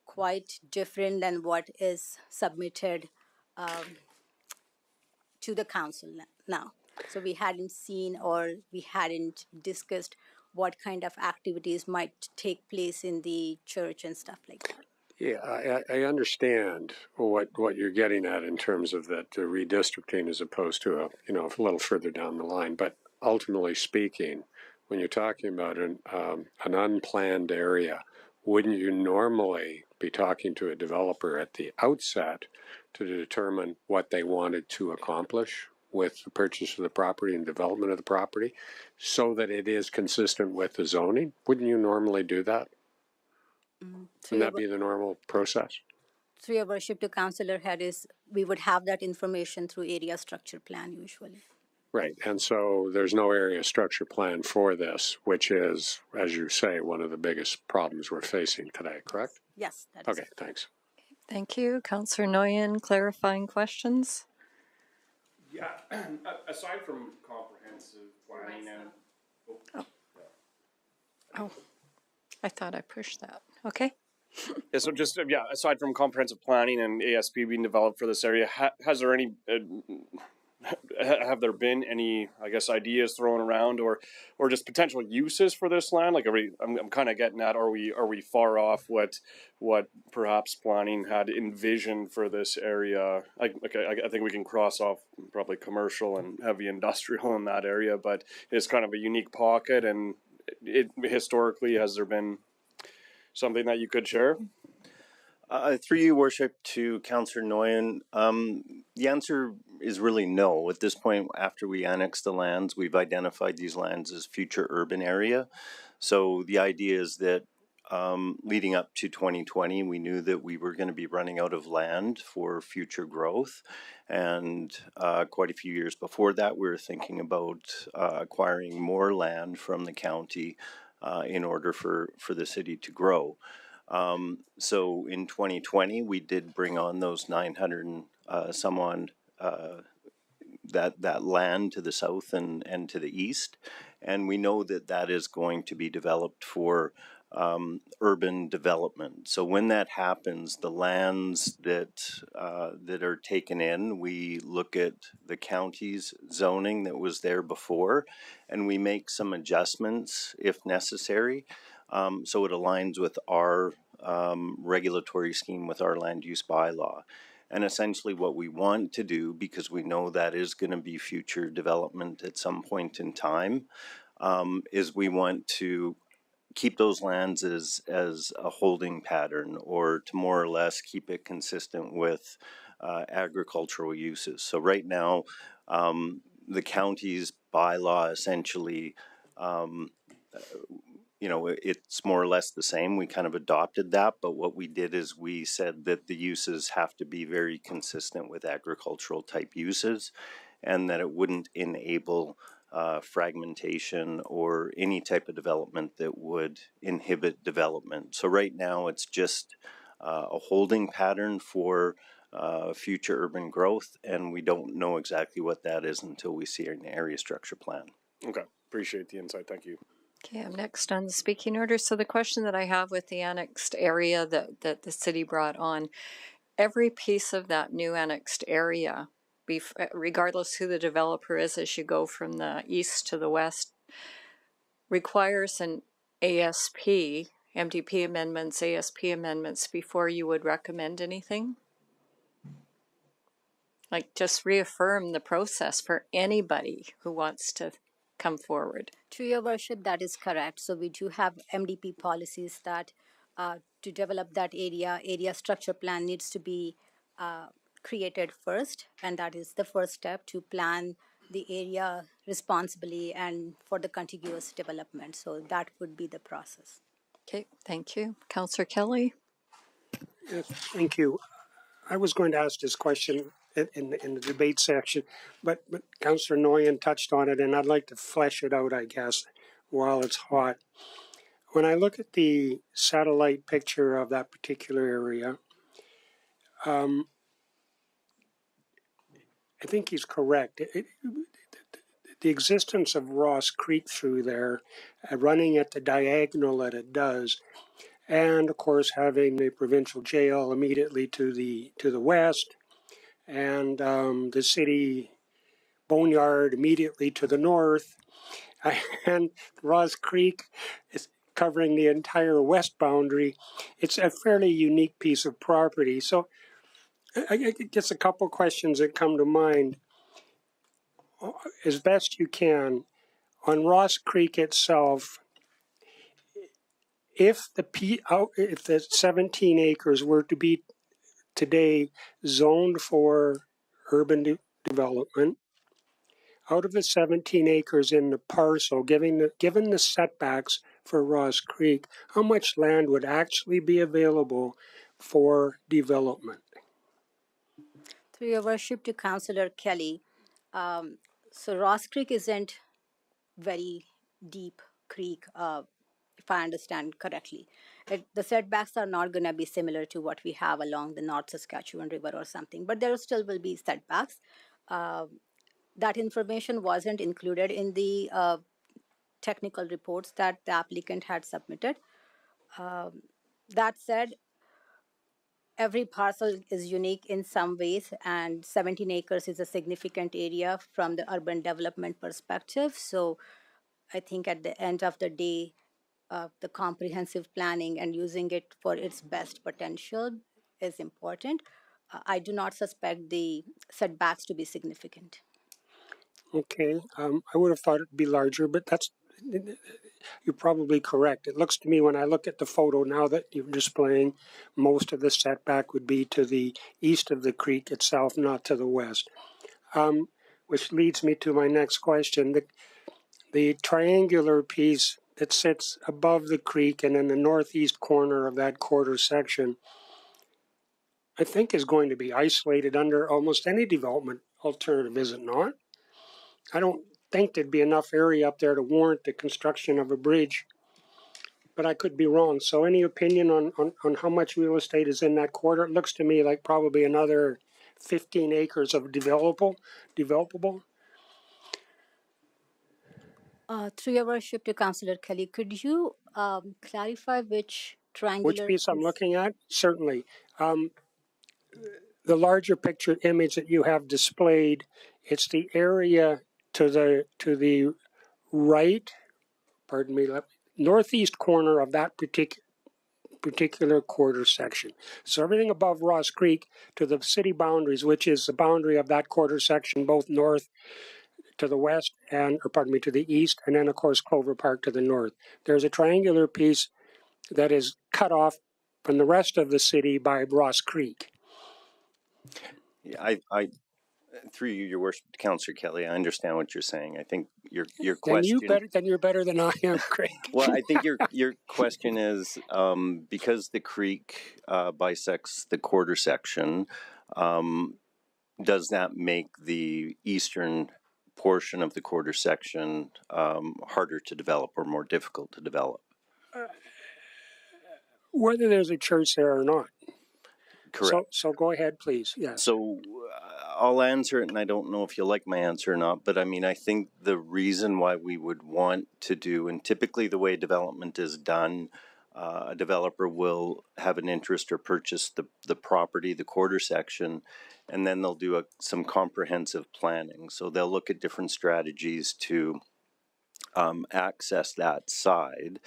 quite different than what is submitted to the council now. So we hadn't seen or we hadn't discussed what kind of activities might take place in the church and stuff like that. Yeah, I understand what you're getting at in terms of that redistricting as opposed to a little further down the line. But ultimately speaking, when you're talking about an unplanned area, wouldn't you normally be talking to a developer at the outset to determine what they wanted to accomplish with the purchase of the property and development of the property so that it is consistent with the zoning? Wouldn't you normally do that? Wouldn't that be the normal process? Through your worship to Councillor Harris, we would have that information through area structure plan usually. Right, and so there's no area structure plan for this, which is, as you say, one of the biggest problems we're facing today, correct? Yes, that is Okay, thanks. Thank you. Councillor Nguyen, clarifying questions? Yeah, aside from comprehensive planning and Oh, I thought I pushed that. Okay. yeah, so just aside from comprehensive planning and ASP being developed for this area, has there any have there been any, I guess, ideas thrown around or just potential uses for this land? Like, I'm kind of getting at, are we far off what perhaps planning had envisioned for this area? I think we can cross off probably commercial and heavy industrial in that area, but it's kind of a unique pocket. And historically, has there been something that you could share? Through you, Worship, to Councillor Nguyen, the answer is really no. At this point, after we annex the lands, we've identified these lands as future urban area. So the idea is that leading up to 2020, we knew that we were going to be running out of land for future growth. And quite a few years before that, we were thinking about acquiring more land from the county in order for the city to grow. So in 2020, we did bring on those 900 and some on that land to the south and to the east. And we know that that is going to be developed for urban development. So when that happens, the lands that are taken in, we look at the county's zoning that was there before, and we make some adjustments if necessary. So it aligns with our regulatory scheme, with our land use bylaw. And essentially what we want to do, because we know that is going to be future development at some point in time, is we want to keep those lands as a holding pattern, or to more or less keep it consistent with agricultural uses. So right now, the county's bylaw essentially it's more or less the same. We kind of adopted that, but what we did is we said that the uses have to be very consistent with agricultural type uses, and that it wouldn't enable fragmentation or any type of development that would inhibit development. So right now it's just a holding pattern for future urban growth, and we don't know exactly what that is until we see an area structure plan. Okay, appreciate the insight. Thank you. Okay, I'm next on the speaking order. So the question that I have with the annexed area that the city brought on, every piece of that new annexed area, regardless who the developer is as you go from the east to the west, requires an ASP, MDP amendments, ASP amendments before you would recommend anything? Like, just reaffirm the process for anybody who wants to come forward. To your worship, that is correct. So we do have MDP policies that to develop that area structure plan needs to be created first, and that is the first step to plan the area responsibly and for the contiguous development. So that would be the process. Okay, thank you. Councillor Kelly? Yes, thank you. I was going to ask this question in the debate section, but Councillor Nguyen touched on it, and I'd like to flesh it out, I guess, while it's hot. When I look at the satellite picture of that particular area, I think he's correct. The existence of Ross Creek through there, running at the diagonal that it does, and of course having the provincial jail immediately to the west, and the city boneyard immediately to the north, and Ross Creek covering the entire west boundary. It's a fairly unique piece of property. So I guess a couple questions that come to mind. As best you can, on Ross Creek itself, if the 17 acres were to be today zoned for urban development, out of the 17 acres in the parcel, given the setbacks for Ross Creek, how much land would actually be available for development? Through your worship to Councillor Kelly, so Ross Creek isn't very deep creek, if I understand correctly. The setbacks are not going to be similar to what we have along the North Saskatchewan River or something, but there still will be setbacks. That information wasn't included in the technical reports that the applicant had submitted. That said, every parcel is unique in some ways, and 17 acres is a significant area from the urban development perspective. So I think at the end of the day, the comprehensive planning and using it for its best potential is important. I do not suspect the setbacks to be significant. Okay, I would have thought it'd be larger, but you're probably correct. It looks to me, when I look at the photo now that you're displaying, most of the setback would be to the east of the creek itself, not to the west. Which leads me to my next question. The triangular piece that sits above the creek and in the northeast corner of that quarter section, I think is going to be isolated under almost any development alternative, is it not? I don't think there'd be enough area up there to warrant the construction of a bridge, but I could be wrong. So any opinion on how much real estate is in that quarter? It looks to me like probably another 15 acres of developable. Through your worship to Councillor Kelly, could you clarify which triangular... Which piece I'm looking at? Certainly. The larger picture image that you have displayed, it's the area to the right, pardon me, northeast corner of that particular quarter section. So everything above Ross Creek to the city boundaries, which is the boundary of that quarter section, both north to the west to the east, and then of course Clover Park to the north. There's a triangular piece that is cut off from the rest of the city by Ross Creek. Yeah, I through you, Your Worship, Councillor Kelly, I understand what you're saying. I think your question. Then you're better than I am, Craig. Well, I think your question is because the creek bisects the quarter section, does that make the eastern portion of the quarter section harder to develop or more difficult to develop? Whether there's a church there or not. Correct. So go ahead, please. Yeah. So I'll answer it, and I don't know if you like my answer or not, but I mean, I think the reason why we would want to do, and typically the way development is done, a developer will have an interest or purchase the property, the quarter section, and then they'll do some comprehensive planning. So they'll look at different strategies to access that side.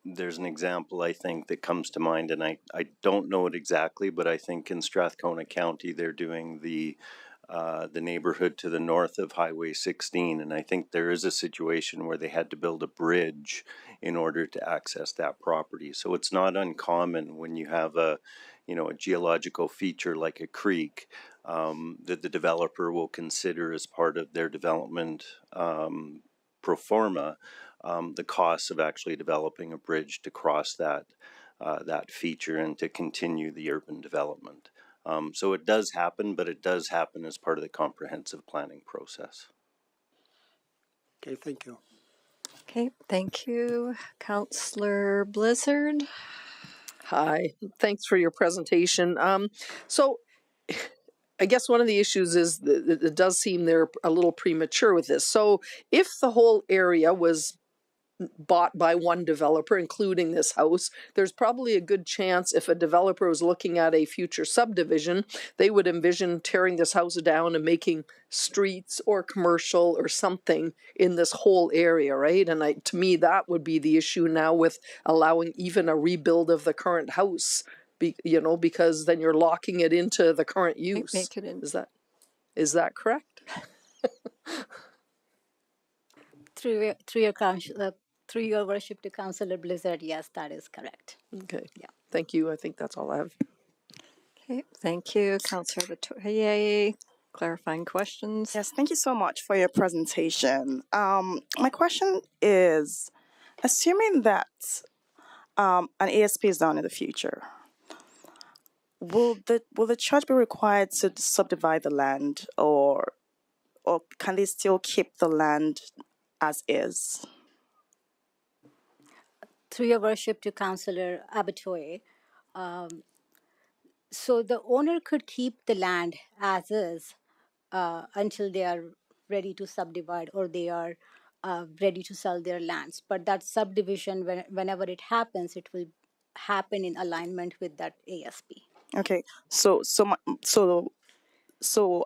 There's an example, I think, that comes to mind, and I don't know it exactly, but I think in Strathcona County they're doing the neighborhood to the north of Highway 16, and I think there is a situation where they had to build a bridge in order to access that property. So it's not uncommon when you have a geological feature like a creek that the developer will consider as part of their development pro forma. The cost of actually developing a bridge to cross that feature and to continue the urban development. So it does happen, but it does happen as part of the comprehensive planning process. Okay, thank you. Okay, thank you. Councillor Blizzard. Hi, thanks for your presentation. So I guess one of the issues is that it does seem they're a little premature with this. So if the whole area was bought by one developer, including this house, there's probably a good chance if a developer was looking at a future subdivision, they would envision tearing this house down and making streets or commercial or something in this whole area, right? And to me, that would be the issue now with allowing even a rebuild of the current house, because then you're locking it into the current use. Make it in. Is that correct? Through your worship to Councillor Blizzard, yes, that is correct. Okay. Yeah. Thank you. I think that's all I have. Okay, thank you, Councillor Batoye. Clarifying questions? Yes, thank you so much for your presentation. My question is, assuming that an ASP is done in the future, will the church be required to subdivide the land, or can they still keep the land as is? Through your worship to Councillor Abatoy, so the owner could keep the land as is until they are ready to subdivide or they are ready to sell their lands. But that subdivision, whenever it happens, it will happen in alignment with that ASP. Okay, so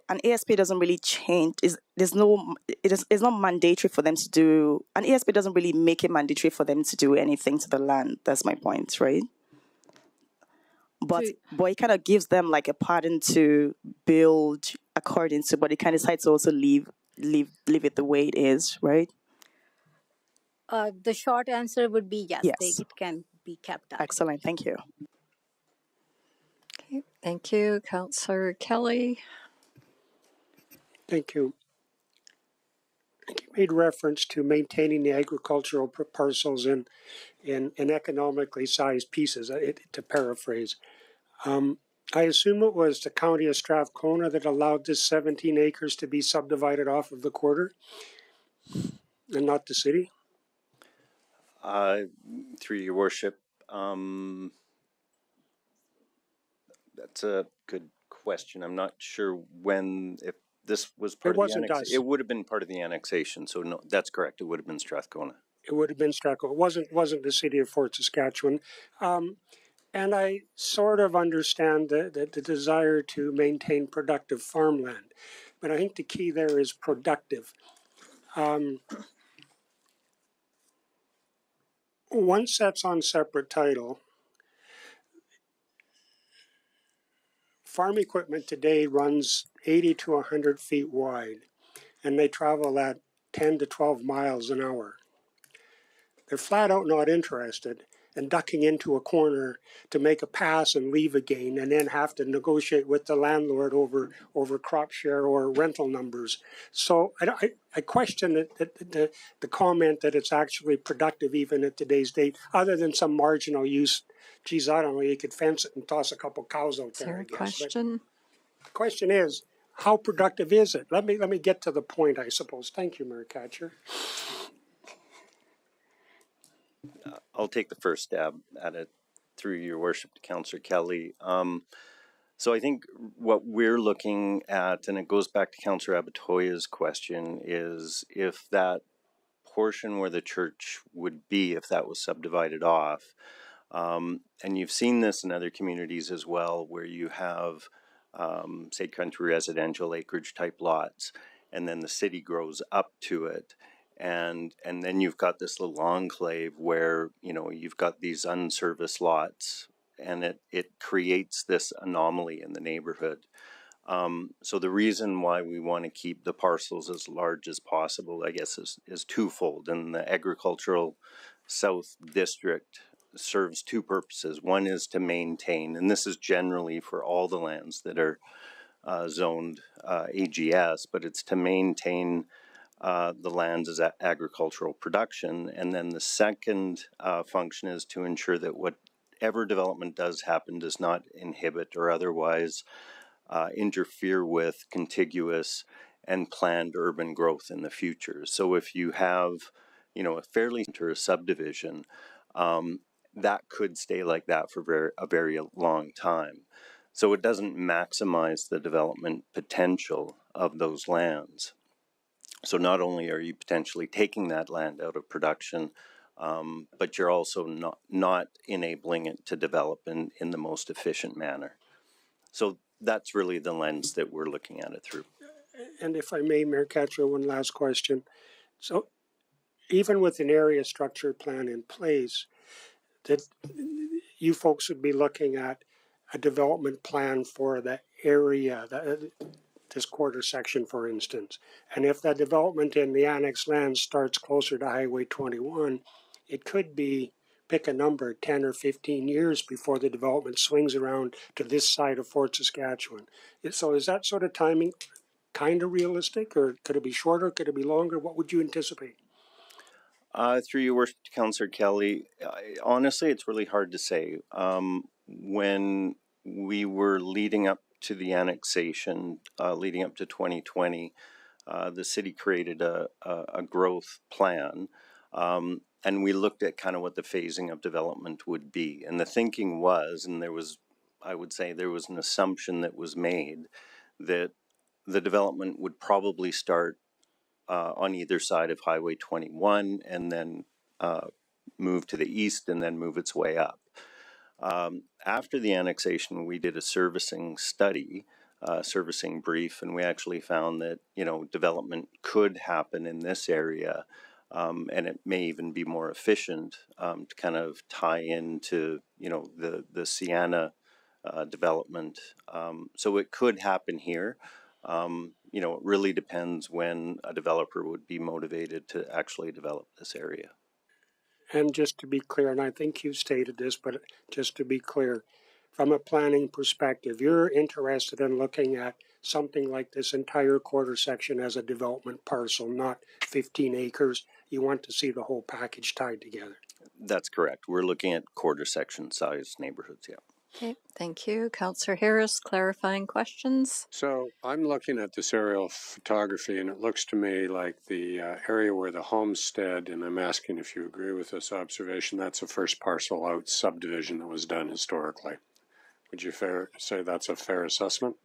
an ASP doesn't really change. It's not mandatory for them to do. An ASP doesn't really make it mandatory for them to do anything to the land. That's my point, right? But it kind of gives them like a pattern to build according to, but they kind of decide to also leave it the way it is, right? The short answer would be yes. Yes. It can be kept up. Excellent. Thank you. Okay, thank you, Councillor Kelly. Thank you. You made reference to maintaining the agricultural parcels in economically sized pieces, to paraphrase. I assume it was the County of Strathcona that allowed this 17 acres to be subdivided off of the quarter and not the city? Through your worship, that's a good question. I'm not sure if this was part of the annexation. It would have been part of the annexation, so no, that's correct. It would have been Strathcona. It would have been Strathcona. It wasn't the city of Fort Saskatchewan. And I sort of understand the desire to maintain productive farmland, but I think the key there is productive. Once that's on separate title, farm equipment today runs 80 to 100 feet wide, and they travel at 10 to 12 miles an hour. They're flat out not interested in ducking into a corner to make a pass and leave again, and then have to negotiate with the landlord over crop share or rental numbers. So I question the comment that it's actually productive even at today's date, other than some marginal use. Geez, I don't know, you could fence it and toss a couple cows out there, I guess. Question? But the question is, how productive is it? Let me get to the point, I suppose. Thank you, Mayor Katcher. I'll take the first stab at it through your worship to Councillor Kelly. So I think what we're looking at, and it goes back to Councillor Abatoya's question, is if that portion where the church would be, if that was subdivided off, and you've seen this in other communities as well, where you have, say, country residential acreage type lots, and then the city grows up to it. And then you've got this little enclave where, you've got these unserviced lots, and it creates this anomaly in the neighborhood. So the reason why we want to keep the parcels as large as possible, I guess, is twofold. And the Agricultural South District serves two purposes. One is to maintain, and this is generally for all the lands that are zoned AGS, but it's to maintain the lands as agricultural production. And then the second function is to ensure that whatever development does happen does not inhibit or otherwise interfere with contiguous and planned urban growth in the future. So if you have, a fairly subdivision, that could stay like that for a very long time. So it doesn't maximize the development potential of those lands. So not only are you potentially taking that land out of production, but you're also not enabling it to develop in the most efficient manner. So that's really the lens that we're looking at it through. And if I may, Mayor Katcher, one last question. So even with an area structure plan in place, that you folks would be looking at a development plan for the area, this quarter section, for instance. And if that development in the annexed land starts closer to Highway 21, it could be, pick a number, 10 or 15 years before the development swings around to this side of Fort Saskatchewan. So is that sort of timing kind of realistic, or could it be shorter? Could it be longer? What would you anticipate? Through your worship, Councillor Kelly, honestly, it's really hard to say. When we were leading up to the annexation, leading up to 2020, the city created a growth plan, and we looked at kind of what the phasing of development would be. And the thinking was, and there was, I would say, there was an assumption that was made that the development would probably start on either side of Highway 21 and then move to the east and then move its way up. After the annexation, we did a servicing study, servicing brief, and we actually found that, you know, development could happen in this area, and it may even be more efficient to kind of tie into, you know, the Sienna development. So it could happen here. You know, it really depends when a developer would be motivated to actually develop this area. And just to be clear, and I think you stated this, but just to be clear, from a planning perspective, you're interested in looking at something like this entire quarter section as a development parcel, not 15 acres. You want to see the whole package tied together. That's correct. We're looking at quarter section size neighborhoods, yeah. Okay, thank you. Councillor Harris, clarifying questions? So I'm looking at this aerial photography, and it looks to me like the area where the homestead, and I'm asking if you agree with this observation, that's a first parcel out subdivision that was done historically. Would you say that's a fair assessment?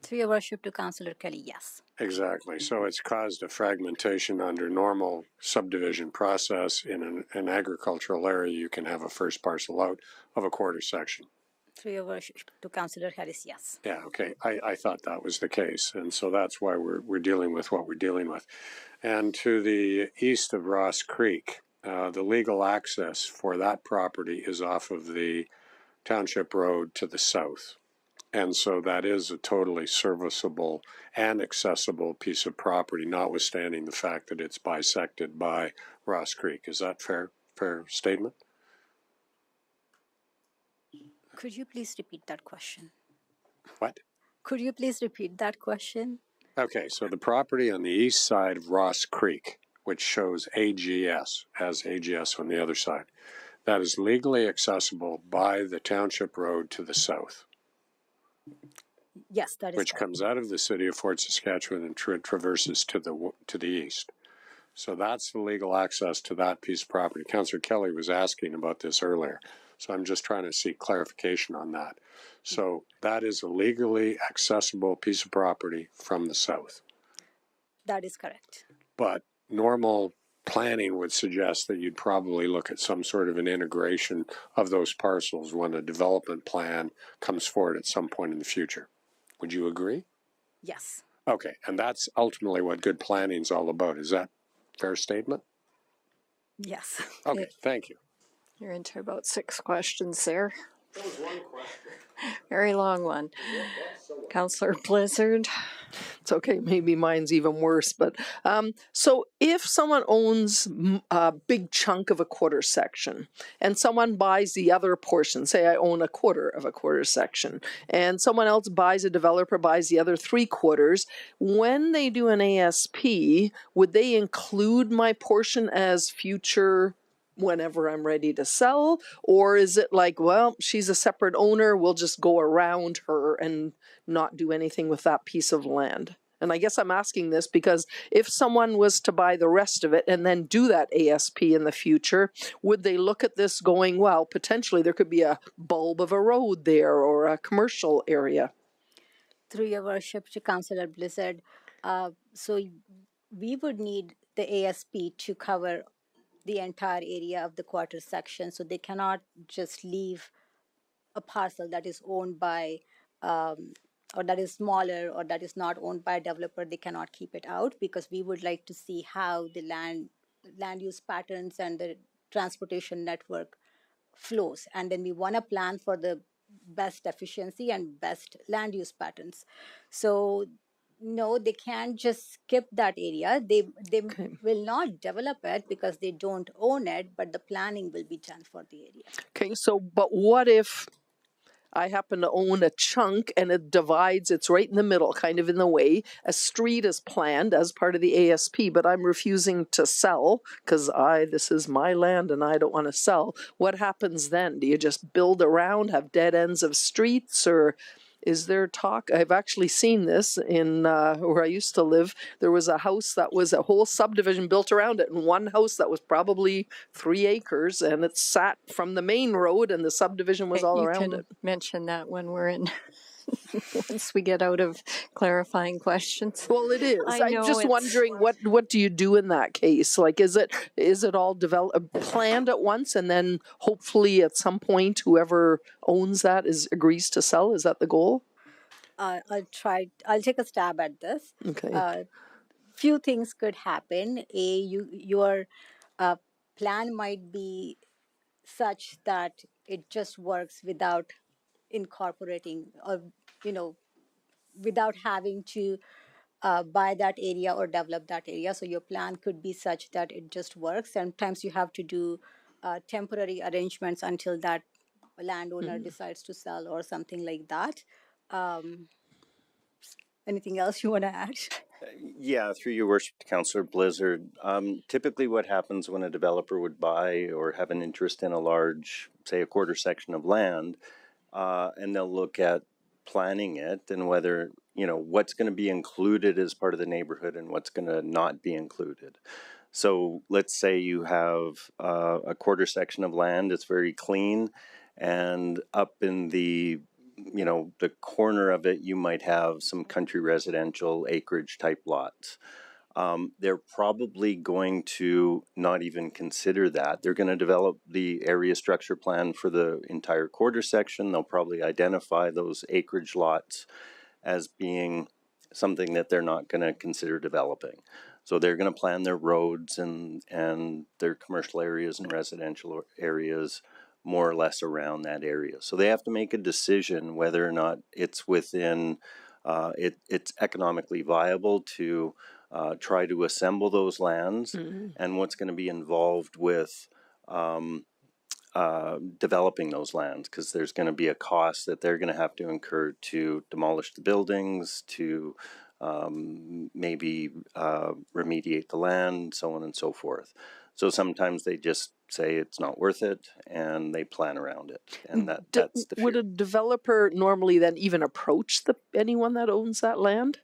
Through your worship to Councillor Kelly, yes. Exactly. So it's caused a fragmentation under normal subdivision process. In an agricultural area, you can have a first parcel out of a quarter section. Through your worship to Councillor Harris, yes. Yeah, okay. I thought that was the case. And so that's why we're dealing with what we're dealing with. And to the east of Ross Creek, the legal access for that property is off of the Township Road to the south. And so that is a totally serviceable and accessible piece of property, notwithstanding the fact that it's bisected by Ross Creek. Is that fair statement? Could you please repeat that question? What? Could you please repeat that question? Okay, so the property on the east side of Ross Creek, which shows AGS, has AGS on the other side, that is legally accessible by the Township Road to the south. Yes, that is which correct. comes out of the city of Fort Saskatchewan and traverses to the east. So that's the legal access to that piece of property. Councillor Kelly was asking about this earlier, so I'm just trying to seek clarification on that. So that is a legally accessible piece of property from the south. That is correct. But normal planning would suggest that you'd probably look at some sort of an integration of those parcels when a development plan comes forward at some point in the future. Would you agree? Yes. Okay, and that's ultimately what good planning is all about. Is that a fair statement? Yes. Okay, thank you. You're into about 6 questions there. That was one question. Very long one. Councillor Blizzard. It's okay. Maybe mine's even worse. But so if someone owns a big chunk of a quarter section and someone buys the other portion, say I own a quarter of a quarter section, and someone else buys, a developer buys the other 3/4, when they do an ASP, would they include my portion as future whenever I'm ready to sell? Or is it like, well, she's a separate owner, we'll just go around her and not do anything with that piece of land? And I guess I'm asking this because if someone was to buy the rest of it and then do that ASP in the future, would they look at this going, well, potentially there could be a bulb of a road there or a commercial area? Through your worship to Councillor Blizzard, so we would need the ASP to cover the entire area of the quarter section. So they cannot just leave a parcel that is owned by or that is smaller or that is not owned by a developer. They cannot keep it out, because we would like to see how the land use patterns and the transportation network flows, and then we want to plan for the best efficiency and best land use patterns. So no, they can't just skip that area. They will not develop it because they don't own it, but the planning will be done for the area. Okay, so but what if I happen to own a chunk and it divides, it's right in the middle, kind of in the way. A street is planned as part of the ASP, but I'm refusing to sell because this is my land and I don't want to sell. What happens then? Do you just build around, have dead ends of streets, or is there talk? I've actually seen this in where I used to live. There was a house that was a whole subdivision built around it, and one house that was probably 3 acres, and it sat from the main road, and the subdivision was all around it. You can mention that when we're in. Once we get out of clarifying questions. Well, it is. I'm just wondering what do you do in that case? Like, is it all planned at once, and then hopefully at some point whoever owns that agrees to sell? Is that the goal? I'll take a stab at this. Okay. Few things could happen. Your plan might be such that it just works without incorporating, or without having to buy that area or develop that area. So your plan could be such that it just works. Sometimes you have to do temporary arrangements until that landowner decides to sell or something like that. Anything else you want to add? Yeah, through your worship, Councillor Blizzard. Typically what happens when a developer would buy or have an interest in a large, say a quarter section of land, and they'll look at planning it and whether, what's going to be included as part of the neighborhood and what's going to not be included. So let's say you have a quarter section of land that's very clean, and up in the corner of it, you might have some country residential acreage type lots. They're probably going to not even consider that. They're going to develop the area structure plan for the entire quarter section. They'll probably identify those acreage lots as being something that they're not going to consider developing. So they're going to plan their roads and their commercial areas and residential areas more or less around that area. So they have to make a decision whether or not it's within, it's economically viable to try to assemble those lands, and what's going to be involved with developing those lands, because there's going to be a cost that they're going to have to incur to demolish the buildings, to maybe remediate the land, so on and so forth. So sometimes they just say it's not worth it and they plan around it, and that's the fear. Would a developer normally then even approach anyone that owns that land?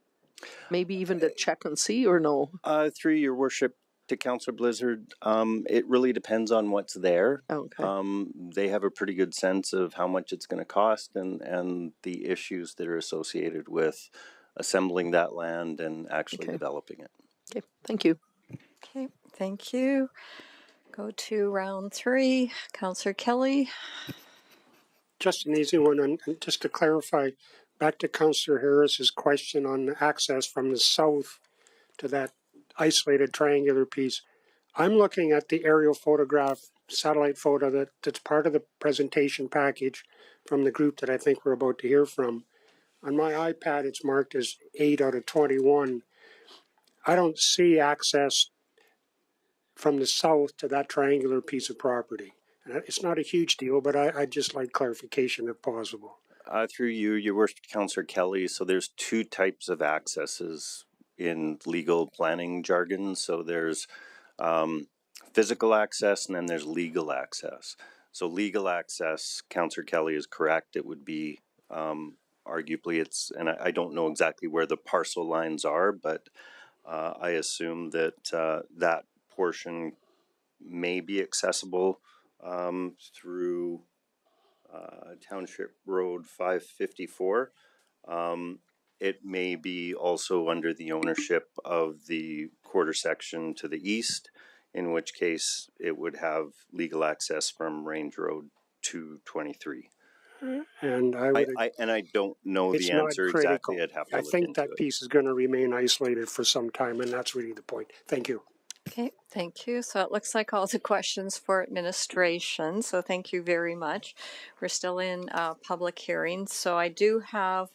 Maybe even to check and see, or no? Through your worship, to Councillor Blizzard, it really depends on what's there. Okay. They have a pretty good sense of how much it's going to cost and the issues that are associated with assembling that land and actually developing it. Okay, thank you. Okay, thank you. Go to round 3. Councillor Kelly. Just an easy one, and just to clarify, back to Councillor Harris's question on access from the south to that isolated triangular piece. I'm looking at the aerial photograph, satellite photo that's part of the presentation package from the group that I think we're about to hear from. On my iPad, it's marked as 8 out of 21. I don't see access from the south to that triangular piece of property. And it's not a huge deal, but I'd just like clarification if possible. Through you, your worship, Councillor Kelly, so there's 2 types of accesses in legal planning jargon. So there's physical access, and then there's legal access. So legal access, Councillor Kelly is correct. It would be arguably and I don't know exactly where the parcel lines are, but I assume that that portion may be accessible through Township Road 554. It may be also under the ownership of the quarter section to the east. in which case it would have legal access from Range Road to 23. And I would. I don't know It's the not answer critical. exactly. I'd have to I look think into that it. piece is going to remain isolated for some time, and that's really the point. Thank you. Okay, thank you. So it looks like all the questions for administration. So thank you very much. We're still in public hearings. So I do have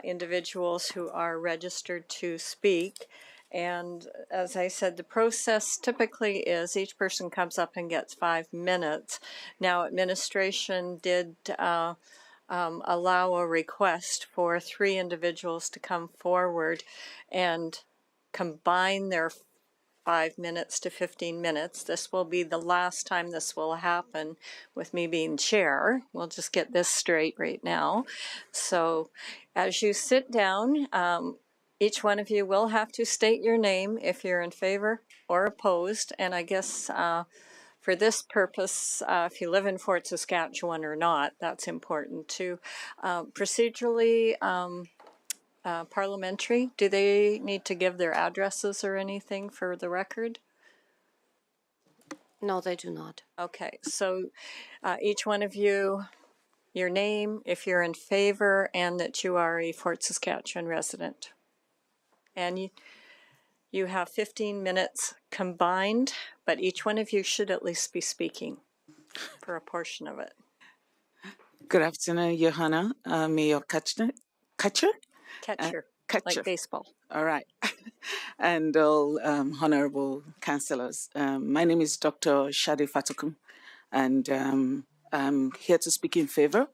individuals who are registered to speak. And as I said, the process typically is each person comes up and gets 5 minutes. Now, administration did allow a request for 3 individuals to come forward and combine their 5 minutes to 15 minutes. This will be the last time this will happen with me being chair. We'll just get this straight right now. So as you sit down, each one of you will have to state your name if you're in favor or opposed. And I guess for this purpose, if you live in Fort Saskatchewan or not, that's important too. Procedurally, parliamentary, do they need to give their addresses or anything for the record? No, they do not. Okay, so each one of you, your name, if you're in favor, and that you are a Fort Saskatchewan resident. And you have 15 minutes combined, but each one of you should at least be speaking for a portion of it. Good afternoon, Johanna. Mayor Catcher. Catcher, Catcher. like baseball. All right. And all honorable councillors. My name is Dr. Shadi Fatukum, and I'm here to speak in favor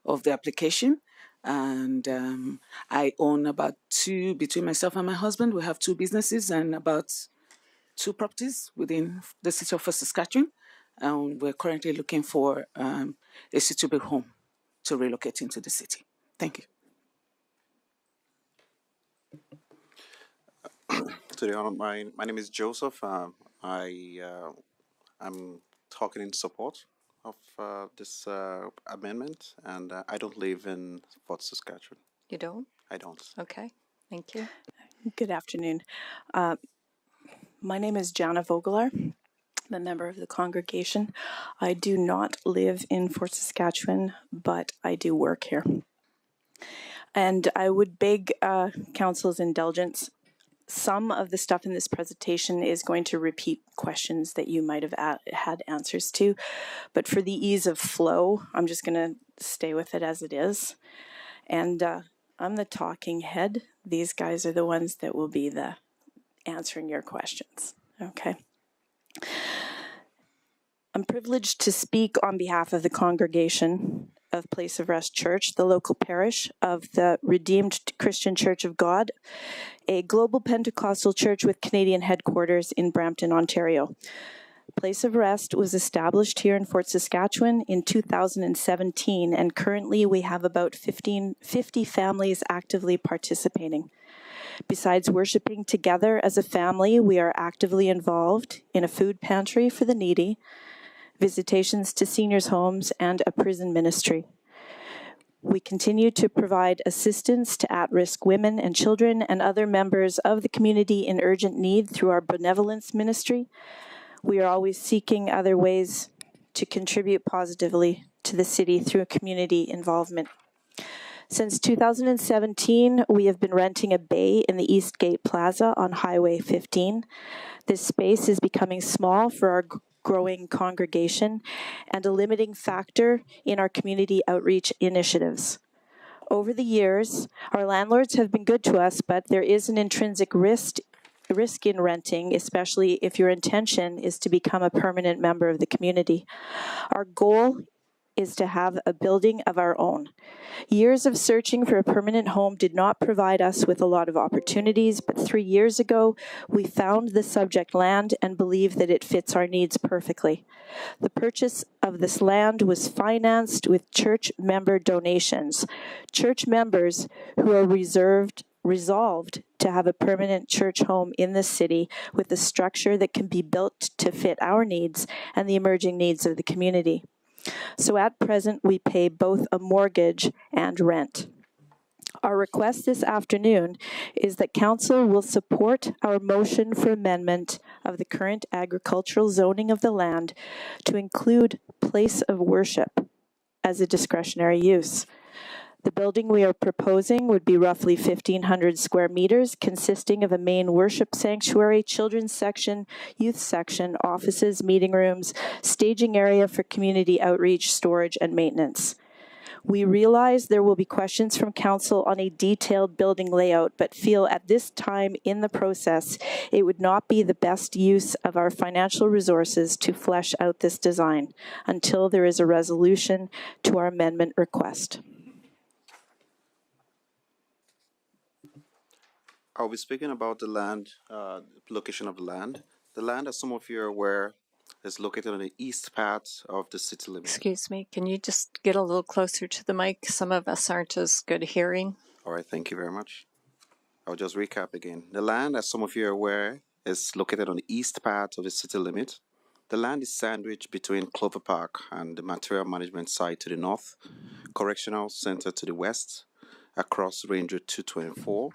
of the application. And I own between myself and my husband, we have 2 businesses and about 2 properties within the city of Fort Saskatchewan. And we're currently looking for a suitable home to relocate into the city. Thank you. My name is Joseph. I'm talking in support of this amendment, and I don't live in Fort Saskatchewan. You don't? I don't. Okay, thank you. Good afternoon. My name is Jana Vogelaar. I'm a member of the congregation. I do not live in Fort Saskatchewan, but I do work here. And I would beg council's indulgence. Some of the stuff in this presentation is going to repeat questions that you might have had answers to, but for the ease of flow, I'm just going to stay with it as it is. And I'm the talking head. These guys are the ones that will be the answering your questions. Okay. I'm privileged to speak on behalf of the congregation of Place of Rest Church, the local parish of the Redeemed Christian Church of God, a global Pentecostal church with Canadian headquarters in Brampton, Ontario. Place of Rest was established here in Fort Saskatchewan in 2017, and currently we have about 50 families actively participating. Besides worshiping together as a family, we are actively involved in a food pantry for the needy, visitations to seniors' homes, and a prison ministry. We continue to provide assistance to at-risk women and children and other members of the community in urgent need through our benevolence ministry. We are always seeking other ways to contribute positively to the city through community involvement. Since 2017, we have been renting a bay in the Eastgate Plaza on Highway 15. This space is becoming small for our growing congregation and a limiting factor in our community outreach initiatives. Over the years, our landlords have been good to us, but there is an intrinsic risk in renting, especially if your intention is to become a permanent member of the community. Our goal is to have a building of our own. Years of searching for a permanent home did not provide us with a lot of opportunities, but 3 years ago, we found the subject land and believe that it fits our needs perfectly. The purchase of this land was financed with church member donations. Church members who are resolved to have a permanent church home in the city with a structure that can be built to fit our needs and the emerging needs of the community. So at present, we pay both a mortgage and rent. Our request this afternoon is that Council will support our motion for amendment of the current agricultural zoning of the land to include place of worship as a discretionary use. The building we are proposing would be roughly 1,500 square meters, consisting of a main worship sanctuary, children's section, youth section, offices, meeting rooms, staging area for community outreach, storage, and maintenance. We realize there will be questions from Council on a detailed building layout, but feel at this time in the process, it would not be the best use of our financial resources to flesh out this design until there is a resolution to our amendment request. I'll be speaking about the land, location of the land. The land, as some of you are aware, is located on the east part of the city limit. Excuse me, can you just get a little closer to the mic? Some of us aren't as good hearing. All right, thank you very much. I'll just recap again. The land, as some of you are aware, is located on the east part of the city limit. The land is sandwiched between Clover Park and the material management site to the north, Correctional Center to the west, across Range Road 224,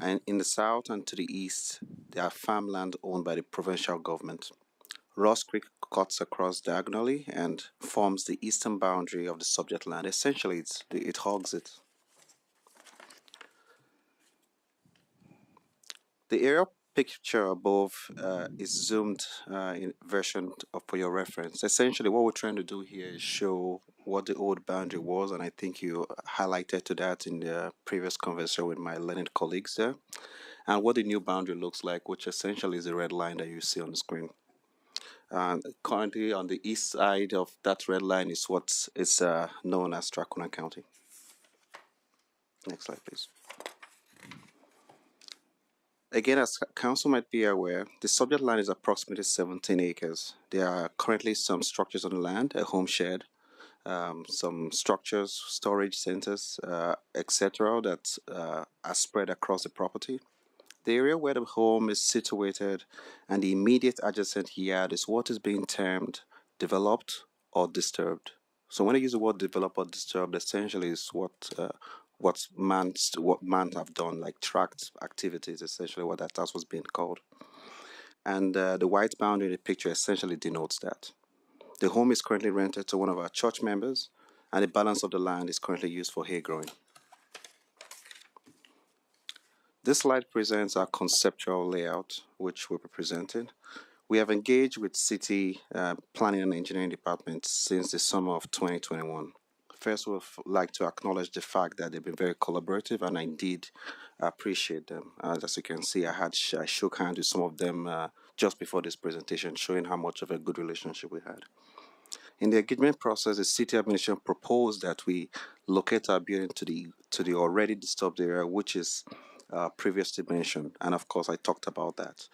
and in the south and to the east, there are farmland owned by the provincial government. Ross Creek cuts across diagonally and forms the eastern boundary of the subject land. Essentially, it hugs it. The area picture above is zoomed in version for your reference. Essentially, what we're trying to do here is show what the old boundary was, and I think you highlighted to that in the previous conversation with my learned colleagues there, and what the new boundary looks like, which essentially is the red line that you see on the screen. Currently, on the east side of that red line is what is known as Strathcona County. Next slide, please. Again, as Council might be aware, the subject land is approximately 17 acres. There are currently some structures on the land, a home shed, some structures, storage centers, etc. that are spread across the property. The area where the home is situated and the immediate adjacent yard is what is being termed developed or disturbed. So when I use the word developed or disturbed, essentially is what man have done, like tracked activities, essentially that's what's being called. And the white boundary in the picture essentially denotes that. The home is currently rented to one of our church members, and the balance of the land is currently used for hay growing. This slide presents our conceptual layout, which we'll be presenting. We have engaged with City Planning and Engineering Department since the summer of 2021. First, we'd like to acknowledge the fact that they've been very collaborative, and I indeed appreciate them. As you can see, I shook hands with some of them just before this presentation, showing how much of a good relationship we had. In the engagement process, the city administration proposed that we locate our building to the already disturbed area, which is previously mentioned, and of course I talked about that.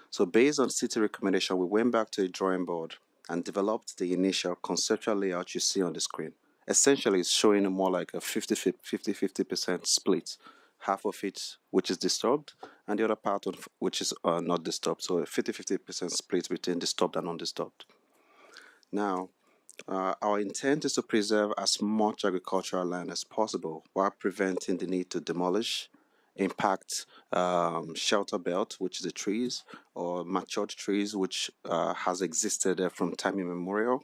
So based on city recommendation, we went back to the drawing board and developed the initial conceptual layout you see on the screen. Essentially, it's showing more like a 50% split, half of it which is disturbed and the other part of which is not disturbed. So a 50% split between disturbed and undisturbed. Now, our intent is to preserve as much agricultural land as possible while preventing the need to demolish, impact shelter belt, which is the trees, or matured trees, which has existed from time immemorial,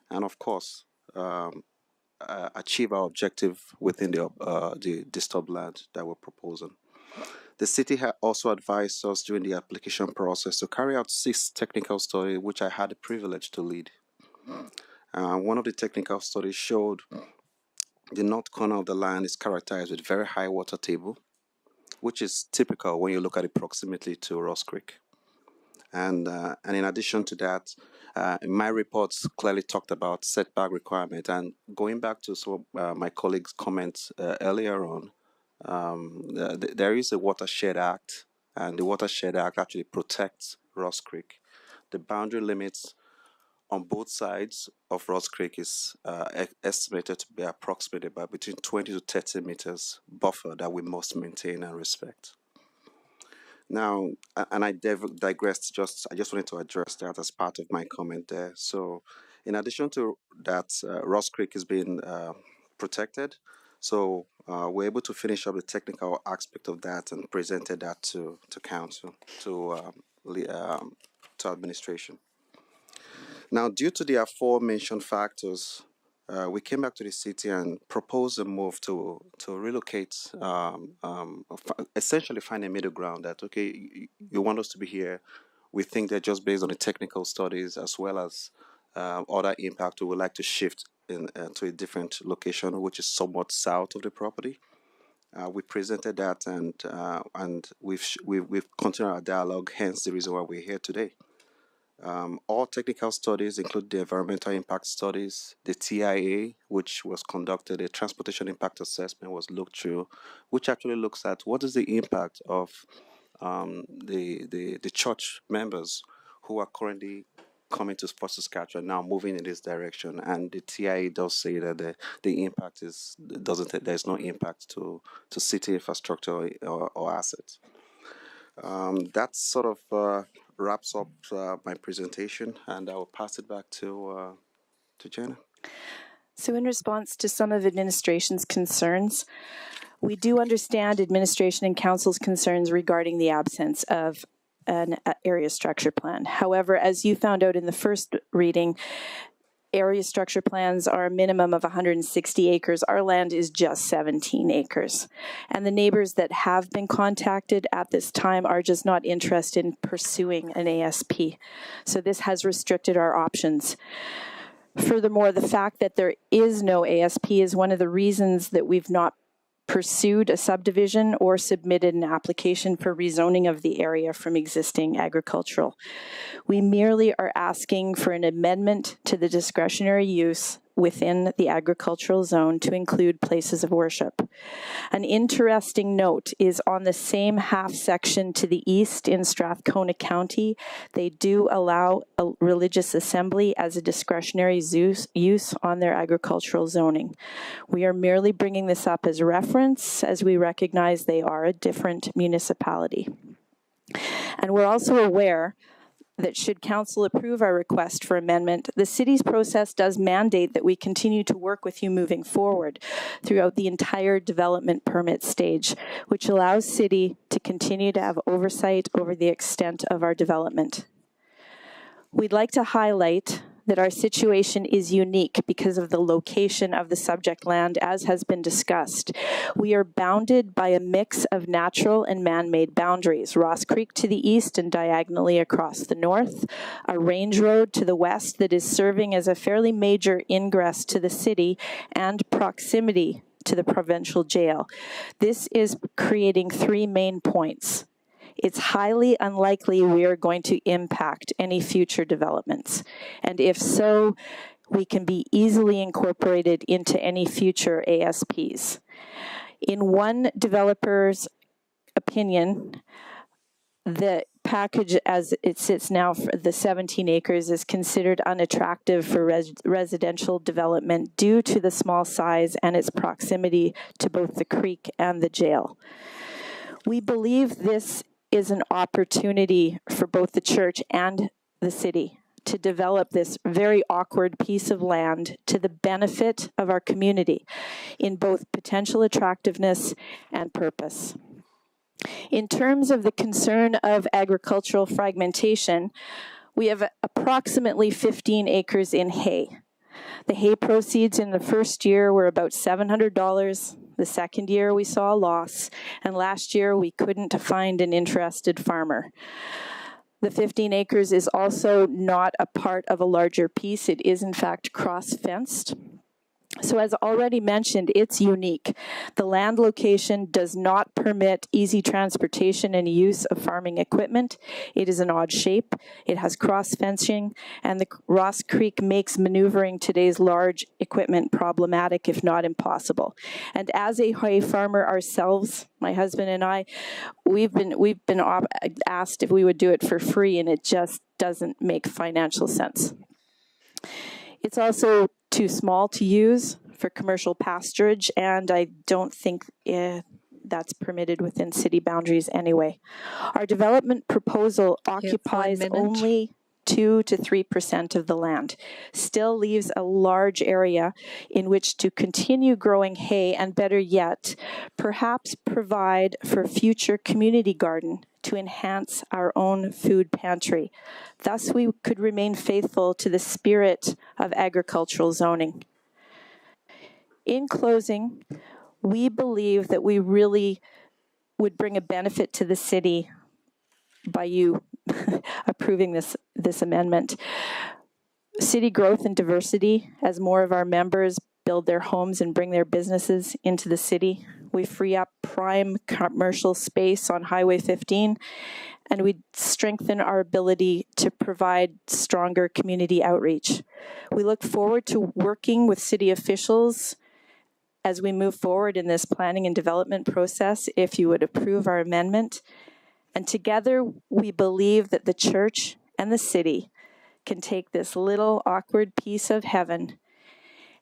and of course, achieve our objective within the disturbed land that we're proposing. The city also advised us during the application process to carry out 6 technical studies, which I had the privilege to lead. One of the technical studies showed the north corner of the land is characterized with very high water table, which is typical when you look at the proximity to Ross Creek. And in addition to that, my reports clearly talked about setback requirement. And going back to some of my colleagues' comments earlier on, there is a Watershed Act, and the Watershed Act actually protects Ross Creek. The boundary limits on both sides of Ross Creek is estimated to be approximately by between 20 to 30 meters buffer that we must maintain and respect. Now, and I digressed, I just wanted to address that as part of my comment there. So in addition to that, Ross Creek is being protected. So we're able to finish up the technical aspect of that and presented that to council, to administration. Now, due to the aforementioned factors, we came back to the city and proposed a move to relocate, essentially find a middle ground that, okay, you want us to be here. We think that just based on the technical studies as well as other impact, we would like to shift to a different location, which is somewhat south of the property. We presented that, and we've continued our dialogue. Hence, the reason why we're here today. All technical studies include the environmental impact studies, the TIA, which was conducted, a transportation impact assessment was looked through, which actually looks at what is the impact of the church members who are currently coming to Fort Saskatchewan now moving in this direction, and the TIA does say that the impact there's no impact to city infrastructure or assets. That sort of wraps up my presentation, and I will pass it back to Jenna. So in response to some of administration's concerns, we do understand administration and council's concerns regarding the absence of an area structure plan. However, as you found out in the first reading, area structure plans are a minimum of 160 acres. Our land is just 17 acres. And the neighbors that have been contacted at this time are just not interested in pursuing an ASP. So this has restricted our options. Furthermore, the fact that there is no ASP is one of the reasons that we've not pursued a subdivision or submitted an application for rezoning of the area from existing agricultural. We merely are asking for an amendment to the discretionary use within the agricultural zone to include places of worship. An interesting note is on the same half section to the east in Strathcona County, they do allow a religious assembly as a discretionary use on their agricultural zoning. We are merely bringing this up as reference as we recognize they are a different municipality. And we're also aware that should council approve our request for amendment, the city's process does mandate that we continue to work with you moving forward throughout the entire development permit stage, which allows city to continue to have oversight over the extent of our development. We'd like to highlight that our situation is unique because of the location of the subject land, as has been discussed. We are bounded by a mix of natural and man-made boundaries. Ross Creek to the east and diagonally across the north, a range road to the west that is serving as a fairly major ingress to the city, and proximity to the provincial jail. This is creating three main points. It's highly unlikely we are going to impact any future developments. And if so, we can be easily incorporated into any future ASPs. In one developer's opinion, the package as it sits now for the 17 acres is considered unattractive for residential development due to the small size and its proximity to both the creek and the jail. We believe this is an opportunity for both the church and the city to develop this very awkward piece of land to the benefit of our community in both potential attractiveness and purpose. In terms of the concern of agricultural fragmentation, we have approximately 15 acres in hay. The hay proceeds in the first year were about $700. The second year we saw a loss, and last year we couldn't find an interested farmer. The 15 acres is also not a part of a larger piece. It is in fact cross-fenced. So as already mentioned, it's unique. The land location does not permit easy transportation and use of farming equipment. It is an odd shape. It has cross-fencing, and the Ross Creek makes maneuvering today's large equipment problematic, if not impossible. And as a hay farmer ourselves, my husband and I, we've been asked if we would do it for free, and it just doesn't make financial sense. It's also too small to use for commercial pasturage, and I don't think that's permitted within city boundaries anyway. Our development proposal occupies only 2 to 3% of the land. Still leaves a large area in which to continue growing hay and, better yet, perhaps provide for future community garden to enhance our own food pantry. Thus, we could remain faithful to the spirit of agricultural zoning. In closing, we believe that we really would bring a benefit to the city by you approving this amendment. City growth and diversity, as more of our members build their homes and bring their businesses into the city. We free up prime commercial space on Highway 15, and we strengthen our ability to provide stronger community outreach. We look forward to working with city officials as we move forward in this planning and development process, if you would approve our amendment. And together, we believe that the church and the city can take this little awkward piece of heaven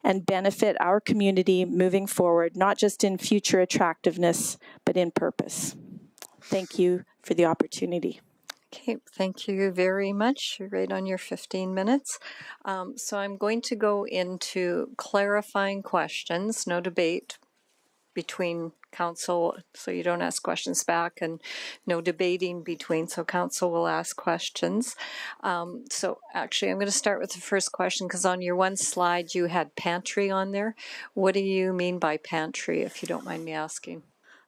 and benefit our community moving forward, not just in future attractiveness, but in purpose. Thank you for the opportunity. Okay, thank you very much. You're right on your 15 minutes. So I'm going to go into clarifying questions, no debate between council, so you don't ask questions back, and no debating between, so council will ask questions. So actually, I'm going to start with the first question, because on your one slide, you had pantry on there. What do you mean by pantry, if you don't mind me asking?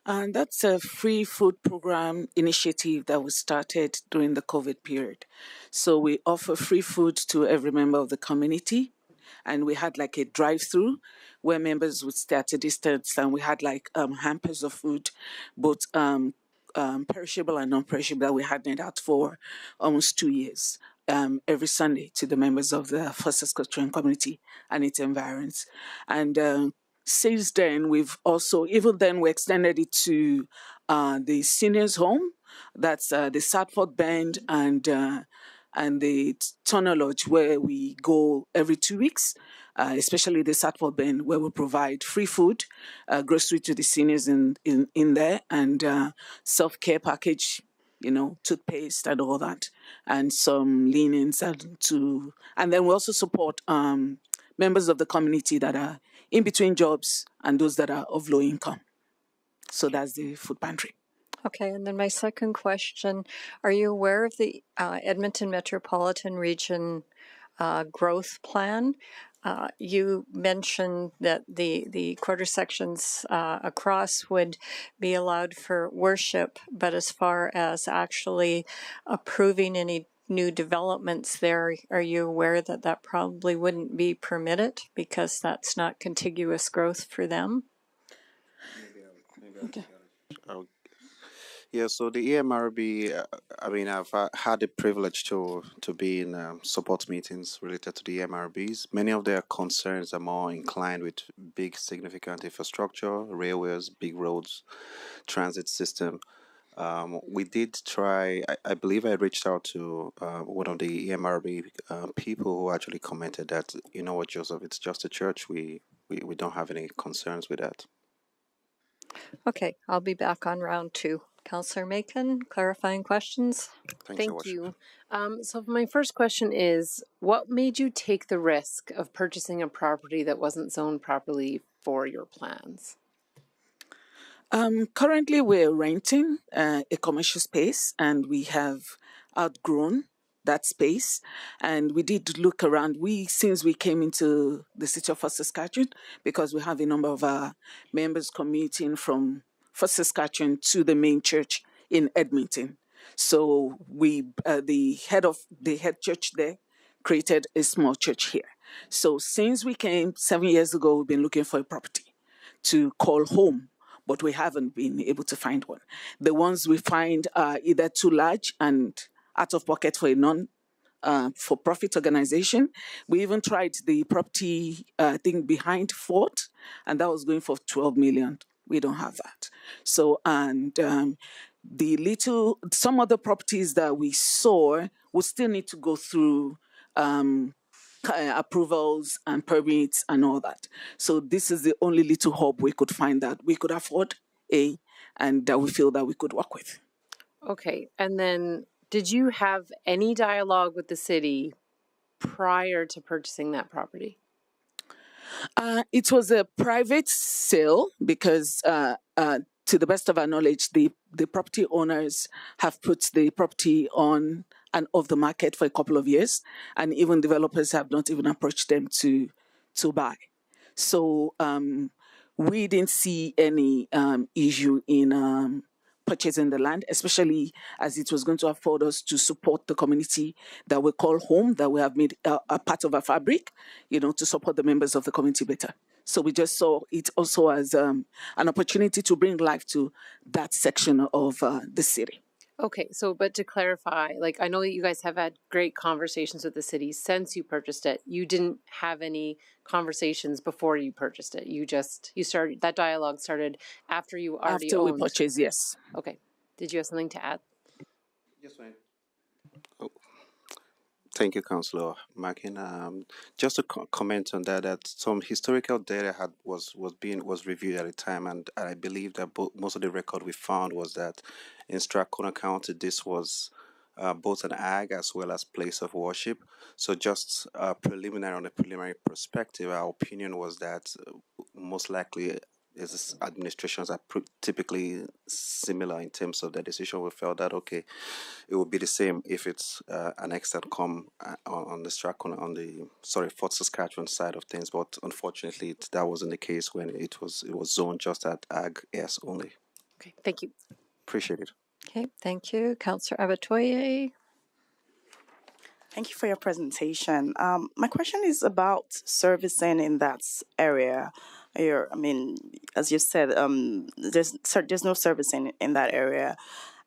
And that's a free food program initiative that was started during the COVID period. So we offer free food to every member of the community. And we had like a drive-through where members would stay at a distance, and we had like hampers of food, both perishable and non-perishable, that we had made out for almost 2 years. Every Sunday to the members of the First Saskatchewan community and its environs. And since then, we've also, even then, we extended it to the seniors' home. That's the Satford Bend and the Turner Lodge, where we go every 2 weeks, especially the Satford Bend, where we provide free food, grocery to the seniors in there, and self-care package, toothpaste and all that, and some linens, and then we also support members of the community that are in between jobs and those that are of low income. So that's the food pantry. Okay, and then my second question, are you aware of the Edmonton Metropolitan Region growth plan? You mentioned that the quarter sections across would be allowed for worship, but as far as actually approving any new developments there, are you aware that that probably wouldn't be permitted because that's not contiguous growth for them? Okay. Yeah, so the EMRB, I've had the privilege to be in support meetings related to the EMRBs. Many of their concerns are more inclined with big, significant infrastructure, railways, big roads, transit system. We did try, I believe I reached out to one of the EMRB people who actually commented that, you know what, Joseph, it's just a church. We don't have any concerns with that. Okay, I'll be back on round 2. Councillor Macon, clarifying questions? Thank you. So my first question is, what made you take the risk of purchasing a property that wasn't zoned properly for your plans? Currently, we're renting a commercial space, and we have outgrown that space. And we did look around. Since we came into the city of First Saskatchewan, because we have a number of our members commuting from First Saskatchewan to the main church in Edmonton. So the head church there created a small church here. So since we came 7 years ago, we've been looking for a property to call home, but we haven't been able to find one. The ones we find are either too large and out of pocket for a for-profit organization. We even tried the property thing behind Fort, and that was going for 12 million. We don't have that. So, and some other properties that we saw will still need to go through approvals and permits and all that. So this is the only little hub we could find that we could afford, and that we feel that we could work with. Okay, and then Did you have any dialogue with the city prior to purchasing that property? It was a private sale because, to the best of our knowledge, the property owners have put the property on and off the market for a couple of years, and even developers have not even approached them to buy. So we didn't see any issue in purchasing the land, especially as it was going to afford us to support the community that we call home, that we have made a part of our fabric, to support the members of the community better. So we just saw it also as an opportunity to bring life to that section of the city. Okay, so but to clarify, like I know that you guys have had great conversations with the city since you purchased it. You didn't have any conversations before you purchased it. You started that dialogue started after you already After owned. we purchased, yes. Okay. Did you have something to add? Yes, ma'am. Thank you, Councillor Mackin. Just to comment on that some historical data was reviewed at the time, and I believe that most of the record we found was that in Strathcona County, this was both an ag as well as place of worship. So just on a preliminary perspective, our opinion was that most likely its administrations are typically similar in terms of the decision. We felt that it would be the same if it's an extent come on the Strathcona, Fort Saskatchewan side of things. But unfortunately, that wasn't the case when it was zoned just at Ag S only. Okay, thank you. Appreciate it. Okay, thank you. Councillor Abatoye. Thank you for your presentation. My question is about servicing in that area. As you said, there's no servicing in that area.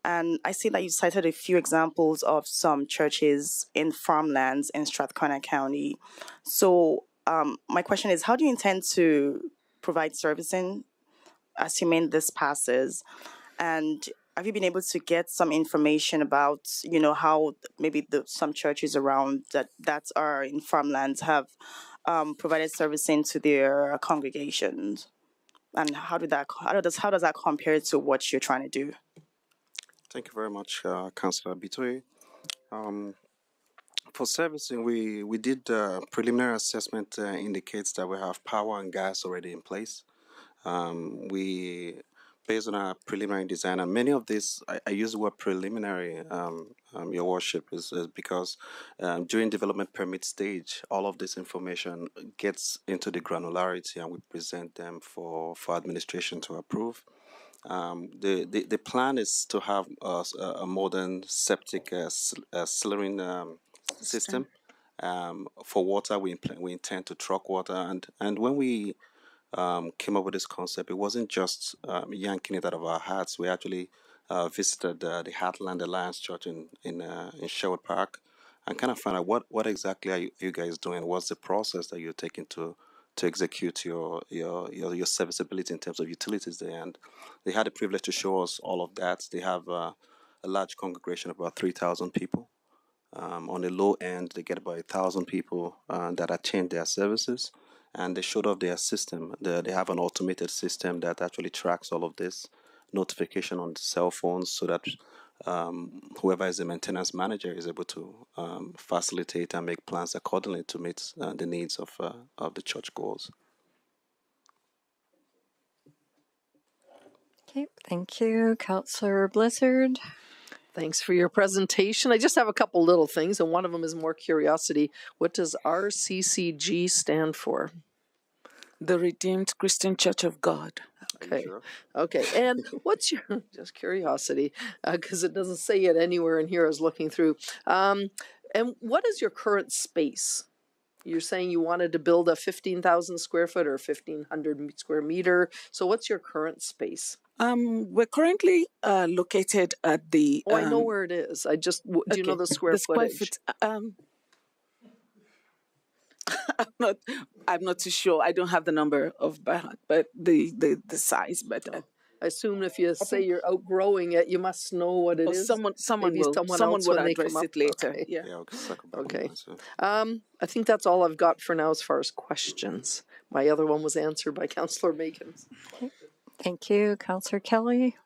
And I see that you cited a few examples of some churches in farmlands in Strathcona County. So my question is, how do you intend to provide servicing, assuming this passes? And have you been able to get some information about, how maybe some churches around that are in farmlands have provided servicing to their congregations? And how does that compare to what you're trying to do? Thank you very much, Councillor Abitoye. For servicing, we did preliminary assessment indicates that we have power and gas already in place. Based on our preliminary design, and many of this, I use the word preliminary, Your Worship, is because during development permit stage, all of this information gets into the granularity and we present them for administration to approve. The plan is to have a modern septic slurring system. For water, we intend to truck water, and when we came up with this concept, it wasn't just yanking it out of our hats. We actually visited the Heartland Alliance Church in Sherwood Park and kind of found out what exactly are you guys doing? What's the process that you're taking to execute your serviceability in terms of utilities there? And they had the privilege to show us all of that. They have a large congregation of about 3,000 people. On the low end, they get about 1,000 people that attend their services. And they showed off their system. They have an automated system that actually tracks all of this notification on cell phones so that whoever is the maintenance manager is able to facilitate and make plans accordingly to meet the needs of the church goals. Okay, thank you. Councillor Blizzard. Thanks for your presentation. I just have a couple little things, and one of them is more curiosity. What does RCCG stand for? The Redeemed Christian Church of God. Okay. Sure? Okay. And what's your, just curiosity, because it doesn't say it anywhere in here. I was looking through. And what is your current space? You're saying you wanted to build a 15,000 square foot or 1,500 square meter. So what's your current space? We're currently located at the. I know where it is. I just do you know the square footage? I'm not too sure. I don't have the number of by heart, but the size. But I assume if you say you're outgrowing it, you must know what it is. Someone will address it later. Okay. Yeah. Okay. I think that's all I've got for now as far as questions. My other one was answered by Councillor Macon. Thank you, Councillor Kelly.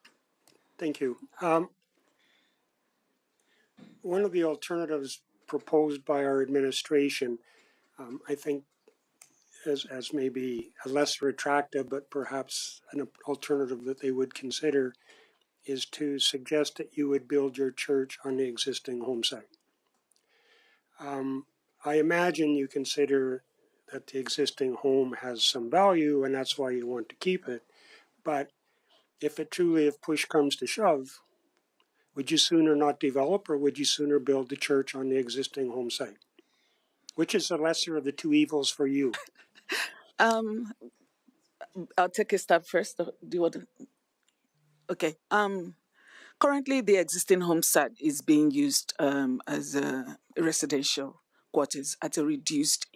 Thank you. one of the alternatives proposed by our administration, I think, as maybe a lesser attractive, but perhaps an alternative that they would consider, is to suggest that you would build your church on the existing home site. I imagine you consider that the existing home has some value and that's why you want to keep it. But if push comes to shove, would you sooner not develop, or would you sooner build the church on the existing home site? Which is the lesser of the two evils for you? I'll take a step first. Do you want to? Okay. Currently, the existing home site is being used as a residential quarters at a reduced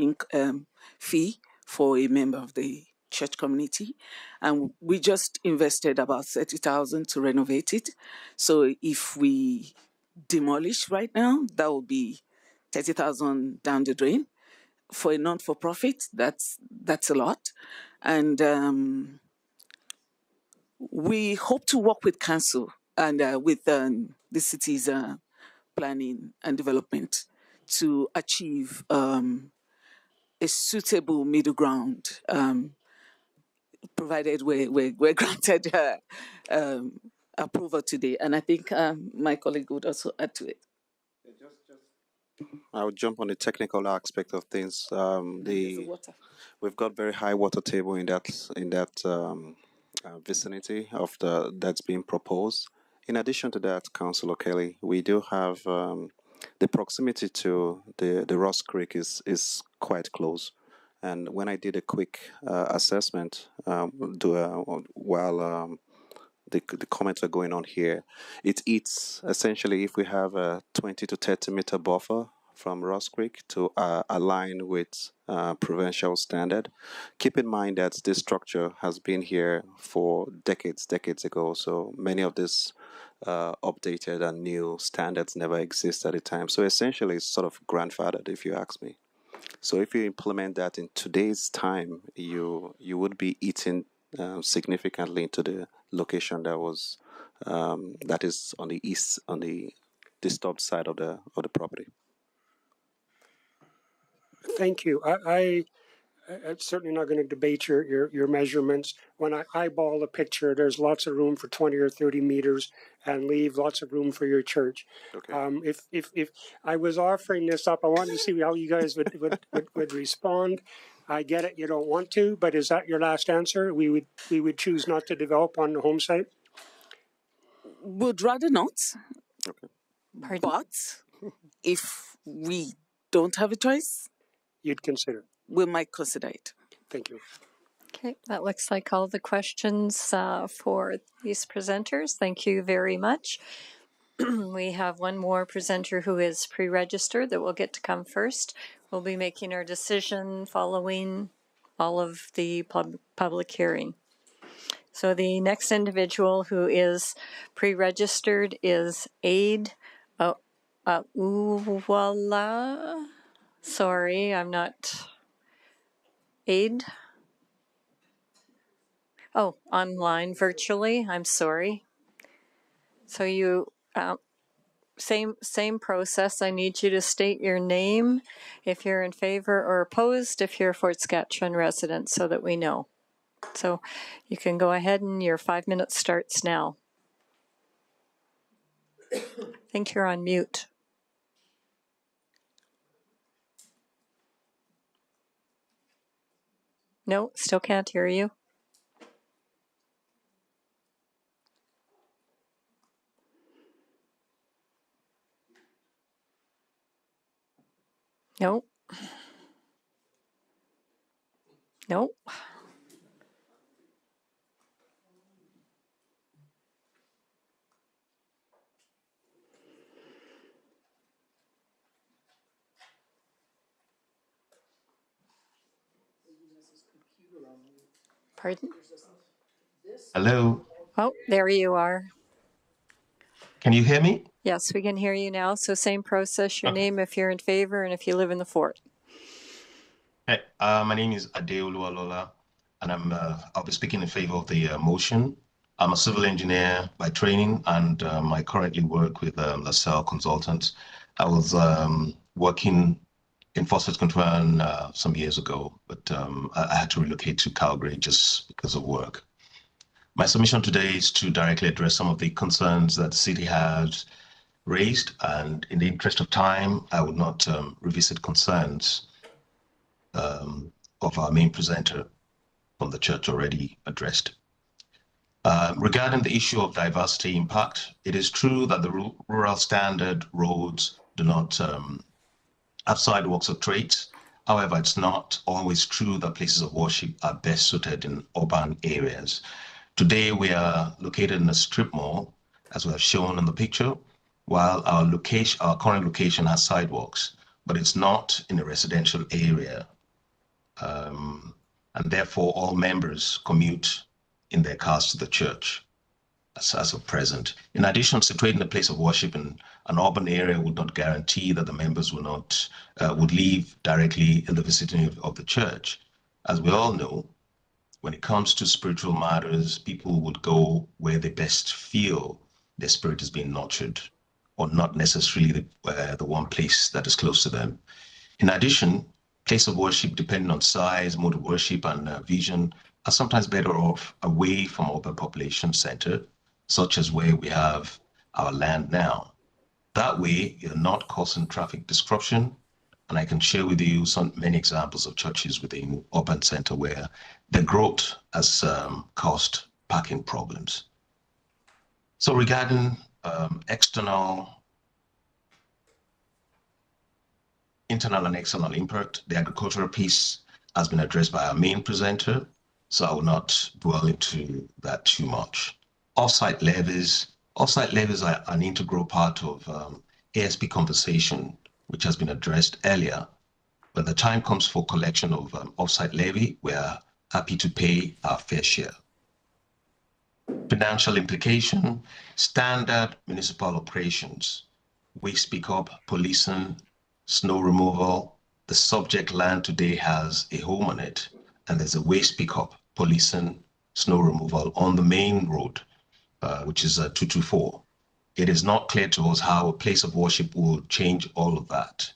fee for a member of the church community, and we just invested about 30,000 to renovate it. So if we demolish right now, that will be 30,000 down the drain. For a non-for-profit, that's a lot, and we hope to work with council and with the city's planning and development to achieve a suitable middle ground, provided we're granted approval today. And I think my colleague would also add to it. I would jump on the technical aspect of things. We've got very high water table in that vicinity of that's being proposed. In addition to that, Councillor Kelly, we do have the proximity to the Ross Creek is quite close. And when I did a quick assessment while the comments are going on here, it eats essentially if we have a 20 to 30 meter buffer from Ross Creek to align with provincial standard. Keep in mind that this structure has been here for decades ago, so many of these updated and new standards never exist at the time. So essentially it's sort of grandfathered, if you ask me. So if you implement that in today's time, you would be eating significantly into the location that is on the east, on the disturbed side of the property. Thank you. I'm certainly not going to debate your measurements. When I eyeball the picture, there's lots of room for 20 or 30 meters and leave lots of room for your church. Okay. If I was offering this up, I wanted to see how you guys would respond. I get it, you don't want to, but is that your last answer? We would choose not to develop on the home site? Would rather not. Okay. Pardon? But if we don't have a choice, you'd consider. We might consider it. Thank you. Okay, that looks like all the questions for these presenters. Thank you very much. We have one more presenter who is pre-registered that will get to come first. We'll be making our decision following all of the public hearing. So the next individual who is pre-registered is Aid Uwala. Sorry, I'm not... Aid? Oh, online, virtually. I'm sorry. So you, same process. I need you to state your name, if you're in favor or opposed, if you're a Fort Saskatchewan resident, so that we know. So you can go ahead and your 5 minutes starts now. I think you're on mute. No, still can't hear you. No. No. Pardon? Hello. Oh, there you are. Can you hear me? Yes, we can hear you now. So same process, your name if you're in favor and if you live in the fort. Hey, my name is Adeolu Alola, and I'll be speaking in favor of the motion. I'm a civil engineer by training, and I currently work with LaSalle Consultants. I was working in Fort Saskatchewan some years ago, but I had to relocate to Calgary just because of work. My submission today is to directly address some of the concerns that the city has raised, and in the interest of time, I would not revisit concerns of our main presenter from the church already addressed. Regarding the issue of diversity impact, it is true that the rural standard roads do not have sidewalks or trails. However, it's not always true that places of worship are best suited in urban areas. Today, we are located in a strip mall, as we have shown in the picture, while our current location has sidewalks, but it's not in a residential area. And therefore, all members commute in their cars to the church as of present. In addition, situating a place of worship in an urban area would not guarantee that the members will not would live directly in the vicinity of the church. As we all know, when it comes to spiritual matters, people would go where they best feel their spirit is being nurtured, or not necessarily the one place that is close to them. In addition, place of worship, depending on size, mode of worship, and vision, are sometimes better off away from urban population center, such as where we have our land now. That way, you're not causing traffic disruption, and I can share with you many examples of churches within urban center where the growth has caused parking problems. So regarding internal and external impact, the agricultural piece has been addressed by our main presenter, so I will not dwell into that too much. Off-site levies are an integral part of ASP conversation, which has been addressed earlier. When the time comes for collection of off-site levy, we are happy to pay our fair share. Financial implication, standard municipal operations, waste pickup, policing, snow removal. The subject land today has a home on it, and there's a waste pickup, policing, snow removal on the main road, which is 224. It is not clear to us how a place of worship will change all of that.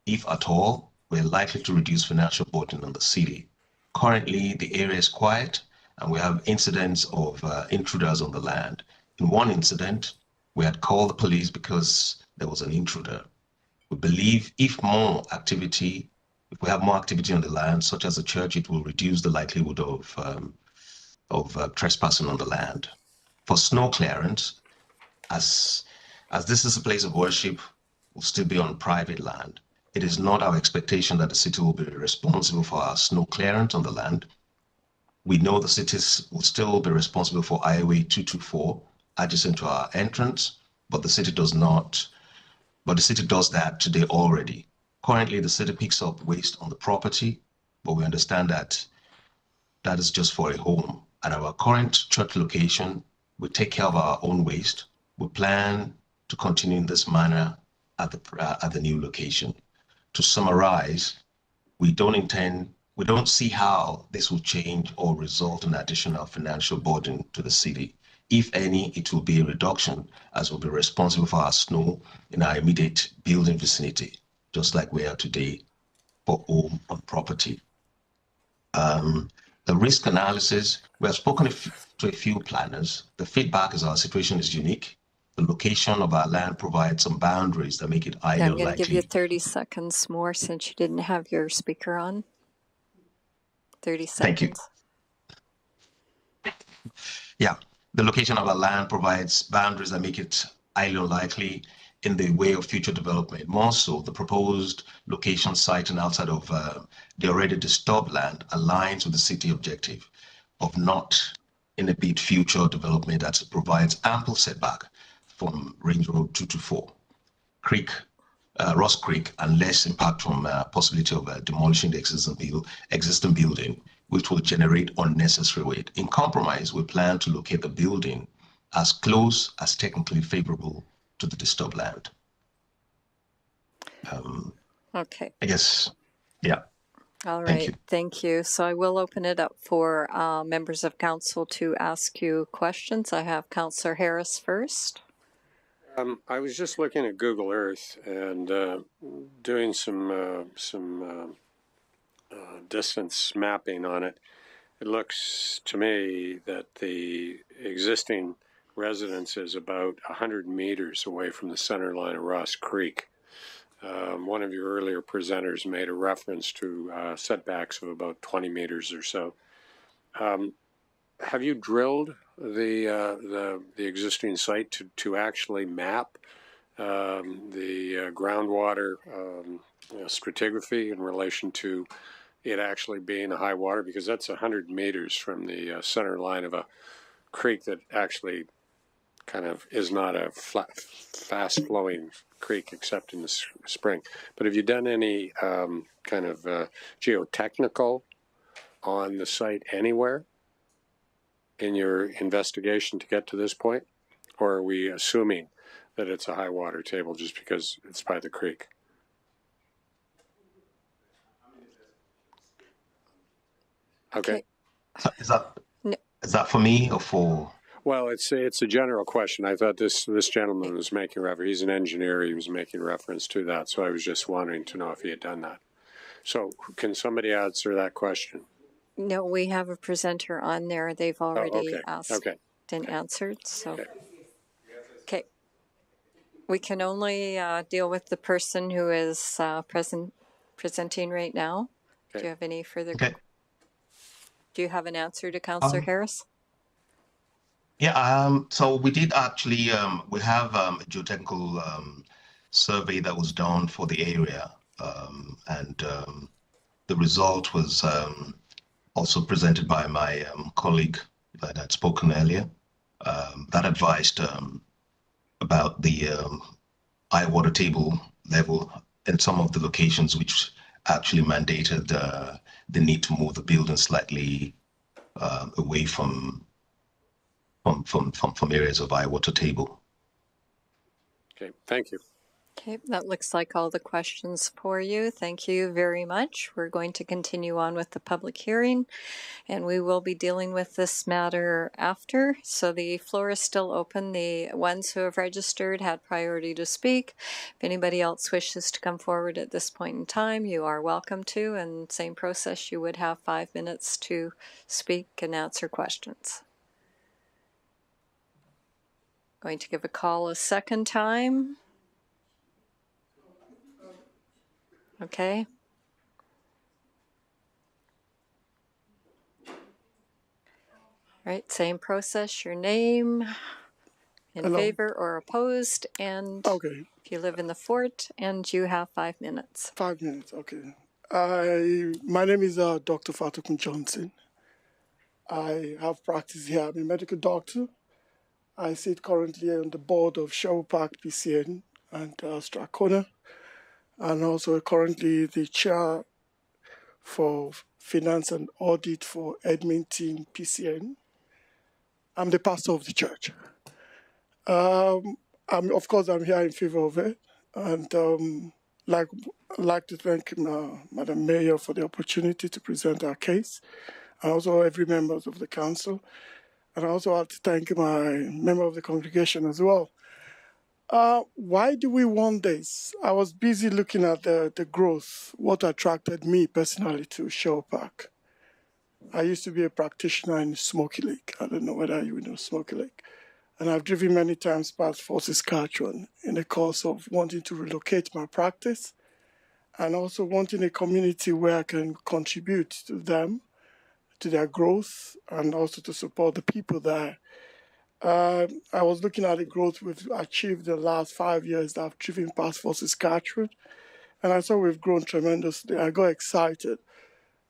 If at all, we're likely to reduce financial burden on the city. Currently, the area is quiet, and we have incidents of intruders on the land. In one incident, we had called the police because there was an intruder. We believe if we have more activity on the land, such as the church, it will reduce the likelihood of trespassing on the land. For snow clearance, as this is a place of worship, will still be on private land. It is not our expectation that the city will be responsible for our snow clearance on the land. We know the cities will still be responsible for Highway 224 adjacent to our entrance, but the city does not. But the city does that today already. Currently, the city picks up waste on the property, but we understand that that is just for a home. At our current church location, we take care of our own waste. We plan to continue in this manner at the new location. To summarize, we don't see how this will change or result in additional financial burden to the city. If any, it will be a reduction, as we'll be responsible for our snow in our immediate building vicinity, just like we are today for home on property. The risk analysis, we have spoken to a few planners. The feedback is our situation is unique. The location of our land provides some boundaries that make it ideal. I'm going to give you 30 seconds more since you didn't have your speaker on. 30 seconds. Thank you. Yeah. The location of our land provides boundaries that make it highly unlikely in the way of future development. More so, the proposed location site and outside of the already disturbed land aligns with the city objective of not in a bit future development that provides ample setback from Range Road 224, Ross Creek, and less impact from possibility of demolishing the existing building, which will generate unnecessary weight. In compromise, we plan to locate the building as close as technically favorable to the disturbed land. Okay. I guess, yeah. All right, thank you. So I will open it up for members of council to ask you questions. I have Councillor Harris first. I was just looking at Google Earth and doing some distance mapping on it. It looks to me that the existing residence is about 100 meters away from the center line of Ross Creek. One of your earlier presenters made a reference to setbacks of about 20 meters or so. Have you drilled the existing site to actually map the groundwater stratigraphy in relation to it actually being a high water? Because that's 100 meters from the center line of a creek that actually kind of is not a fast flowing creek except in the spring. But have you done any kind of geotechnical on the site anywhere in your investigation to get to this point? Or are we assuming that it's a high water table just because it's by the creek? Okay. Is that for me or for? Well, it's a general question. I thought this gentleman was making reference. He's an engineer. He was making reference to that. So I was just wanting to know if he had done that. So can somebody answer that question? No, we have a presenter on there. They've already asked and answered. So, okay. We can only deal with the person who is presenting right now. Okay. Do you have any further? Okay. Do you have an answer to Councillor Harris? Yeah, so we did actually, we have a geotechnical survey that was done for the area, and the result was also presented by my colleague that had spoken earlier, that advised about the high water table level in some of the locations, which actually mandated the need to move the building slightly away from areas of high water table. Okay, thank you. Okay, that looks like all the questions for you. Thank you very much. We're going to continue on with the public hearing, and we will be dealing with this matter after. So the floor is still open. The ones who have registered had priority to speak. If anybody else wishes to come forward at this point in time, you are welcome to, and same process, you would have 5 minutes to speak and answer questions. Going to give a call a second time. Okay. All right, same process, your name, in favor or opposed, and if you live in the fort, and you have 5 minutes. 5 minutes, okay. My name is Dr. Fatukun Johnson. I have practiced here. I'm a medical doctor. I sit currently on the board of Sherwood Park PCN and Strathcona, and also currently the chair for finance and audit for Edmonton PCN. I'm the pastor of the church. Of course, I'm here in favor of it, and like to thank Madam Mayor for the opportunity to present our case, and also every member of the council. And I also have to thank my member of the congregation as well. Why do we want this? I was busy looking at the growth, what attracted me personally to Sherwood Park. I used to be a practitioner in Smoky Lake. I don't know whether you know Smoky Lake. And I've driven many times past Fort Saskatchewan in the course of wanting to relocate my practice and also wanting a community where I can contribute to them, to their growth, and also to support the people there. I was looking at the growth we've achieved the last 5 years that I've driven past Fort Saskatchewan, and I saw we've grown tremendously. I got excited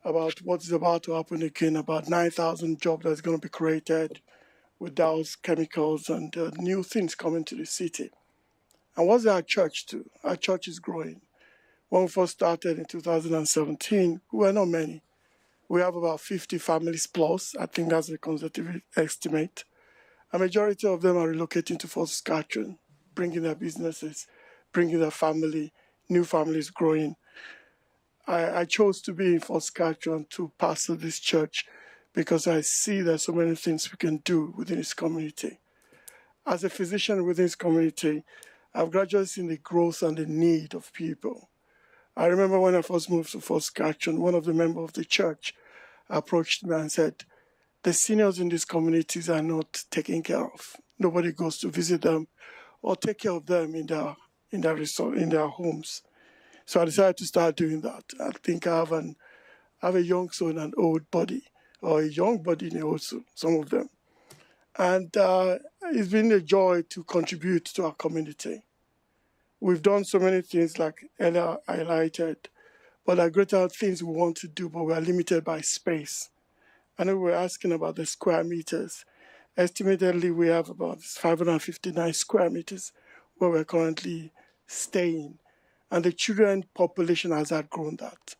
about what is about to happen again, about 9,000 jobs that's going to be created with Dow's chemicals and new things coming to the city. And what's our church do? Our church is growing. When we first started in 2017, we were not many. We have about 50 families plus. I think that's a conservative estimate. A majority of them are relocating to Fort Saskatchewan, bringing their businesses, bringing their family, new families growing. I chose to be in Fort Saskatchewan to pastor this church because I see there's so many things we can do within this community. As a physician within this community, I've gradually seen the growth and the need of people. I remember when I first moved to Fort Saskatchewan, one of the members of the church approached me and said, the seniors in these communities are not taken care of. Nobody goes to visit them or take care of them in their homes. So I decided to start doing that. I think I have a young soul in an old body, or a young body in a old soul, some of them. And it's been a joy to contribute to our community. We've done so many things like Ella highlighted, but there are greater things we want to do, but we are limited by space. I know we're asking about the square meters. Estimatedly, we have about 559 square meters where we're currently staying. And the children population has outgrown that.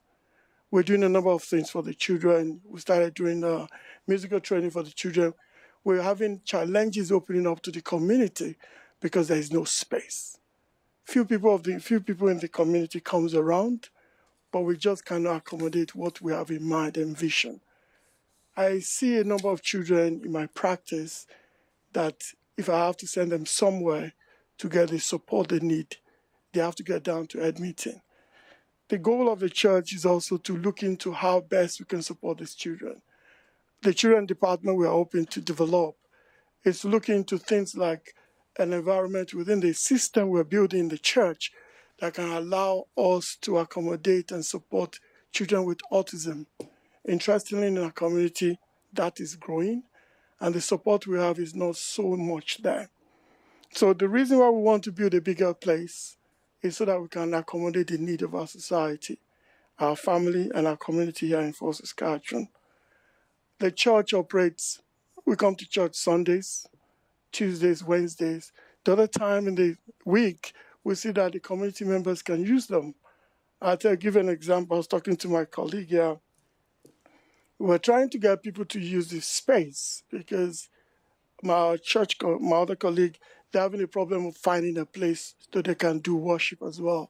We're doing a number of things for the children. We started doing musical training for the children. We're having challenges opening up to the community because there is no space. Few people in the community comes around, but we just cannot accommodate what we have in mind and vision. I see a number of children in my practice that if I have to send them somewhere to get the support they need, they have to get down to Edmonton. The goal of the church is also to look into how best we can support these children. The children department we are hoping to develop is to look into things like an environment within the system we're building in the church that can allow us to accommodate and support children with autism. Interestingly, in our community, that is growing, and the support we have is not so much there. So the reason why we want to build a bigger place is so that we can accommodate the need of our society, our family, and our community here in Fort Saskatchewan. The church operates, we come to church Sundays, Tuesdays, Wednesdays. The other time in the week, we see that the community members can use them. I'll give an example. I was talking to my colleague here. We're trying to get people to use this space because my other colleague, they're having a problem of finding a place so they can do worship as well.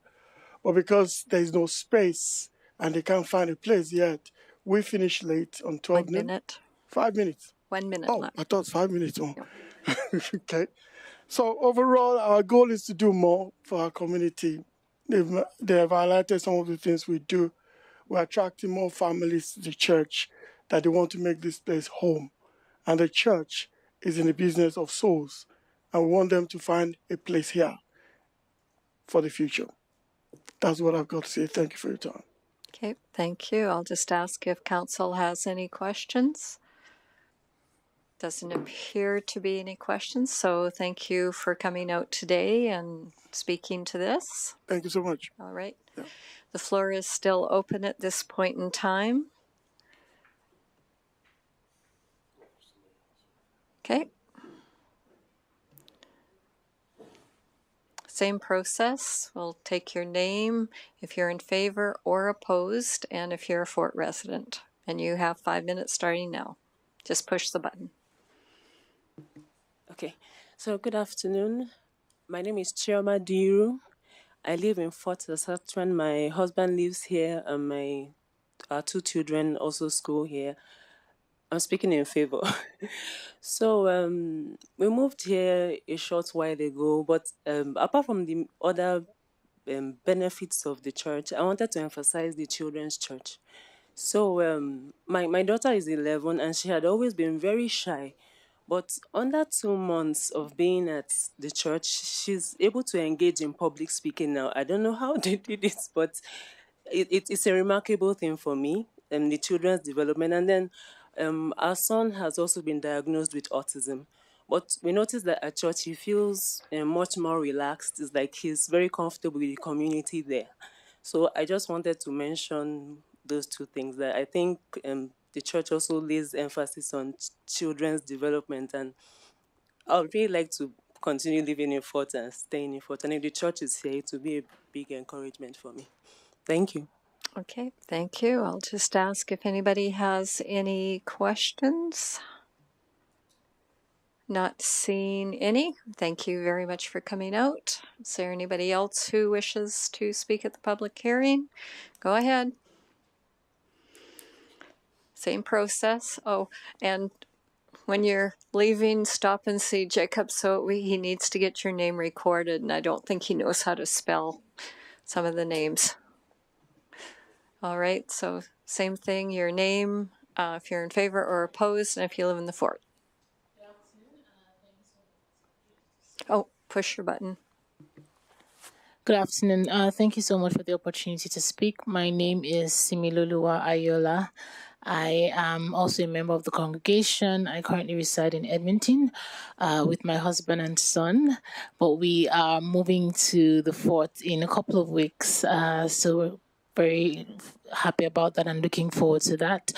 But because there's no space and they can't find a place yet, we finish late on 12 1 minute. 5 minutes. 1 minute Oh, left. I thought 5 minutes. Oh. Okay. So overall, our goal is to do more for our community. They have highlighted some of the things we do. We're attracting more families to the church that they want to make this place home. And the church is in the business of souls. And we want them to find a place here for the future. That's what I've got to say. Thank you for your time. Okay, thank you. I'll just ask if council has any questions. Doesn't appear to be any questions, so thank you for coming out today and speaking to this. Thank you so much. All right. Yeah. The floor is still open at this point in time. Okay. Same process. We'll take your name if you're in favor or opposed, and if you're a Fort resident. And you have 5 minutes starting now. Just push the button. Okay, so good afternoon. My name is Chioma Diru. I live in Fort Saskatchewan. My husband lives here, and our 2 children also school here. I'm speaking in favor. So we moved here a short while ago, but apart from the other benefits of the church, I wanted to emphasize the children's church. So my daughter is 11, and she had always been very shy. But under 2 months of being at the church, she's able to engage in public speaking now. I don't know how they did it, but it's a remarkable thing for me, the children's development. And then our son has also been diagnosed with autism. But we noticed that at church, he feels much more relaxed. It's like he's very comfortable with the community there. So I just wanted to mention those 2 things, that I think the church also lays emphasis on children's development, and I would really like to continue living in Fort and staying in Fort. And if the church is here, it will be a big encouragement for me. Thank you. Okay, thank you. I'll just ask if anybody has any questions. Not seeing any. Thank you very much for coming out. Is there anybody else who wishes to speak at the public hearing? Go ahead. same process. Oh, and when you're leaving, stop and see Jacob, so he needs to get your name recorded, and I don't think he knows how to spell some of the names. All right, so same thing, your name, if you're in favor or opposed, and if you live in the fort. Oh, push your button. Good afternoon. Thank you so much for the opportunity to speak. My name is Similoluwa Ayola. I am also a member of the congregation. I currently reside in Edmonton with my husband and son, but we are moving to the fort in a couple of weeks. So we're very happy about that and looking forward to that.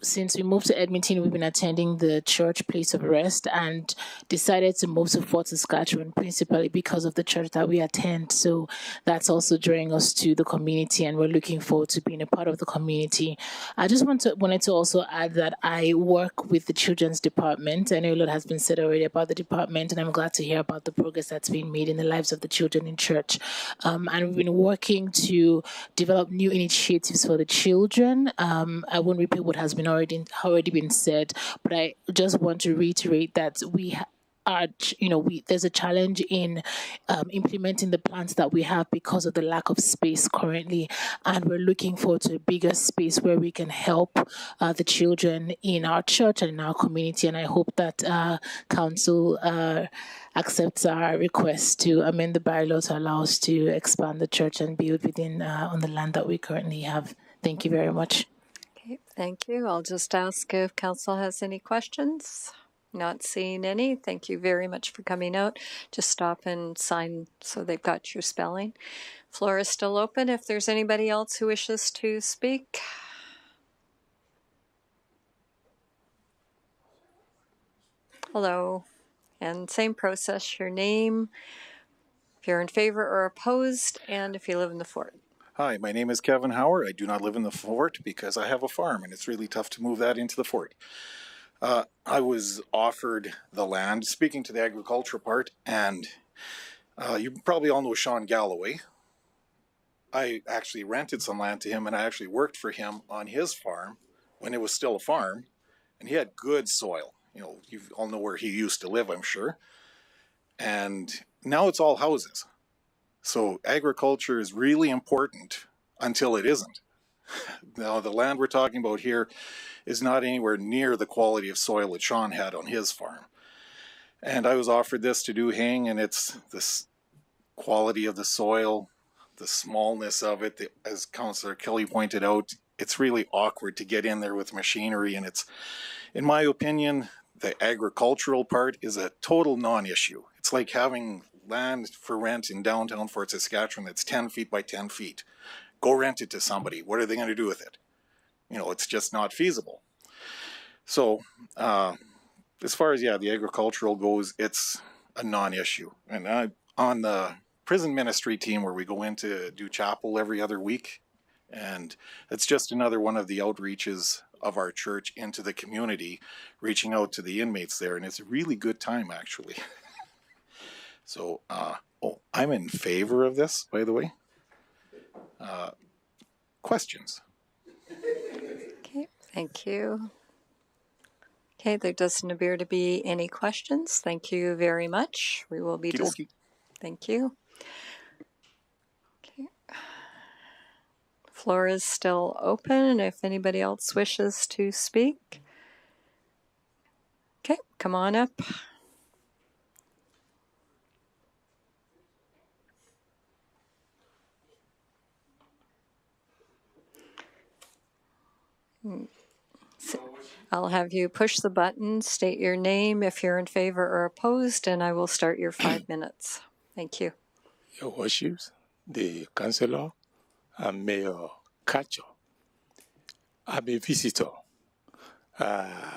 Since we moved to Edmonton, we've been attending the church Place of Rest and decided to move to Fort Saskatchewan principally because of the church that we attend. So that's also drawing us to the community, and we're looking forward to being a part of the community. I just wanted to also add that I work with the children's department. I know a lot has been said already about the department, and I'm glad to hear about the progress that's been made in the lives of the children in church. And we've been working to develop new initiatives for the children. I won't repeat what has been already been said, but I just want to reiterate that there's a challenge in implementing the plans that we have because of the lack of space currently, and we're looking forward to a bigger space where we can help the children in our church and in our community. And I hope that council accepts our request to amend the bylaw to allow us to expand the church and build within on the land that we currently have. Thank you very much. Okay, thank you. I'll just ask if council has any questions. Not seeing any. Thank you very much for coming out. Just stop and sign so they've got your spelling. Floor is still open if there's anybody else who wishes to speak. Hello. And same process, your name, if you're in favor or opposed, and if you live in the fort. Hi, my name is Kevin Howard. I do not live in the fort because I have a farm, and it's really tough to move that into the fort. I was offered the land, speaking to the agriculture part, and you probably all know Sean Galloway. I actually rented some land to him, and I actually worked for him on his farm when it was still a farm, and he had good soil. You know, you all know where he used to live, I'm sure. And now it's all houses. So agriculture is really important until it isn't. Now, the land we're talking about here is not anywhere near the quality of soil that Sean had on his farm. And I was offered this to do haying, and it's this quality of the soil, the smallness of it, as Councillor Kelly pointed out, it's really awkward to get in there with machinery, and it's, in my opinion, the agricultural part is a total non-issue. It's like having land for rent in downtown Fort Saskatchewan that's 10 feet by 10 feet. Go rent it to somebody. What are they going to do with it? You know, it's just not feasible. So, as far as, the agricultural goes, it's a non-issue. And on the prison ministry team where we go in to do chapel every other week, and it's just another one of the outreaches of our church into the community, reaching out to the inmates there, and it's a really good time, actually. So, I'm in favor of this, by the way. Questions? Okay, thank you. Okay, there doesn't appear to be any questions. Thank you very much. We will be thank you. Okay. Floor is still open if anybody else wishes to speak. Okay, come on up. I'll have you push the button, state your name if you're in favor or opposed, and I will start your 5 minutes. Thank you. Your Worships, the Councillor, and Mayor Kacho. I'm a visitor,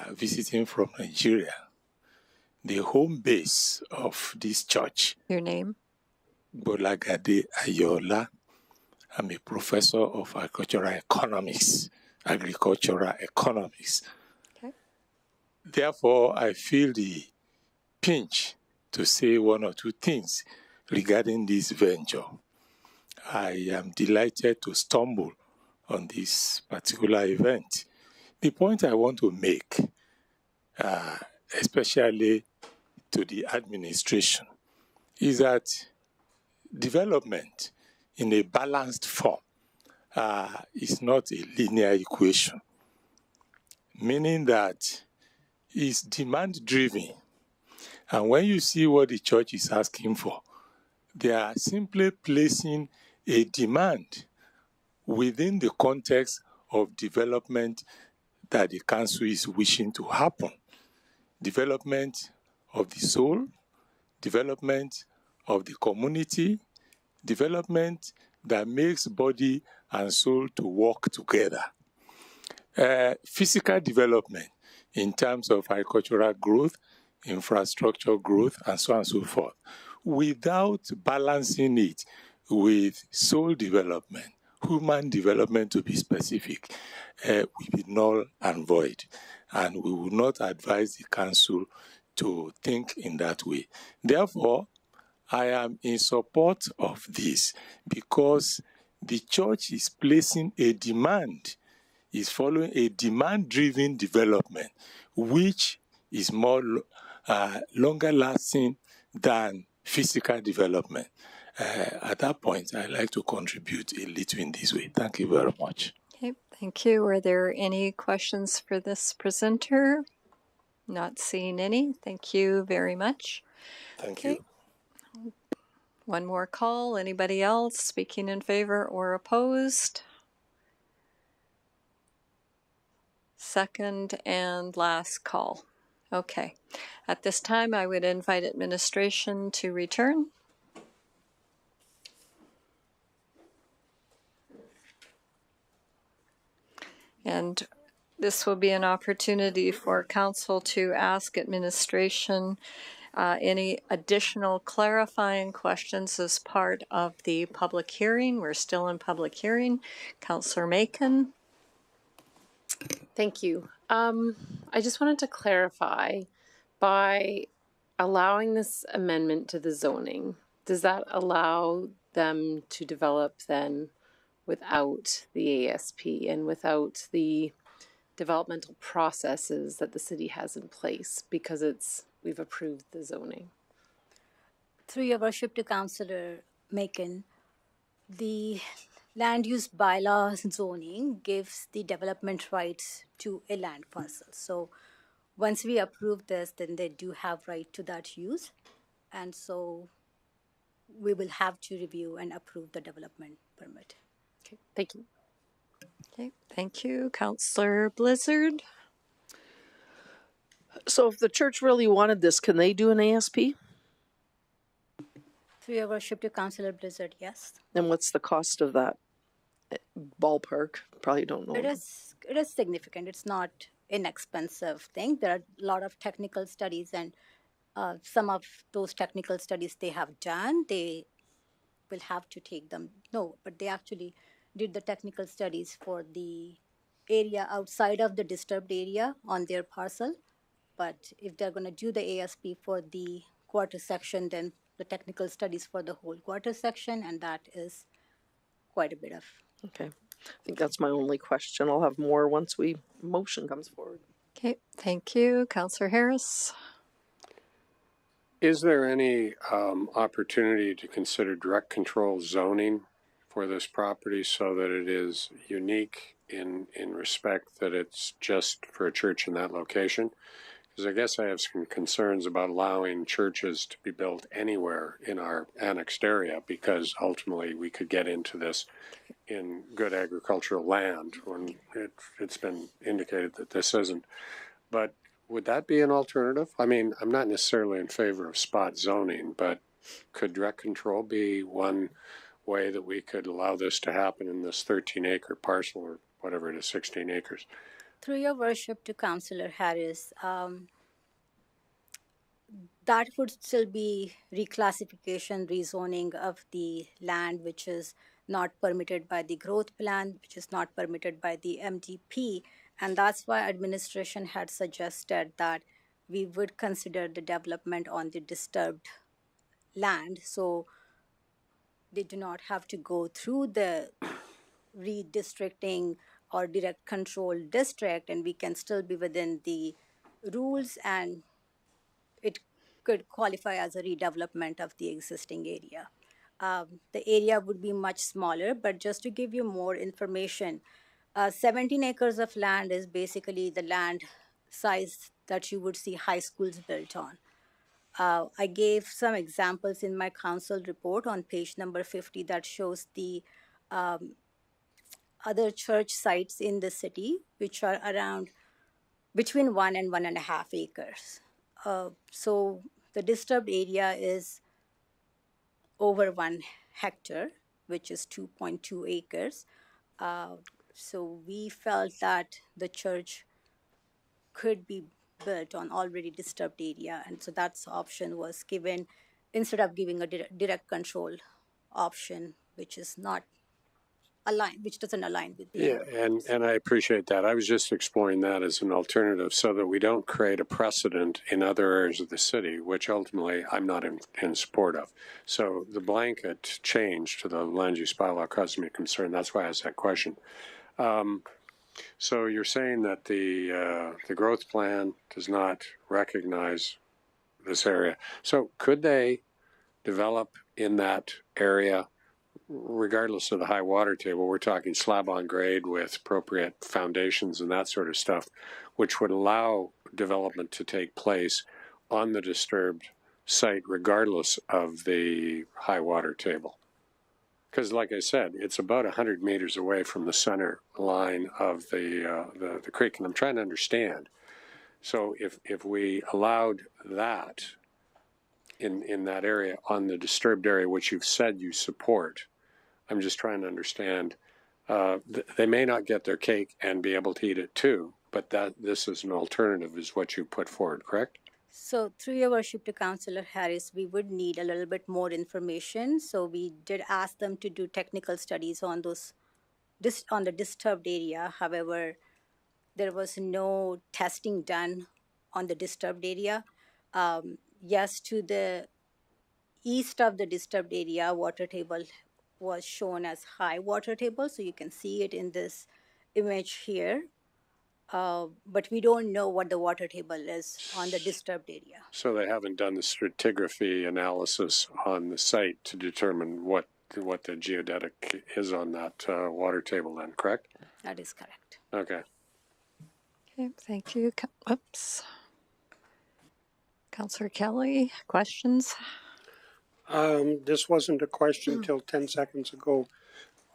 visiting from Nigeria. The home base of this church. Your name? Bolagade Ayola. I'm a professor of agricultural economics. Okay. Therefore, I feel the pinch to say one or two things regarding this venture. I am delighted to stumble on this particular event The point I want to make, especially to the administration, is that development in a balanced form is not a linear equation, meaning that it's demand driven. And when you see what the church is asking for, they are simply placing a demand within the context of development that the council is wishing to happen. Development of the soul, development of the community, development that makes body and soul to work together. Physical development in terms of agricultural growth, infrastructure growth, and so on and so forth, without balancing it with soul development, human development to be specific, will be null and void. And we will not advise the council to think in that way. Therefore, I am in support of this because the church is placing a demand, is following a demand-driven development, which is more longer lasting than physical development. At that point, I'd like to contribute a little in this way. Thank you very much. Okay, thank you. Are there any questions for this presenter? Not seeing any. Thank you very much. Thank you. One more call. Anybody else speaking in favor or opposed? Second and last call. Okay. At this time, I would invite administration to return. And this will be an opportunity for council to ask administration any additional clarifying questions as part of the public hearing. We're still in public hearing. Councillor Macon. Thank you. I just wanted to clarify, by allowing this amendment to the zoning, does that allow them to develop then without the ASP and without the developmental processes that the city has in place because we've approved the zoning? Through your worship to Councillor Macon, the land use bylaw zoning gives the development rights to a land parcel. So once we approve this, then they do have right to that use. And so we will have to review and approve the development permit. Okay, thank you. Okay, thank you. Councillor Blizzard. So if the church really wanted this, can they do an ASP? Through your worship to Councillor Blizzard, yes. And what's the cost of that? Ballpark? Probably don't know. It is significant. It's not inexpensive thing. There are a lot of technical studies, and some of those technical studies they have done, they will have to take them. No, but they actually did the technical studies for the area outside of the disturbed area on their parcel. But if they're going to do the ASP for the quarter section, then the technical studies for the whole quarter section, and that is quite a bit of. Okay. I think that's my only question. I'll have more once motion comes forward. Okay, thank you. Councillor Harris. Is there any opportunity to consider direct control zoning for this property so that it is unique in respect that it's just for a church in that location? Because I guess I have some concerns about allowing churches to be built anywhere in our annexed area, because ultimately we could get into this in good agricultural land when it's been indicated that this isn't. But would that be an alternative? I mean, I'm not necessarily in favor of spot zoning, but could direct control be one way that we could allow this to happen in this 13-acre parcel, or whatever it is, 16 acres? Through your worship to Councillor Harris, that would still be reclassification, rezoning of the land which is not permitted by the growth plan, which is not permitted by the MDP. And that's why administration had suggested that we would consider the development on the disturbed land. So they do not have to go through the redistricting or direct control district, and we can still be within the rules, and it could qualify as a redevelopment of the existing area. The area would be much smaller, but just to give you more information, 17 acres of land is basically the land size that you would see high schools built on. I gave some examples in my council report on page number 50 that shows the other church sites in the city, which are around between 1 and 1.5 acres. So the disturbed area is over 1 hectare, which is 2.2 acres. So we felt that the church could be built on already disturbed area, and so that's option was given instead of giving a direct control option, which is not aligned, which doesn't align with the Yeah, and I appreciate that. I was just exploring that as an alternative so that we don't create a precedent in other areas of the city, which ultimately I'm not in support of. So the blanket change to the land use bylaw caused me concern. That's why I asked that question. So you're saying that the growth plan does not recognize this area. So could they develop in that area, regardless of the high water table? We're talking slab on grade with appropriate foundations and that sort of stuff, which would allow development to take place on the disturbed site regardless of the high water table. Because, like I said, it's about 100 meters away from the center line of the creek, and I'm trying to understand. So, if we allowed that in that area, on the disturbed area, which you've said you support, I'm just trying to understand. They may not get their cake and be able to eat it too, but that this is an alternative, is what you put forward, correct? So through your worship to Councillor Harris, we would need a little bit more information. So we did ask them to do technical studies on those, on the disturbed area. However, there was no testing done on the disturbed area. Yes, to the east of the disturbed area, water table was shown as high water table. So you can see it in this image here. But we don't know what the water table is on the disturbed area. So they haven't done the stratigraphy analysis on the site to determine what the geodetic is on that water table then, correct? That is correct. Okay. Okay, thank you. Oops. Councillor Kelly, questions? This wasn't a question till 10 seconds ago.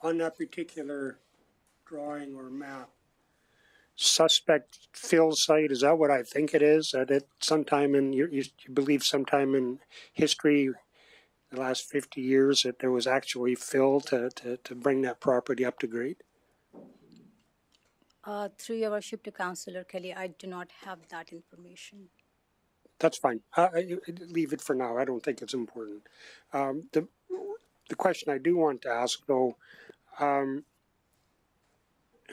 On that particular drawing or map, suspect fill site, is that what I think it is? That it sometime in, you believe sometime in history, the last 50 years, that there was actually fill to bring that property up to grade? Through your worship to Councillor Kelly, I do not have that information. That's fine. Leave it for now. I don't think it's important. The question I do want to ask, though, and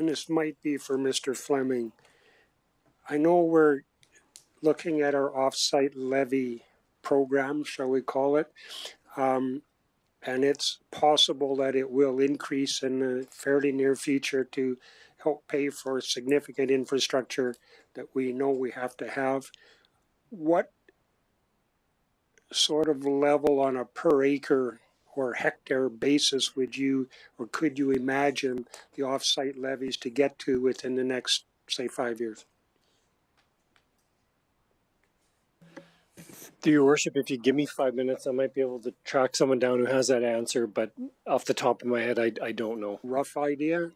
this might be for Mr. Fleming. I know we're looking at our off-site levy program, shall we call it, and it's possible that it will increase in the fairly near future to help pay for significant infrastructure that we know we have to have. What sort of level on a per acre or hectare basis would you or could you imagine the off-site levies to get to within the next, say, 5 years? Through your worship, if you give me 5 minutes, I might be able to track someone down who has that answer, but off the top of my head, I don't know. Rough idea?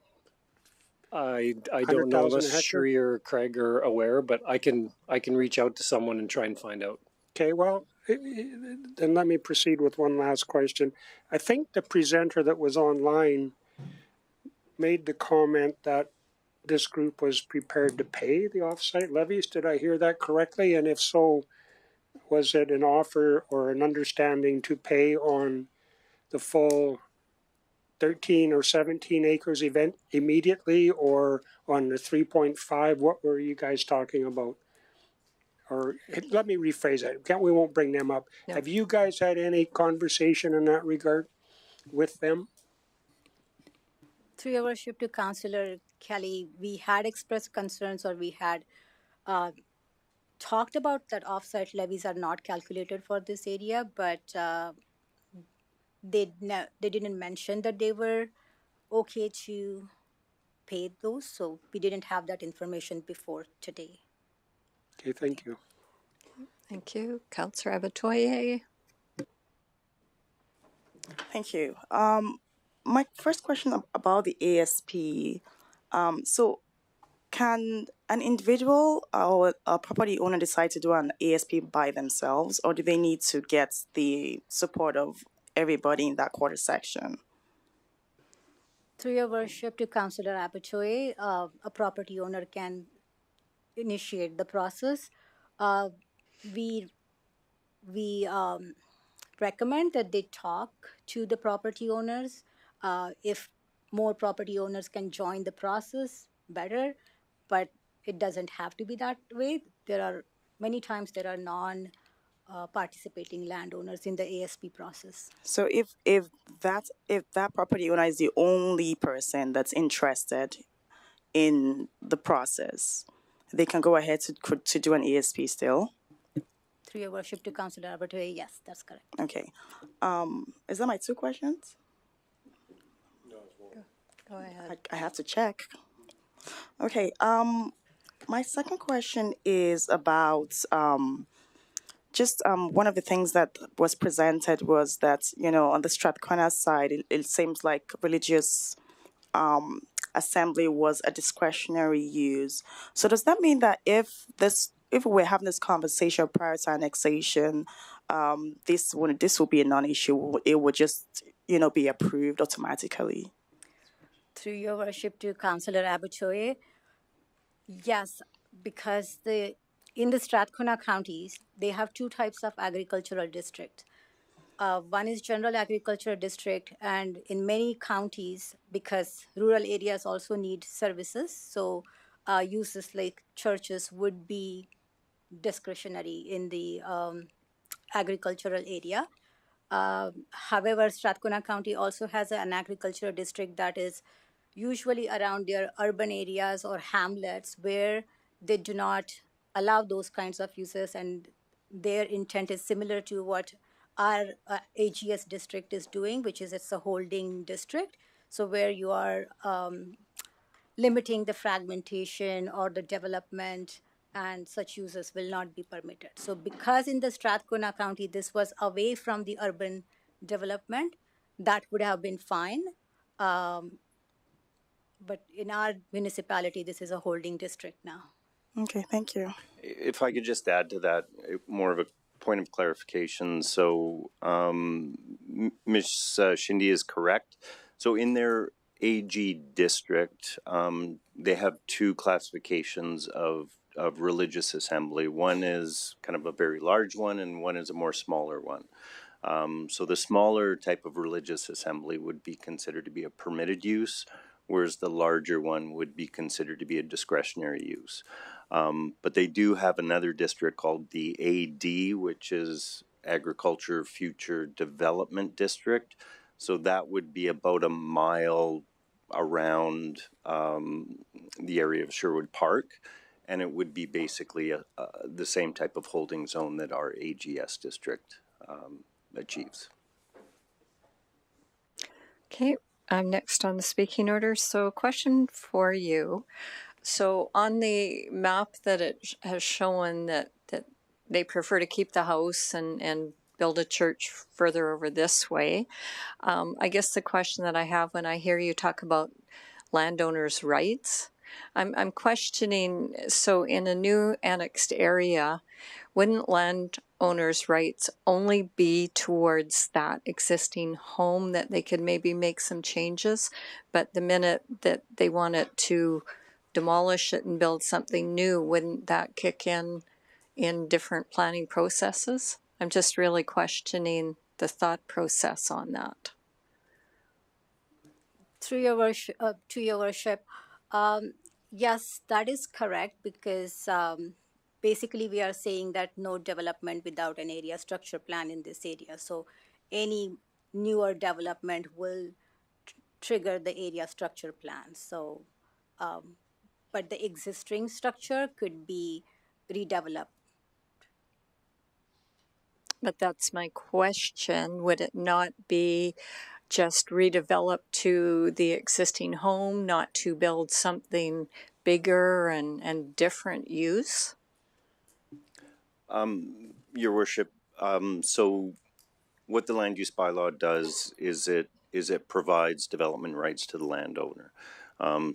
I don't know unless Sheree or Craig are aware, but I can reach out to someone and try and find out. Okay, well, then let me proceed with one last question. I think the presenter that was online made the comment that this group was prepared to pay the off-site levies. Did I hear that correctly? And if so, was it an offer or an understanding to pay on the full 13 or 17 acres event immediately, or on the 3.5? What were you guys talking about? Or let me rephrase that. We won't bring them up. No. Have you guys had any conversation in that regard with them? Through your worship to Councillor Kelly, we had expressed concerns, or we had uh, talked about that offsite levies are not calculated for this area, but they didn't mention that they were okay to pay those, so we didn't have that information before today. Okay, thank you. Thank you. Councillor Abatoye. Thank you. My first question about the ASP. So, can an individual or a property owner decide to do an ASP by themselves, or do they need to get the support of everybody in that quarter section? Through your worship to Councillor Abatoye, a property owner can initiate the process. We recommend that they talk to the property owners. If more property owners can join the process, better, but it doesn't have to be that way. There are many times there are participating landowners in the ASP process. So if that property owner is the only person that's interested in the process, they can go ahead to do an ASP still. Through your worship to Councillor Abatoye, yes, that's correct. Okay. Is that my two questions? Go ahead. I have to check. Okay. My second question is about one of the things that was presented was that, on the Strathcona side, it seems like religious assembly was a discretionary use. So does that mean that if we're having this conversation prior to annexation, this will be a non-issue? It would just be approved automatically? Through your worship to Councillor Abatoye, yes, because in the Strathcona counties, they have two types of agricultural district. One is general agricultural district, and in many counties, because rural areas also need services, so uses like churches would be discretionary in the agricultural area. However, Strathcona County also has an agricultural district that is usually around their urban areas or hamlets where they do not allow those kinds of uses, and their intent is similar to what our AGS district is doing, which is it's a holding district. So where you are limiting the fragmentation or the development, and such uses will not be permitted. So because in the Strathcona County, this was away from the urban development, that would have been fine. But in our municipality, this is a holding district now. Okay, thank you. If I could just add to that, more of a point of clarification. So Ms. Shindy is correct. So in their AG district, they have two classifications of religious assembly. One is kind of a very large one, and one is a more smaller one. So the smaller type of religious assembly would be considered to be a permitted use, whereas the larger one would be considered to be a discretionary use. But they do have another district called the AD, which is Agriculture Future Development District. So that would be about a mile around the area of Sherwood Park, and it would be basically the same type of holding zone that our AGS district achieves. Okay, I'm next on the speaking order. So question for you. So on the map that it has shown that they prefer to keep the house and build a church further over this way, I guess the question that I have when I hear you talk about landowners' rights, I'm questioning, so in a new annexed area, wouldn't landowners' rights only be towards that existing home that they could maybe make some changes, but the minute that they want it to demolish it and build something new, wouldn't that kick in different planning processes? I'm just really questioning the thought process on that. Through your worship, to your worship, yes, that is correct, because basically we are saying that no development without an area structure plan in this area. So any newer development will trigger the area structure plan. So but the existing structure could be redeveloped. But that's my question. Would it not be just redeveloped to the existing home, not to build something bigger and different use? Your worship, so what the land use bylaw does is it provides development rights to the landowner.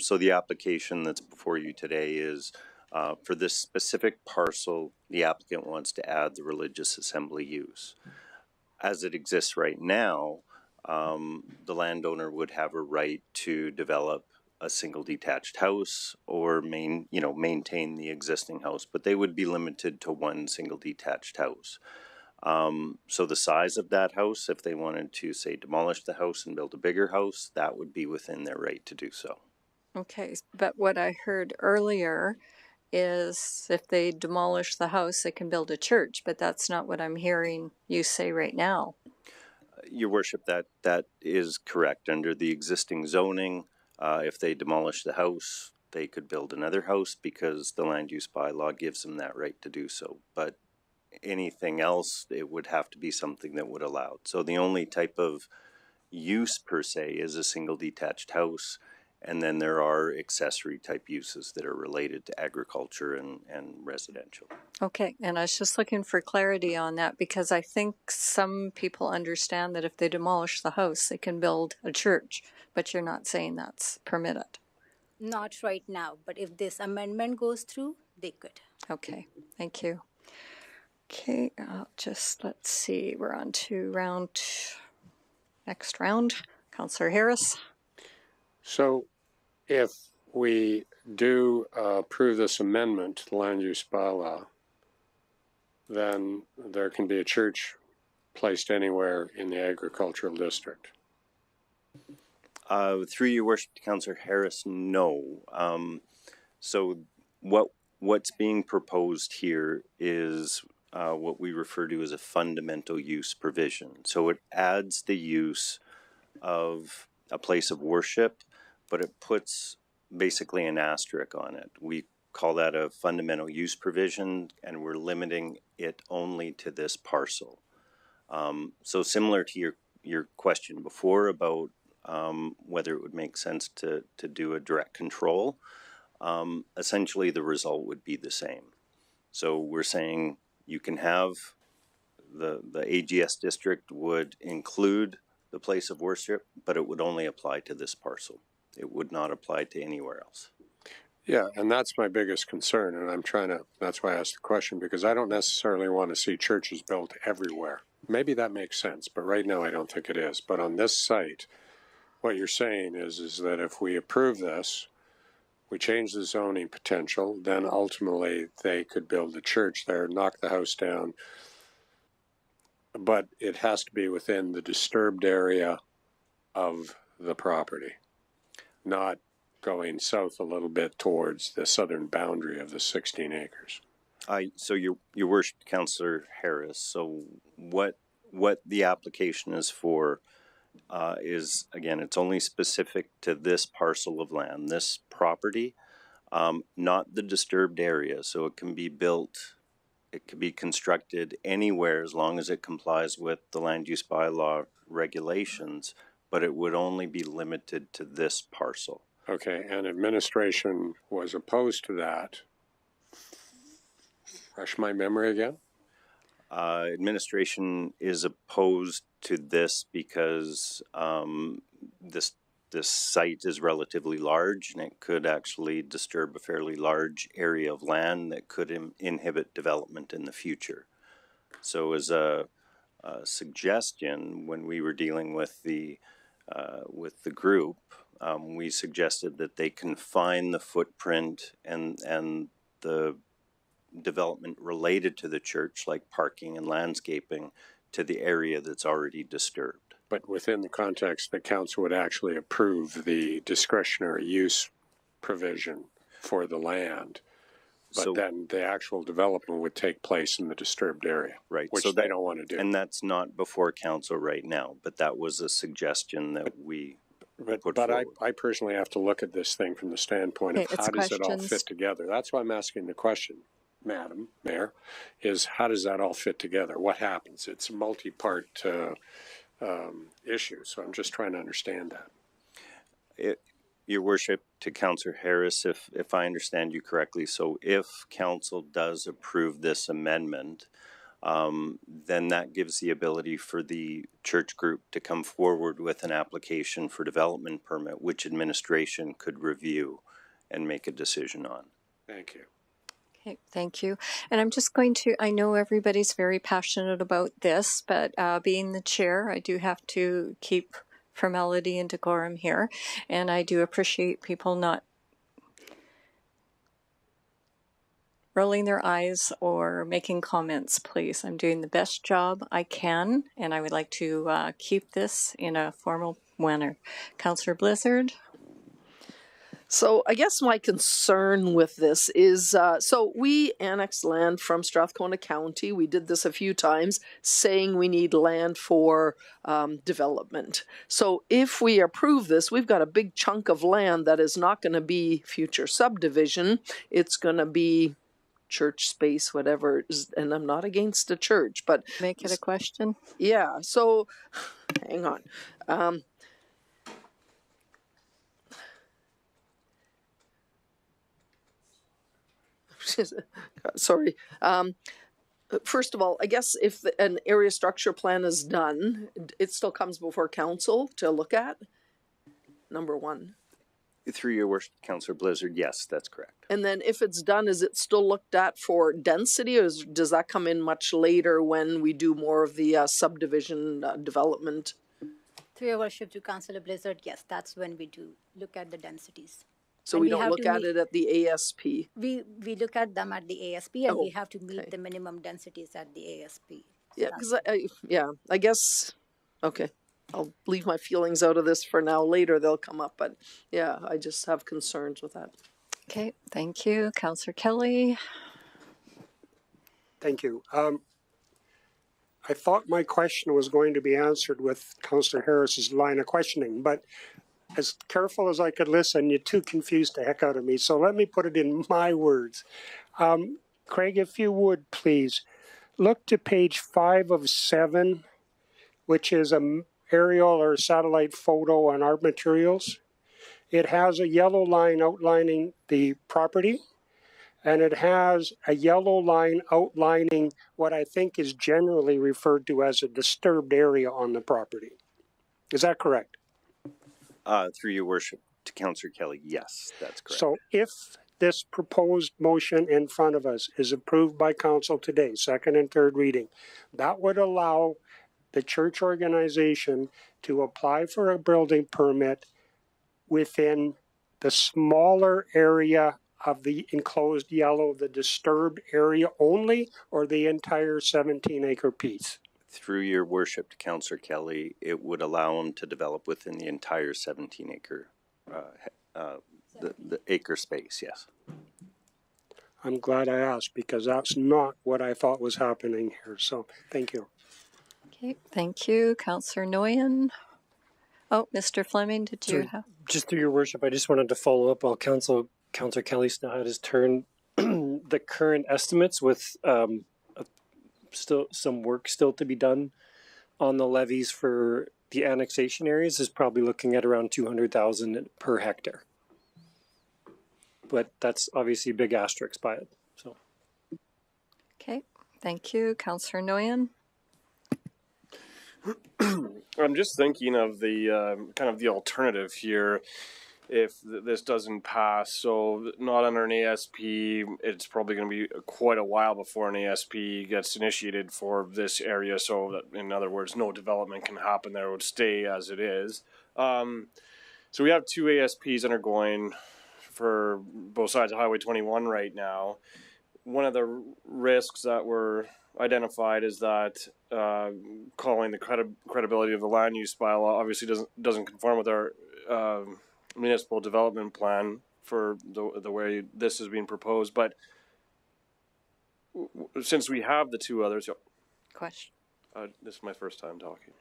So the application that's before you today is for this specific parcel, the applicant wants to add the religious assembly use. As it exists right now, the landowner would have a right to develop a single detached house or maintain the existing house, but they would be limited to one single detached house. So the size of that house, if they wanted to, say, demolish the house and build a bigger house, that would be within their right to do so. Okay, but what I heard earlier is if they demolish the house, they can build a church, but that's not what I'm hearing you say right now. Your worship, that is correct. Under the existing zoning, if they demolish the house, they could build another house because the land use bylaw gives them that right to do so. But anything else, it would have to be something that would allow it. So the only type of use per se is a single detached house, and then there are accessory type uses that are related to agriculture and residential. Okay, and I was just looking for clarity on that because I think some people understand that if they demolish the house, they can build a church, but you're not saying that's permitted. Not right now, but if this amendment goes through, they could. Okay, thank you. Okay, let's see, we're on to next round. Councillor Harris. So if we do approve this amendment to the land use bylaw, then there can be a church placed anywhere in the agricultural district. Through your worship, Councillor Harris, no. So what's being proposed here is what we refer to as a fundamental use provision. So it adds the use of a place of worship, but it puts basically an asterisk on it. We call that a fundamental use provision, and we're limiting it only to this parcel. So similar to your question before about whether it would make sense to do a direct control, essentially the result would be the same. So we're saying you can have the AGS district would include the place of worship, but it would only apply to this parcel. It would not apply to anywhere else. Yeah, and that's my biggest concern, and that's why I asked the question, because I don't necessarily want to see churches built everywhere. Maybe that makes sense, but right now I don't think it is. But on this site, what you're saying is that if we approve this, we change the zoning potential, then ultimately they could build a church there, knock the house down, but it has to be within the disturbed area of the property, not going south a little bit towards the southern boundary of the 16 acres. So your worship, Councillor Harris, so what the application is for is, again, it's only specific to this parcel of land, this property, not the disturbed area. So it can be built, it can be constructed anywhere as long as it complies with the land use bylaw regulations, but it would only be limited to this parcel. Okay, and administration was opposed to that. Refresh my memory again. Administration is opposed to this because this site is relatively large, and it could actually disturb a fairly large area of land that could inhibit development in the future. So as a suggestion, when we were dealing with the group, we suggested that they confine the footprint and the development related to the church, like parking and landscaping, to the area that's already disturbed. But within the context that council would actually approve the discretionary use provision for the land, but then the actual development would take place in the disturbed area, right? Which so they don't want to do. And that's not before council right now, but that was a suggestion that we But I personally have to look at this thing from the standpoint of how does it all fit together. That's why I'm asking the question, Madam Mayor, is how does that all fit together? What happens? It's a multi-part issue, so I'm just trying to understand that. Your Worship, to Councillor Harris, if I understand you correctly, so if Council does approve this amendment, then that gives the ability for the church group to come forward with an application for development permit, which administration could review and make a decision on. Thank you. Okay, thank you. And I'm just going to, I know everybody's very passionate about this, but being the chair, I do have to keep formality and decorum here. And I do appreciate people not rolling their eyes or making comments, please. I'm doing the best job I can, and I would like to keep this in a formal manner. Councillor Blizzard. So I guess my concern with this is, so we annexed land from Strathcona County. We did this a few times, saying we need land for development. So if we approve this, we've got a big chunk of land that is not going to be future subdivision. It's going to be church space, whatever. And I'm not against a church, but make it a question. Yeah. So hang on. Sorry. First of all, I guess if an area structure plan is done, it still comes before council to look at. Number one. Through your worship, Councillor Blizzard, yes, that's correct. And then if it's done, is it still looked at for density, or does that come in much later when we do more of the subdivision development? Through your worship, to Councillor Blizzard, yes, that's when we do look at the densities. So we don't look at it at the ASP? We look at them at the ASP, and we have to meet the minimum densities at the ASP. So yeah, because I guess, okay. I'll leave my feelings out of this for now. Later they'll come up, but yeah, I just have concerns with that. Okay, thank you. Councillor Kelly. Thank you. I thought my question was going to be answered with Councillor Harris's line of questioning, but as careful as I could listen, you two confused the heck out of me. So let me put it in my words. Craig, if you would, please, look to page 5 of 7, which is a aerial or satellite photo on our materials. It has a yellow line outlining the property, and it has a yellow line outlining what I think is generally referred to as a disturbed area on the property. Is that correct? Through your worship, to Councillor Kelly, yes, that's correct. So if this proposed motion in front of us is approved by council today, second and third reading, that would allow the church organization to apply for a building permit within the smaller area of the enclosed yellow, the disturbed area only, or the entire 17-acre piece? Through your worship, to Councillor Kelly, it would allow them to develop within the entire 17-acre the acre space, yes. I'm glad I asked, because that's not what I thought was happening here. So thank you. Okay, thank you. Councillor Nguyen. Oh, Mr. Fleming, did you have? Just through your worship, I just wanted to follow up while Councillor Kelly still had his turn. The current estimates with still some work still to be done on the levies for the annexation areas is probably looking at around 200,000 per hectare. But that's obviously a big asterisk by it. So. Okay, thank you. Councillor Nguyen. I'm just thinking of the kind of the alternative here if this doesn't pass. So not under an ASP, it's probably going to be quite a while before an ASP gets initiated for this area. So that, in other words, no development can happen there. It would stay as it is. So we have 2 ASPs undergoing for both sides of Highway 21 right now. One of the risks that were identified is that calling the credibility of the land use bylaw obviously doesn't conform with our municipal development plan for the way this is being proposed. But since we have the 2 others, question. This is my first time talking.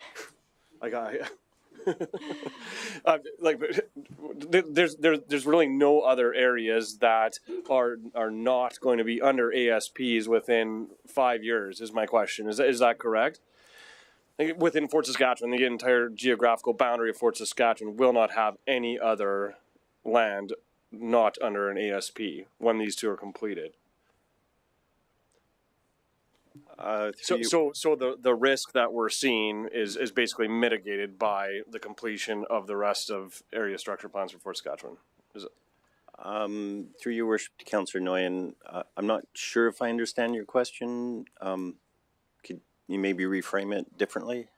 I got There's really no other areas that are not going to be under ASPs within 5 years. Is my question. Is that correct? Within Fort Saskatchewan, the entire geographical boundary of Fort Saskatchewan will not have any other land not under an ASP when these two are completed. So the risk that we're seeing is basically mitigated by the completion of the rest of area structure plans for Fort Saskatchewan. Is it? Through your worship to Councillor Nguyen, I'm not sure if I understand your question. Could you maybe reframe it differently?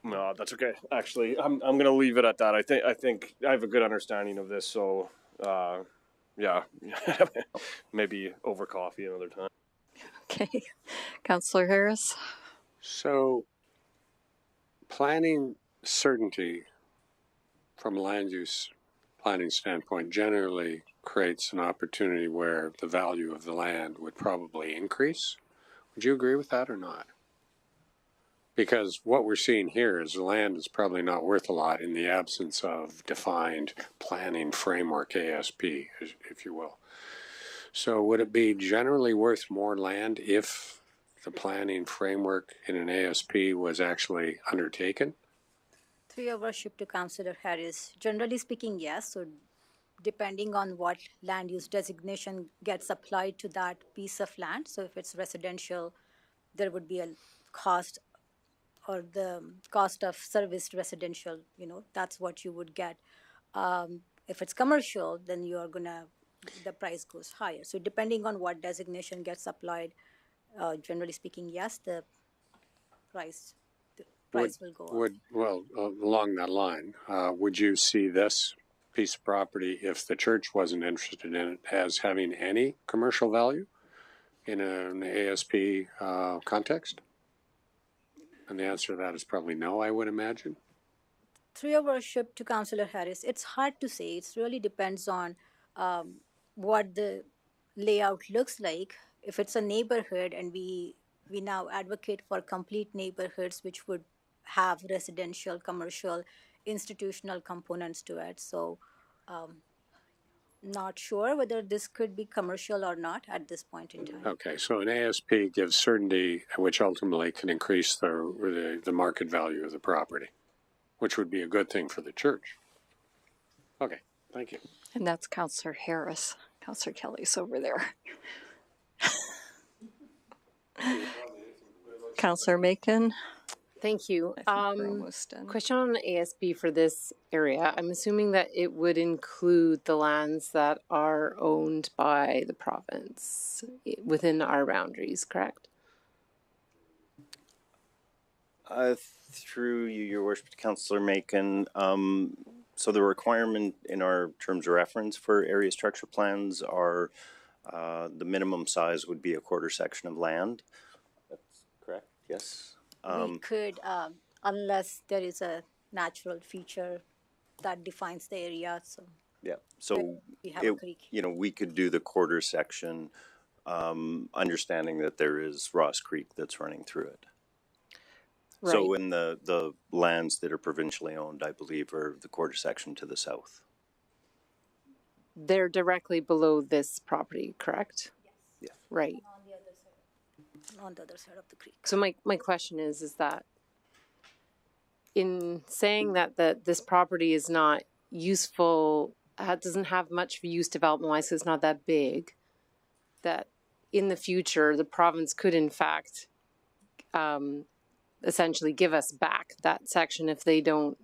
No, that's okay. Actually, I'm going to leave it at that. I think I have a good understanding of this. So, yeah, maybe over coffee another time. Okay, Councillor Harris. So, planning certainty from a land use planning standpoint generally creates an opportunity where the value of the land would probably increase. Would you agree with that or not? Because what we're seeing here is the land is probably not worth a lot in the absence of defined planning framework, ASP, if you will. So would it be generally worth more land if the planning framework in an ASP was actually undertaken? Through your worship to Councillor Harris, generally speaking, yes. So depending on what land use designation gets applied to that piece of land. So if it's residential, there would be a cost, or the cost of serviced residential, that's what you would get. If it's commercial, then the price goes higher. So depending on what designation gets applied, generally speaking, yes, the price will go up. Well, along that line, would you see this piece of property, if the church wasn't interested in it, as having any commercial value in an ASP context? And the answer to that is probably no, I would imagine. Through your worship to Councillor Harris, it's hard to say. It really depends on what the layout looks like. If it's a neighborhood, and we now advocate for complete neighborhoods which would have residential, commercial, institutional components to it. So not sure whether this could be commercial or not at this point in time. Okay, so an ASP gives certainty, which ultimately can increase the market value of the property, which would be a good thing for the church. Okay, thank you. And that's Councillor Harris. Councillor Kelly's over there. Councillor Macon. Thank you. Question on the ASP for this area. I'm assuming that it would include the lands that are owned by the province within our boundaries, correct? Through you, your worship, Councillor Macon, so the requirement in our terms of reference for area structure plans are the minimum size would be a quarter section of land. That's correct, yes? We could, unless there is a natural feature that defines the area. So yeah, so we have a creek. We could do the quarter section, understanding that there is Ross Creek that's running through it. Right. So in the lands that are provincially owned, I believe, are the quarter section to the south. They're directly below this property, correct? Yes. Yeah. Right. On the other side of the creek. So my question is that in saying that this property is not useful, doesn't have much use development-wise, so it's not that big, that in the future the province could in fact essentially give us back that section if they don't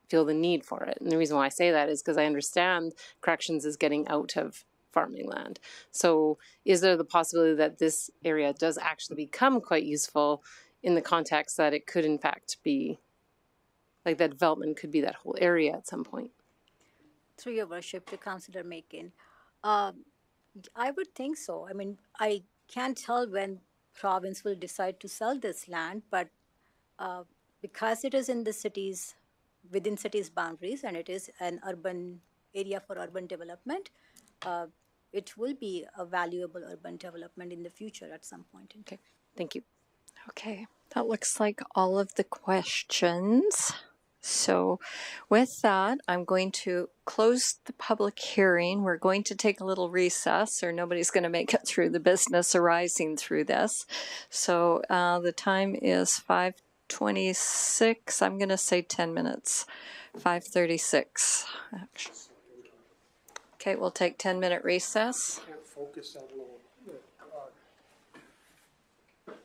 feel the need for it. And the reason why I say that is because I understand corrections is getting out of farming land. So is there the possibility that this area does actually become quite useful in the context that it could in fact be, like that development could be that whole area at some point? Through your worship to Councillor Macon, I would think so. I mean, I can't tell when province will decide to sell this land, but because it is in the cities, within cities boundaries, and it is an urban area for urban development, it will be a valuable urban development in the future at some point. Okay, thank you. Okay, That looks like all of the questions. So with that, I'm going to close the public hearing. We're going to take a little recess, or nobody's going to make it through the business arising through this. So the time is 5:26. I'm going to say 10 minutes. 5:36. Okay, we'll take 10-minute recess. Can't focus that low.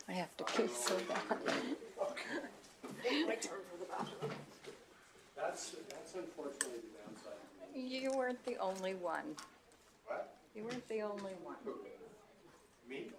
I have to pee so bad. My turn for the bathroom. That's unfortunately the downside. You weren't the only one. What? You weren't the only one. Me?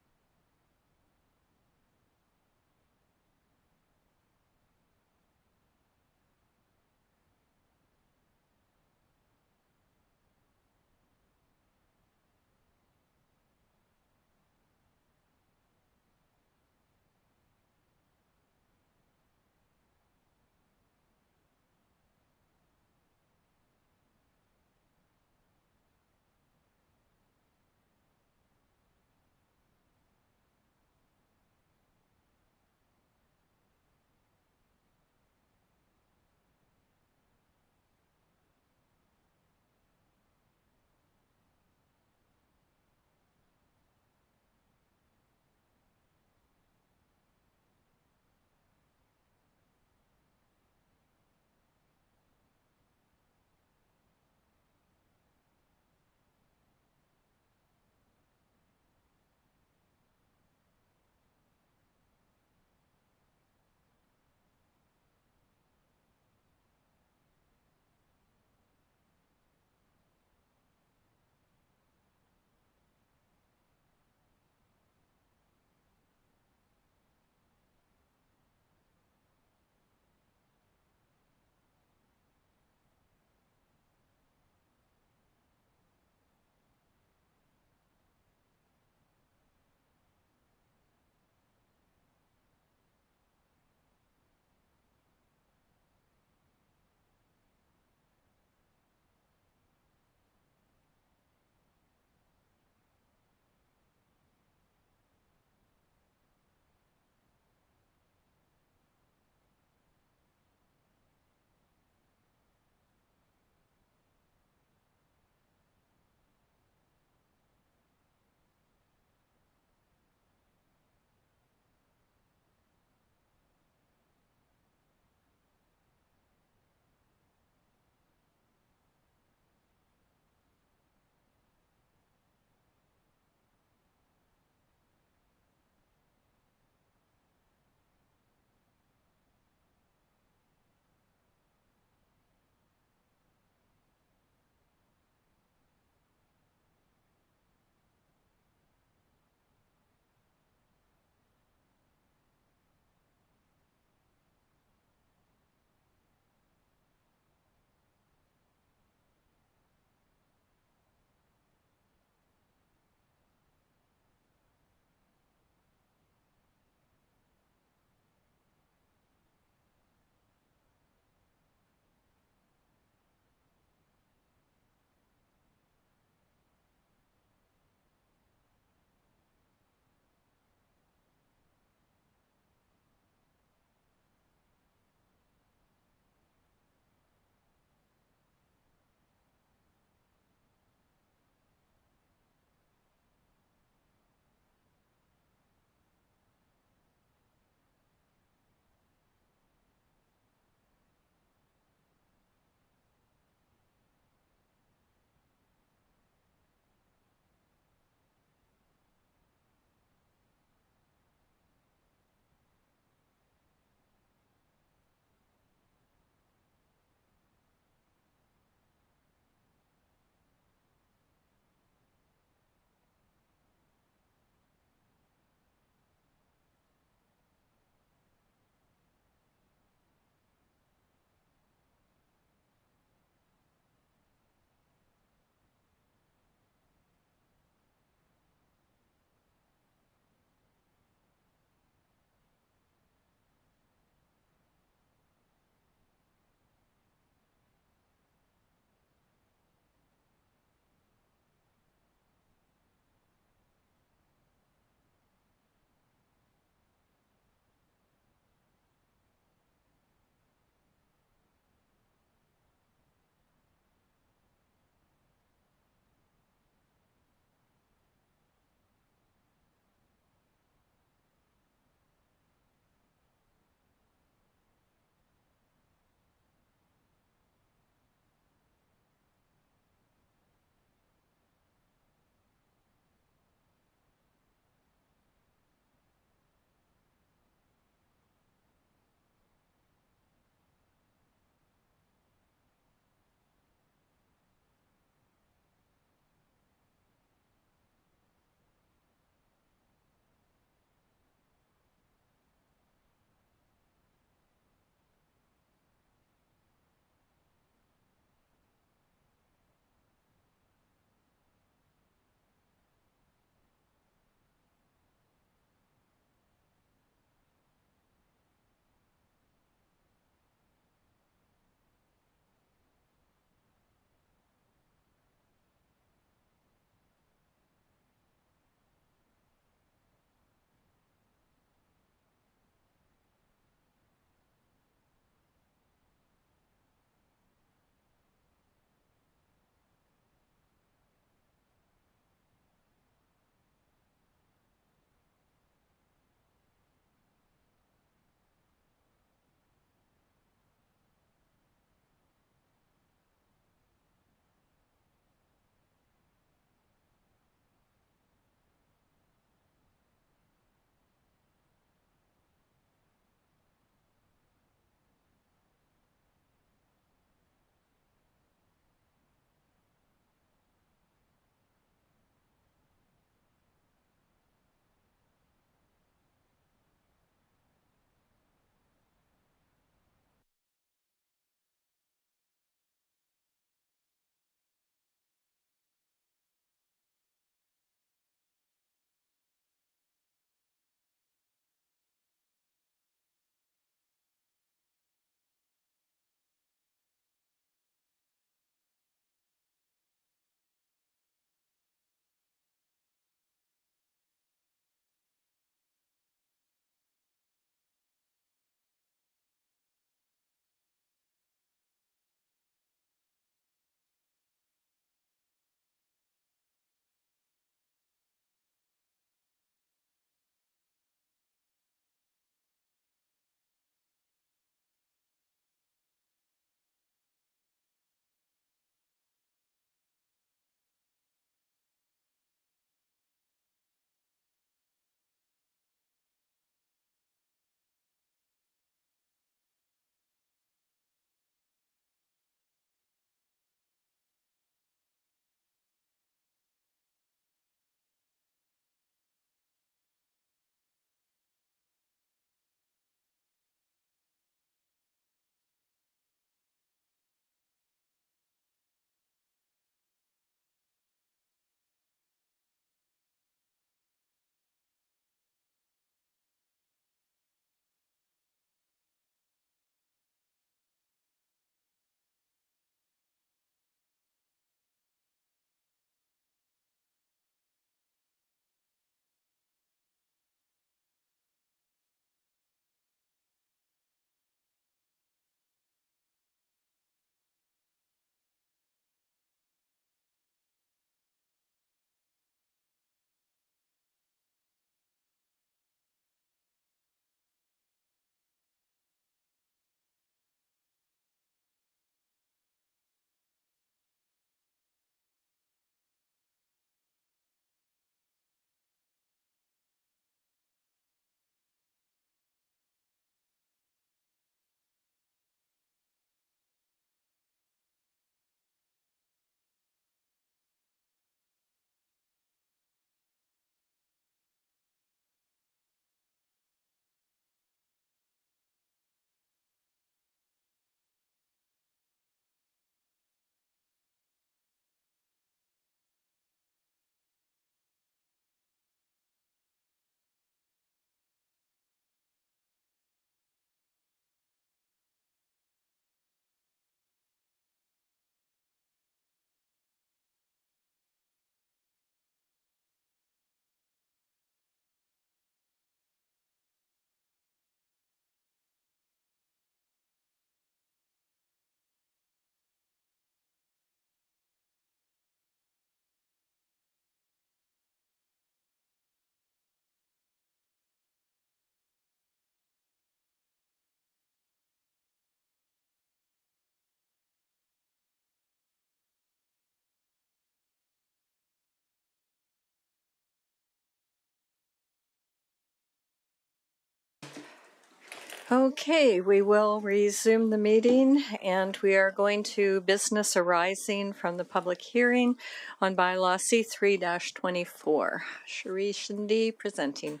Okay, we will resume the meeting, and we are going to business arising from the public hearing on bylaw C3-24. Cherie Shindy presenting.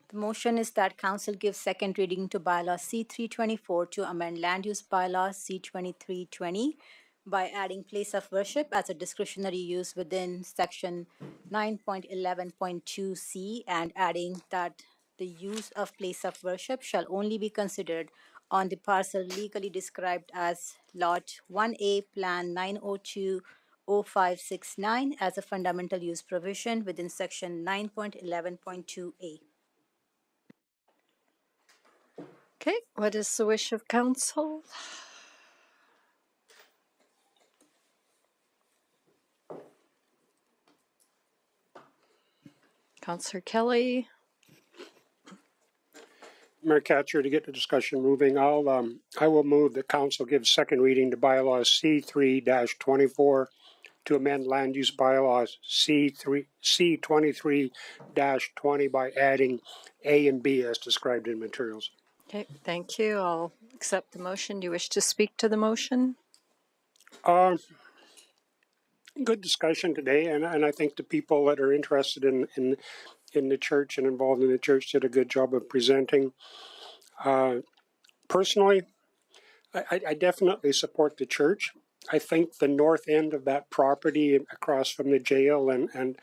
The motion is that council gives second reading to bylaw C3-24 to amend land use bylaw C23-20 by adding place of worship as a discretionary use within section 9.11.2C and adding that the use of place of worship shall only be considered on the parcel legally described as Lot 1A, Plan 902-0569 as a fundamental use provision within section 9.11.2A. Okay, what is the wish of council? Councillor Kelly. Mayor Catcher, to get the discussion moving, I will move that council gives second reading to bylaws C3-24 to amend land use bylaws C23-20 by adding A and B as described in materials. Okay, thank you. I'll accept the motion. Do you wish to speak to the motion? Good discussion today, and I think the people that are interested in the church and involved in the church did a good job of presenting. Personally, I definitely support the church. I think the north end of that property across from the jail and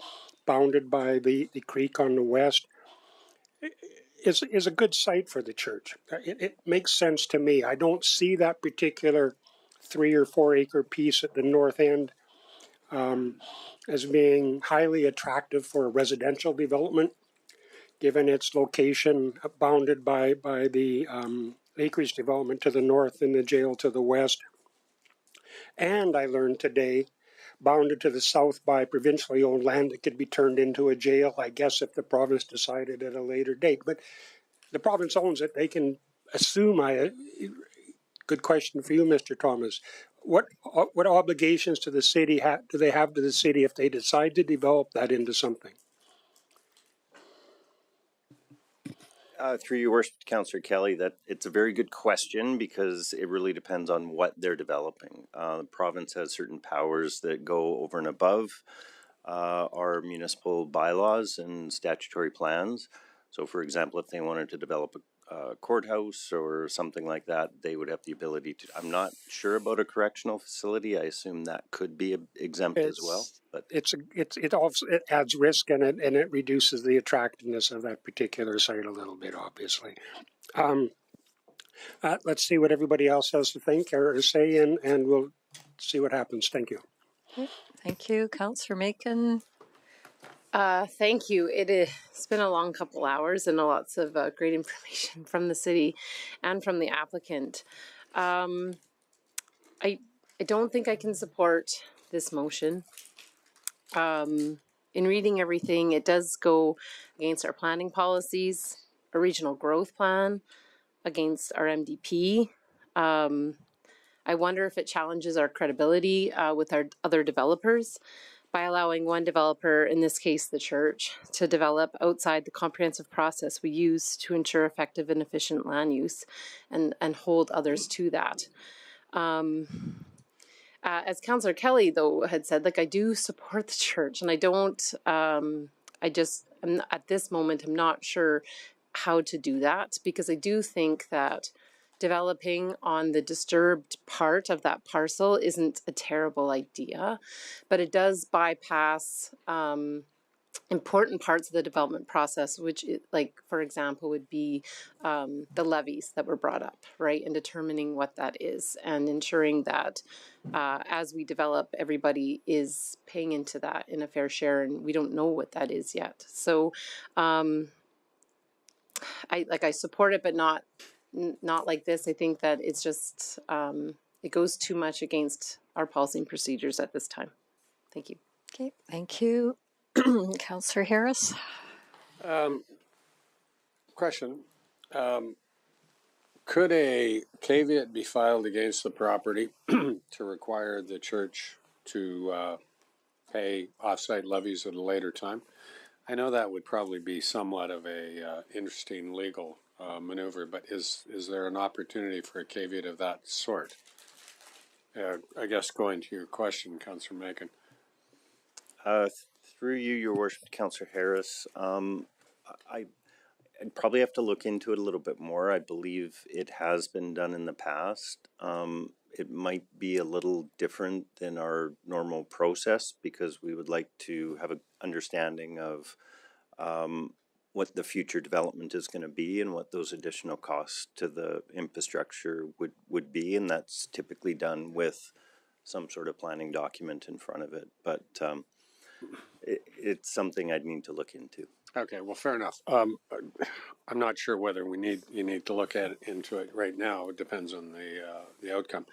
bounded by the creek on the west is a good site for the church. It makes sense to me. I don't see that particular 3 or 4 acre piece at the north end as being highly attractive for a residential development, given its location bounded by the acreage development to the north and the jail to the west. And I learned today, bounded to the south by provincially owned land that could be turned into a jail, I guess, if the province decided at a later date. But the province owns it. They can assume good question for you, Mr. Thomas. What obligations to the city do they have to the city if they decide to develop that into something? Through your worship, Councillor Kelly, that it's a very good question because it really depends on what they're developing. The province has certain powers that go over and above our municipal bylaws and statutory plans. So, for example, if they wanted to develop a courthouse or something like that, they would have the ability to. I'm not sure about a correctional facility. I assume that could be exempt as well. But it adds risk and it reduces the attractiveness of that particular site a little bit, obviously. Let's see what everybody else has to think or say, and we'll see what happens. Thank you. Okay. Thank you, Councillor Macon. Thank you. It's been a long couple hours and lots of great information from the city and from the applicant. I don't think I can support this motion. In reading everything, it does go against our planning policies, a regional growth plan, against our MDP. I wonder if it challenges our credibility with our other developers by allowing one developer, in this case the church, to develop outside the comprehensive process we use to ensure effective and efficient land use and hold others to that. As Councillor Kelly, though, had said, I do support the church, and I don't, at this moment, I'm not sure how to do that, because I do think that developing on the disturbed part of that parcel isn't a terrible idea, but it does bypass important parts of the development process, which, for example, would be the levies that were brought up, right, and determining what that is and ensuring that as we develop, everybody is paying into that in a fair share, and we don't know what that is yet. So I support it, but not like this. I think that it's just, it goes too much against our policy and procedures at this time. Thank you. Okay, thank you. Councillor Harris. Question. Could a caveat be filed against the property to require the church to pay offsite levies at a later time? I know that would probably be somewhat of a interesting legal maneuver, but is there an opportunity for a caveat of that sort? I guess going to your question, Councillor Macon. Through you, Your Worship, Councillor Harris, I'd probably have to look into it a little bit more. I believe it has been done in the past. It might be a little different than our normal process because we would like to have an understanding of what the future development is going to be and what those additional costs to the infrastructure would be, and that's typically done with some sort of planning document in front of it. But it's something I'd need to look into. Okay, well, fair enough. I'm not sure whether you need to look into it right now. It depends on the outcome.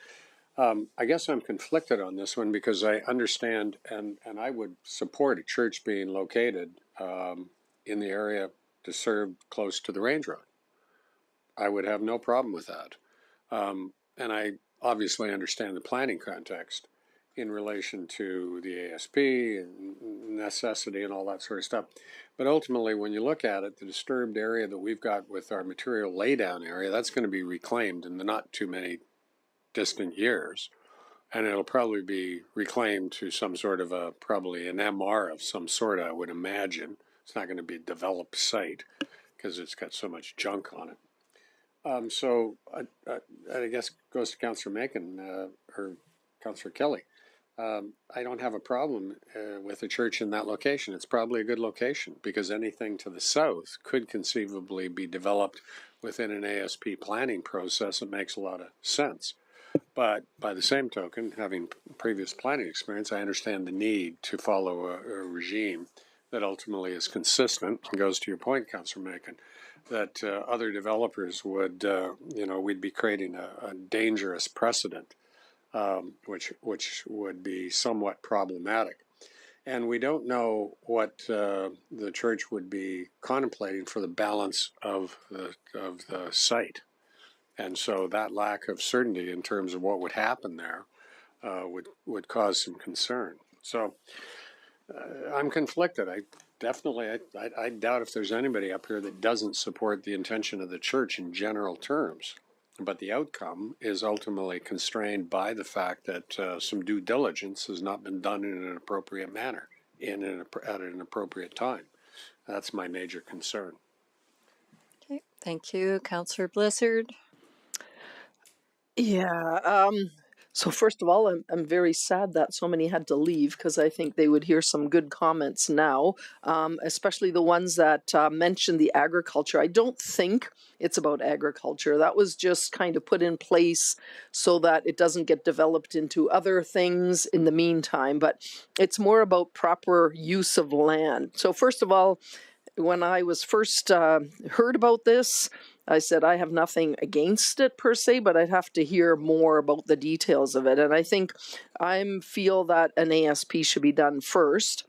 I guess I'm conflicted on this one because I understand and I would support a church being located in the area to serve close to the range road. I would have no problem with that. And I obviously understand the planning context in relation to the ASP and necessity and all that sort of stuff. But ultimately, when you look at it, the disturbed area that we've got with our material laydown area, that's going to be reclaimed in the not too many distant years. And it'll probably be reclaimed to some sort of probably an MR of some sort, I would imagine. It's not going to be a developed site because it's got so much junk on it. So I guess it goes to Councillor Macon or Councillor Kelly. I don't have a problem with a church in that location. It's probably a good location because anything to the south could conceivably be developed within an ASP planning process that makes a lot of sense. But by the same token, having previous planning experience, I understand the need to follow a regime that ultimately is consistent and goes to your point, Councillor Macon, that other developers would, we'd be creating a dangerous precedent. Which would be somewhat problematic. And we don't know what the church would be contemplating for the balance of the site. And so that lack of certainty in terms of what would happen there would cause some concern. So I'm conflicted. I doubt if there's anybody up here that doesn't support the intention of the church in general terms. But the outcome is ultimately constrained by the fact that some due diligence has not been done in an appropriate manner, at an appropriate time. That's my major concern. Okay, thank you, Councillor Blizzard. Yeah. So first of all, I'm very sad that so many had to leave because I think they would hear some good comments now, especially the ones that mentioned the agriculture. I don't think it's about agriculture. That was just kind of put in place so that it doesn't get developed into other things in the meantime, but it's more about proper use of land. So first of all, when I was first heard about this, I said I have nothing against it per se, but I'd have to hear more about the details of it. And I think I feel that an ASP should be done first.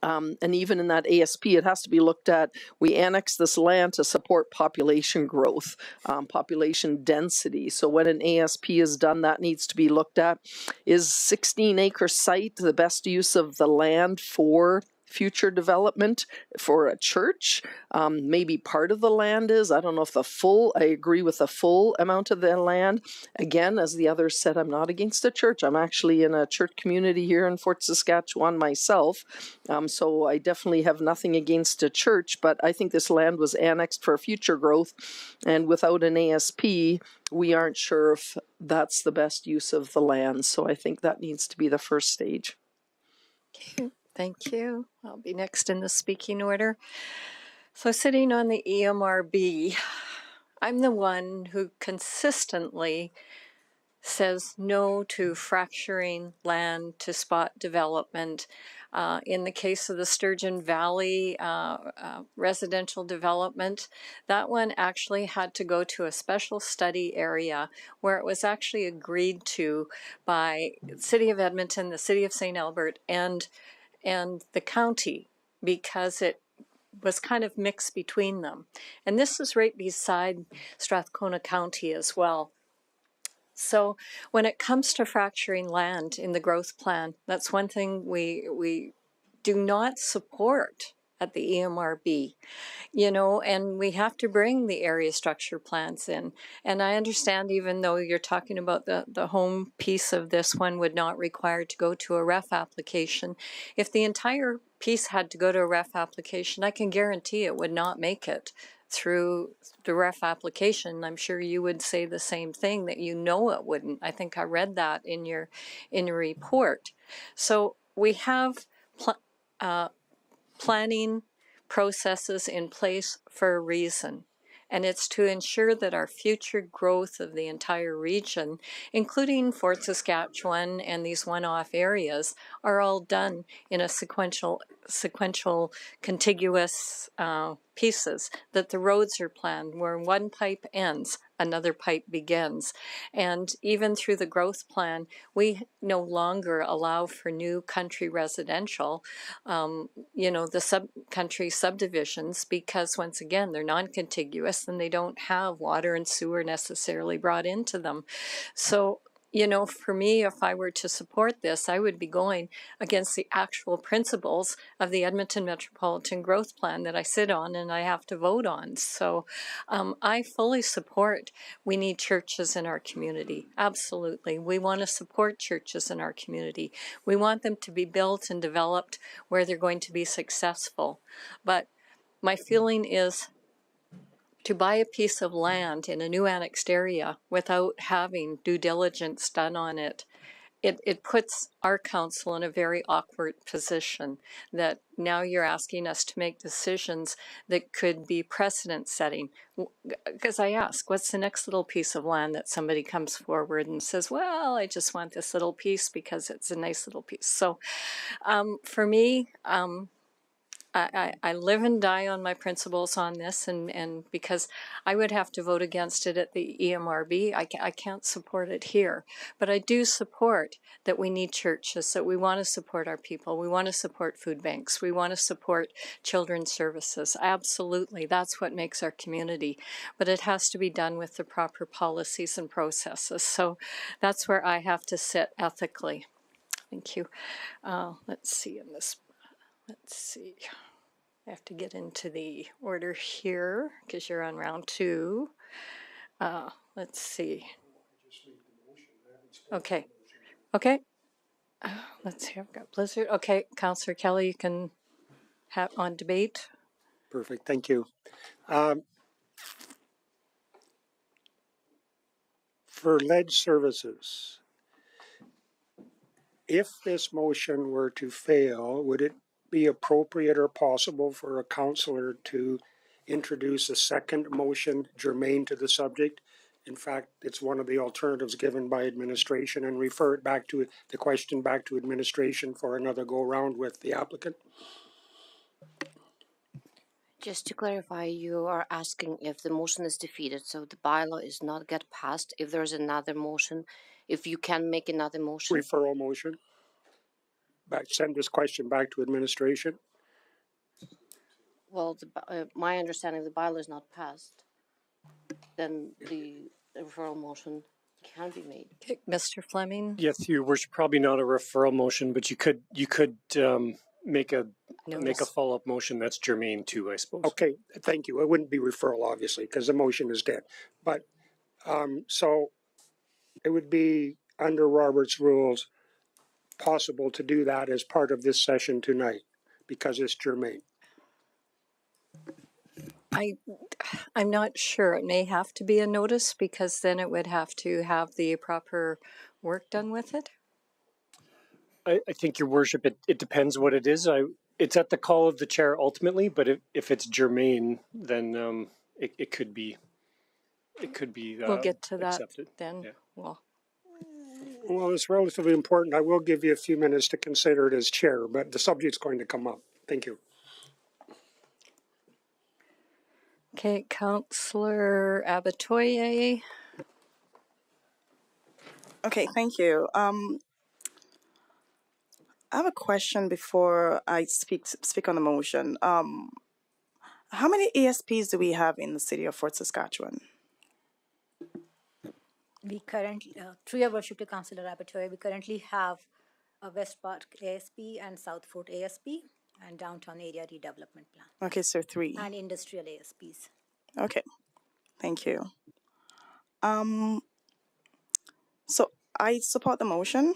And even in that ASP, it has to be looked at. We annex this land to support population growth, population density. So when an ASP is done, that needs to be looked at. Is 16-acre site the best use of the land for future development for a church? Maybe part of the land is. I don't know if I agree with the full amount of the land. Again, as the others said, I'm not against a church. I'm actually in a church community here in Fort Saskatchewan myself. So I definitely have nothing against a church, but I think this land was annexed for future growth. And without an ASP, we aren't sure if that's the best use of the land. So I think that needs to be the first stage. Okay. Thank you. I'll be next in the speaking order. So sitting on the EMRB, I'm the one who consistently says no to fracturing land to spot development. In the case of the Sturgeon Valley residential development, that one actually had to go to a special study area where it was actually agreed to by the City of Edmonton, the City of St. Albert, and the county, because it was kind of mixed between them. And this is right beside Strathcona County as well. So when it comes to fracturing land in the growth plan, that's one thing we do not support at the EMRB, you know, and we have to bring the area structure plans in. And I understand, even though you're talking about the home piece of this one would not require to go to a ref application, if the entire piece had to go to a ref application, I can guarantee it would not make it through the ref application. I'm sure you would say the same thing, that you know it wouldn't. I think I read that in your report. So we have planning processes in place for a reason, and it's to ensure that our future growth of the entire region, including Fort Saskatchewan and these one-off areas, are all done in a sequential contiguous pieces, that the roads are planned where one pipe ends, another pipe begins. And even through the growth plan, we no longer allow for new country residential, you know, the country subdivisions, because once again, they're non-contiguous and they don't have water and sewer necessarily brought into them. So, you know, for me, if I were to support this, I would be going against the actual principles of the Edmonton Metropolitan Growth Plan that I sit on and I have to vote on. So I fully support, we need churches in our community. Absolutely. We want to support churches in our community. We want them to be built and developed where they're going to be successful. But my feeling is, to buy a piece of land in a new annexed area without having due diligence done on it, it puts our council in a very awkward position, that now you're asking us to make decisions that could be precedent setting. Because I ask, what's the next little piece of land that somebody comes forward and says, well, I just want this little piece because it's a nice little piece. So for me, I live and die on my principles on this, and because I would have to vote against it at the EMRB, I can't support it here. But I do support that we need churches, that we want to support our people, we want to support food banks, we want to support children's services. Absolutely, that's what makes our community. But it has to be done with the proper policies and processes. So that's where I have to sit ethically. Thank you. Let's see in this. Let's see. I have to get into the order here because you're on round 2. Let's see. Okay. Okay. Let's see. I've got Blizzard. Okay. Councillor Kelly, you can have on debate. Perfect. Thank you. For lead services, if this motion were to fail, would it be appropriate or possible for a councillor to introduce a second motion germane to the subject? In fact, it's one of the alternatives given by administration, and refer it back to the question back to administration for another go round with the applicant. Just to clarify, you are asking if the motion is defeated, so the bylaw is not get passed, if there's another motion, if you can make another motion? Referral motion. Send this question back to administration. Well, my understanding, the bylaw is not passed, then the referral motion can be made. Okay, Mr. Fleming? Yes, Your Worship, probably not a referral motion, but you could make a follow-up motion that's germane too, I suppose. Okay, thank you. It wouldn't be referral, obviously, because the motion is dead. But so it would be under Robert's rules possible to do that as part of this session tonight because it's germane. I'm not sure. It may have to be a notice, because then it would have to have the proper work done with it. I think, Your Worship, it depends what it is. It's at the call of the chair ultimately, but if it's germane, then it could be. We'll get to that accepted. then. Yeah. Well, it's relatively important. I will give you a few minutes to consider it as chair, but the subject's going to come up. Thank you. Okay, Councillor Abatoye. Okay, thank you. I have a question before I speak on the motion. How many ASPs do we have in the city of Fort Saskatchewan? We currently, through your worship to Councillor Abatoye, we currently have a West Park ASP and South Fort ASP. and downtown area redevelopment plan. Okay, so 3. And industrial ASPs. Okay, thank you. So I support the motion,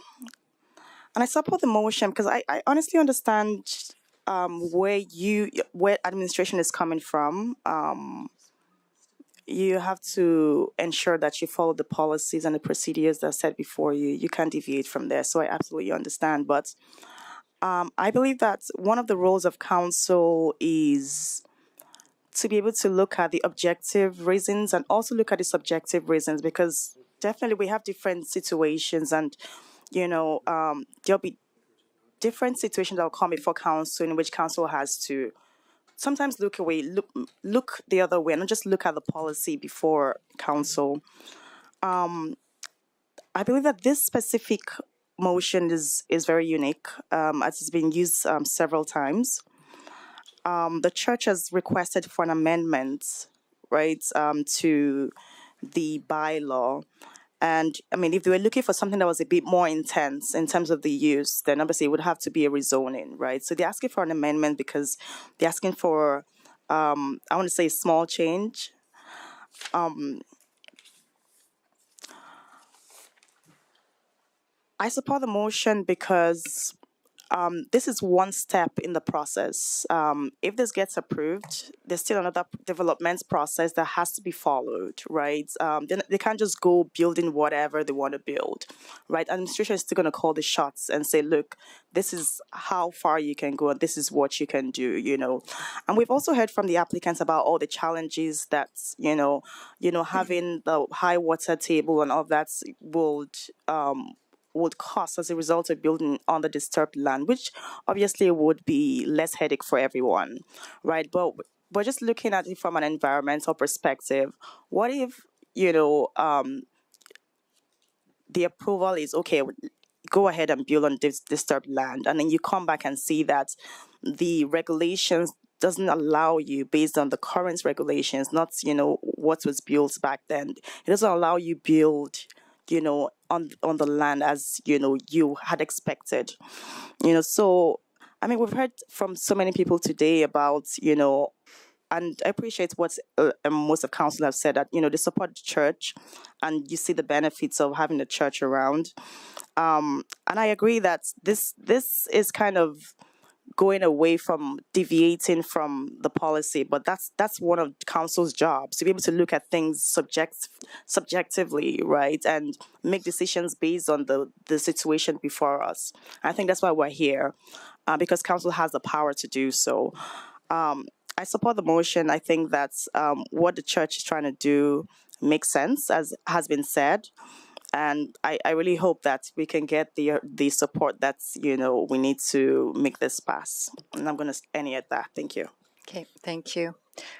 and I support the motion because I honestly understand where administration is coming from. You have to ensure that you follow the policies and the procedures that are set before you. You can't deviate from there. So I absolutely understand. But I believe that one of the roles of council is to be able to look at the objective reasons and also look at the subjective reasons, because definitely we have different situations, and there'll be different situations that will come before council in which council has to sometimes look the other way and not just look at the policy before council. I believe that this specific motion is very unique, as it's been used several times. The church has requested for an amendment, right, to the bylaw. And I mean, if they were looking for something that was a bit more intense in terms of the use, then obviously it would have to be a rezoning, right? So they're asking for an amendment because they're asking for, I want to say, a small change. I support the motion because this is one step in the process. If this gets approved, there's still another development process that has to be followed, right? They can't just go building whatever they want to build, right? Administration is still going to call the shots and say, look, this is how far you can go and this is what you can do, And we've also heard from the applicants about all the challenges that, having the high water table and all that would cost as a result of building on the disturbed land, which obviously would be less headache for everyone, right? But we're just looking at it from an environmental perspective. What if, the approval is, okay, go ahead and build on this disturbed land, and then you come back and see that the regulations doesn't allow you, based on the current regulations, not, what was built back then, it doesn't allow you build on the land as you had expected, So I mean, we've heard from so many people today about and I appreciate what most of council have said, that they support the church, and you see the benefits of having the church around. And I agree that this is kind of going away from deviating from the policy, but that's one of council's jobs, to be able to look at things subjectively, right, and make decisions based on the situation before us. I think that's why we're here, because council has the power to do so. I support the motion. I think that's what the church is trying to do makes sense, as has been said. And I really hope that we can get the support that's, we need to make this pass. And I'm going to end it at that. Thank you. Okay, thank you.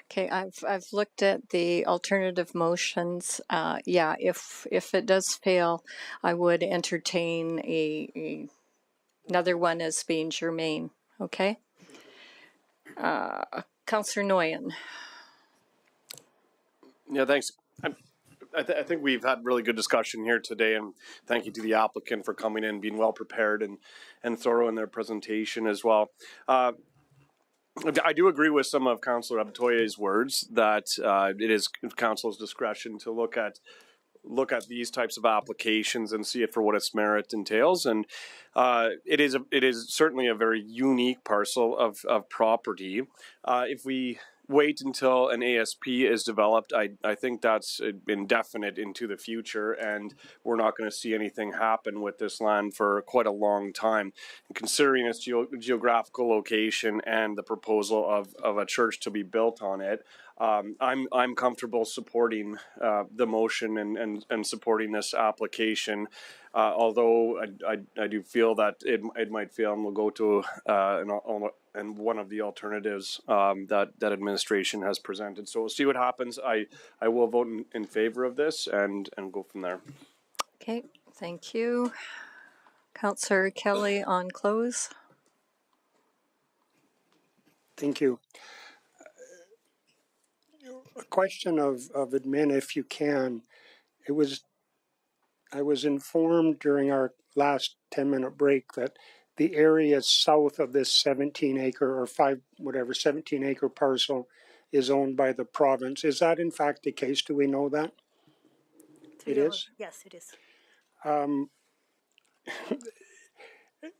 Okay, I've looked at the alternative motions. If it does fail, I would entertain another one as being germane. Okay. Councillor Nguyen. Yeah, thanks. I think we've had really good discussion here today, and thank you to the applicant for coming in, being well prepared and thorough in their presentation as well. I do agree with some of Councillor Abatoye's words that it is council's discretion to look at these types of applications and see it for what its merit entails. And it is certainly a very unique parcel of property. If we wait until an ASP is developed, I think that's indefinite into the future, and we're not going to see anything happen with this land for quite a long time. And considering its geographical location and the proposal of a church to be built on it, I'm comfortable supporting the motion and supporting this application. Although I do feel that it might fail, and we'll go to and one of the alternatives that administration has presented. So we'll see what happens. I will vote in favor of this and go from there. Okay, thank you. Councillor Kelly on close. Thank you. A question of admin, if you can. I was informed during our last 10-minute break that the area south of this 17 acre or 17 acre parcel is owned by the province. Is that in fact the case? Do we know that? It is? Yes, it is.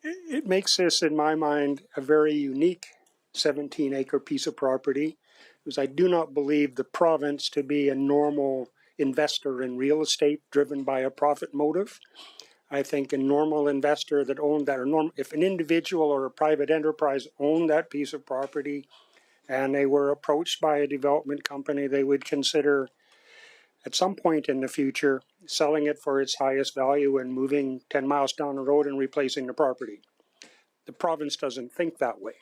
It makes this, in my mind, a very unique 17 acre piece of property, because I do not believe the province to be a normal investor in real estate driven by a profit motive. I think a normal investor that owned that, or if an individual or a private enterprise owned that piece of property and they were approached by a development company, they would consider at some point in the future selling it for its highest value and moving 10 miles down the road and replacing the property. The province doesn't think that way.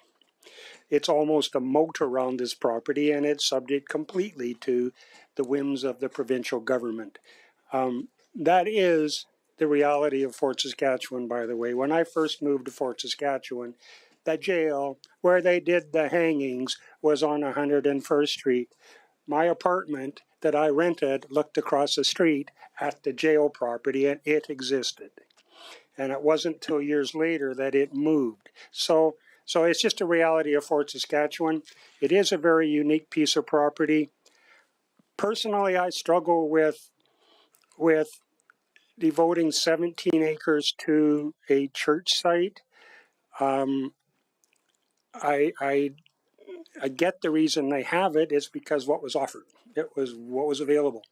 It's almost a moat around this property, and it's subject completely to the whims of the provincial government. That is the reality of Fort Saskatchewan, by the way. When I first moved to Fort Saskatchewan, the jail where they did the hangings was on 101st Street. My apartment that I rented looked across the street at the jail property, and it existed. And it wasn't until years later that it moved. So it's just a reality of Fort Saskatchewan. It is a very unique piece of property. Personally, I struggle with devoting 17 acres to a church site. I get the reason they have it is because what was offered. It was what was available,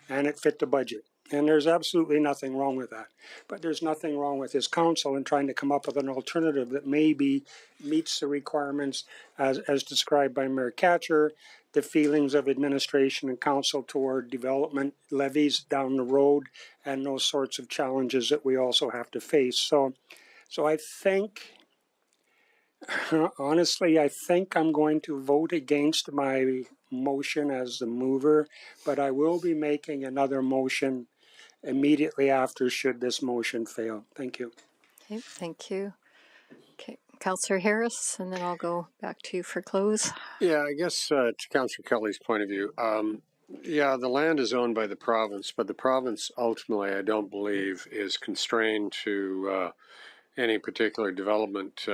and it fit the budget. And there's absolutely nothing wrong with that. But there's nothing wrong with this council in trying to come up with an alternative that maybe meets the requirements as described by Mayor Katcher, the feelings of administration and council toward development levies down the road, and those sorts of challenges that we also have to face. So I think, honestly, I think I'm going to vote against my motion as the mover, but I will be making another motion immediately after should this motion fail. Thank you. Okay, thank you. Okay, Councillor Harris, and then I'll go back to you for close. Yeah, I guess to Councillor Kelly's point of view, yeah, the land is owned by the province, but the province ultimately, I don't believe, is constrained to any particular development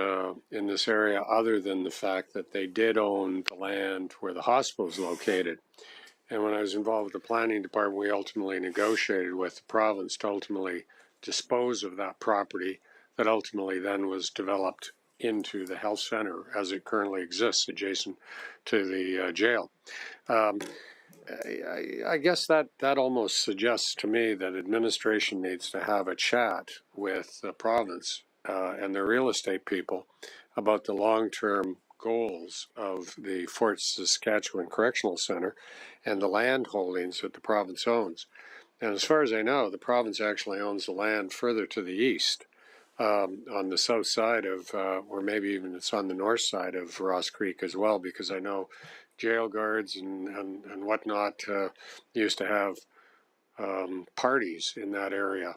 in this area other than the fact that they did own the land where the hospital is located. And when I was involved with the planning department, we ultimately negotiated with the province to ultimately dispose of that property that ultimately then was developed into the health center as it currently exists adjacent to the jail. I guess that almost suggests to me that administration needs to have a chat with the province and their real estate people about the long-term goals of the Fort Saskatchewan Correctional Center and the land holdings that the province owns. And as far as I know, the province actually owns the land further to the east, on the south side of, or maybe even it's on the north side of Ross Creek as well, because I know jail guards and whatnot used to have parties in that area.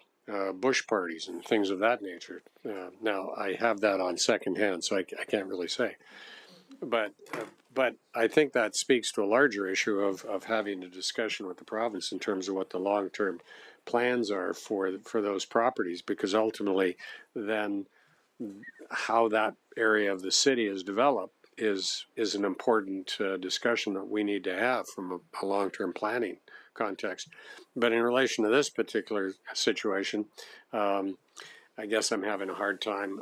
Bush parties and things of that nature. Now, I have that on second hand, so I can't really say. But I think that speaks to a larger issue of having a discussion with the province in terms of what the long-term plans are for those properties, because ultimately then how that area of the city is developed is an important discussion that we need to have from a long-term planning context. But in relation to this particular situation, I guess I'm having a hard time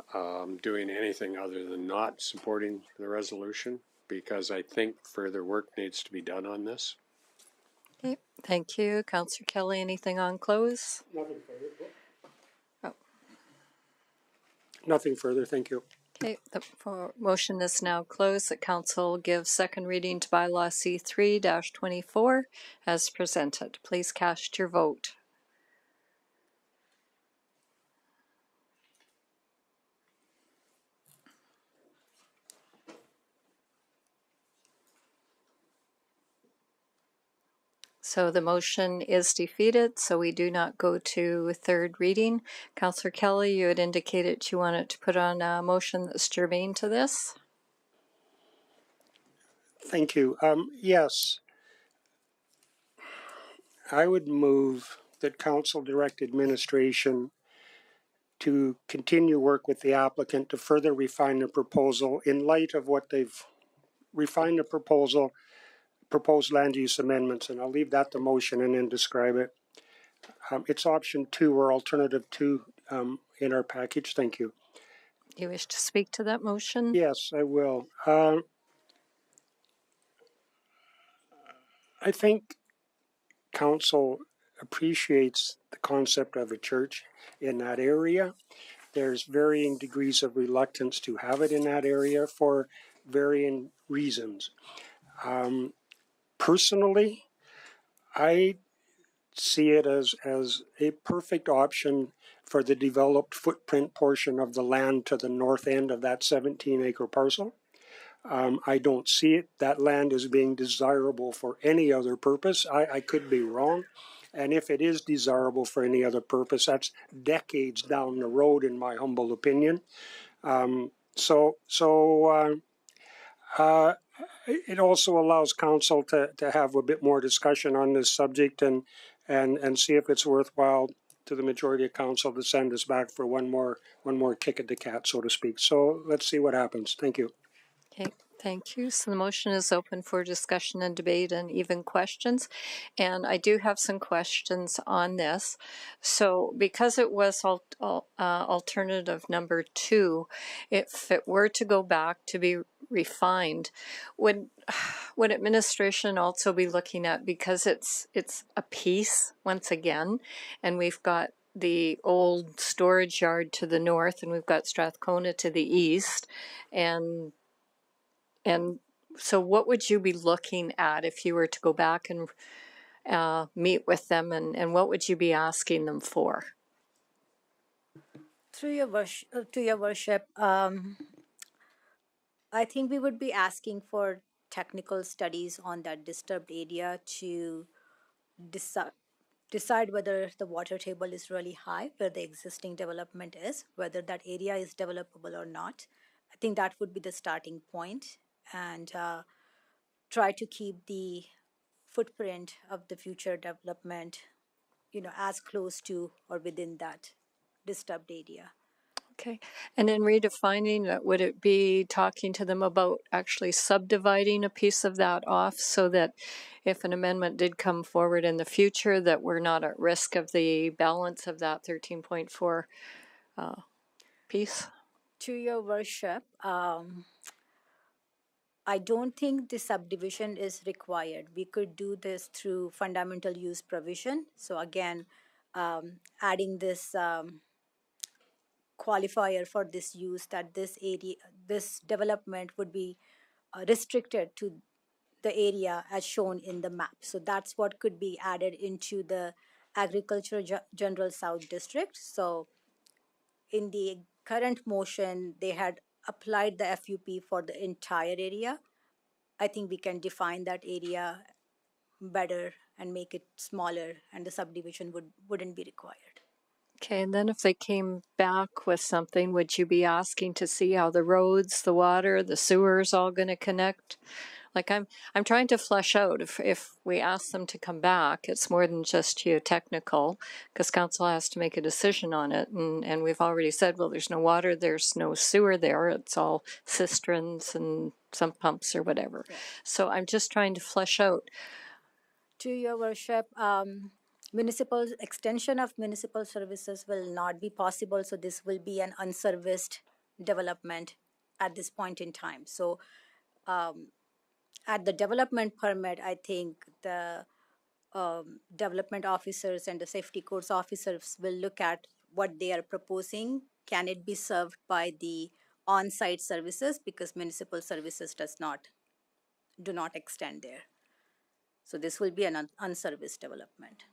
doing anything other than not supporting the resolution, because I think further work needs to be done on this. Okay, thank you. Councillor Kelly, anything on close? Nothing further. Oh. Nothing further, thank you. Okay, the motion is now closed. The council gives second reading to bylaw C3-24 as presented. Please cast your vote. So the motion is defeated, so we do not go to third reading. Councillor Kelly, you had indicated you wanted to put on a motion that's germane to this. Thank you. Yes, I would move that council direct administration to continue work with the applicant to further refine the proposal in light of what they've refined the proposal, proposed land use amendments, and I'll leave that to motion and then describe it. It's option 2 or alternative 2 in our package. Thank you. Do you wish to speak to that motion? Yes, I will. I think council appreciates the concept of a church in that area. There's varying degrees of reluctance to have it in that area for varying reasons. Personally, I see it as a perfect option for the developed footprint portion of the land to the north end of that 17-acre parcel. I don't see that land as being desirable for any other purpose. I could be wrong. And if it is desirable for any other purpose, that's decades down the road, in my humble opinion. It also allows council to have a bit more discussion on this subject and see if it's worthwhile to the majority of council to send us back for one more kick at the cat, so to speak. So let's see what happens. Thank you. Okay, thank you. So the motion is open for discussion and debate and even questions. And I do have some questions on this. So because it was alternative number 2, if it were to go back to be refined, would administration also be looking at, because it's a piece once again, and we've got the old storage yard to the north and we've got Strathcona to the east, and so what would you be looking at if you were to go back and meet with them, and what would you be asking them for? To your worship, I think we would be asking for technical studies on that disturbed area to decide whether the water table is really high where the existing development is, whether that area is developable or not. I think that would be the starting point, and try to keep the footprint of the future development, as close to or within that disturbed area. Okay. And in redefining it, would it be talking to them about actually subdividing a piece of that off so that if an amendment did come forward in the future, that we're not at risk of the balance of that 13.4 piece? To your worship, I don't think the subdivision is required. We could do this through fundamental use provision. So again, adding this qualifier for this use, that this area, this development would be restricted to the area as shown in the map. So that's what could be added into the Agriculture General South District. So in the current motion, they had applied the FUP for the entire area. I think we can define that area better and make it smaller, and the subdivision wouldn't be required. Okay, and then if they came back with something, would you be asking to see how the roads, the water, the sewers all going to connect? Like I'm trying to flesh out if we ask them to come back, it's more than just geotechnical, because council has to make a decision on it, and we've already said, well, there's no water, there's no sewer there, it's all cisterns and some pumps or whatever. Yeah. So I'm just trying to flesh out. To your worship, municipal extension of municipal services will not be possible, so this will be an unserviced development at this point in time. So at the development permit, I think the development officers and the safety codes officers will look at what they are proposing. Can it be served by the on-site services, because municipal services do not extend there. So this will be an unserviced development.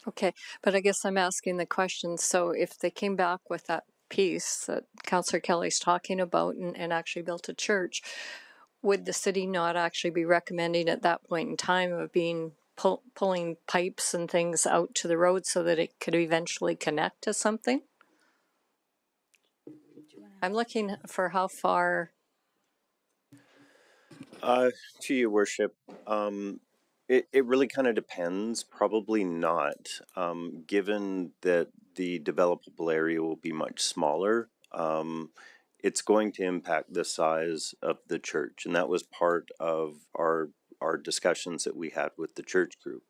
Okay, but I guess I'm asking the question, so if they came back with that piece that Councillor Kelly's talking about and actually built a church, would the city not actually be recommending at that point in time of being pulling pipes and things out to the road so that it could eventually connect to something? I'm looking for how far. To your worship, it really kind of depends. Probably not, given that the developable area will be much smaller. It's going to impact the size of the church, and that was part of our discussions that we had with the church group.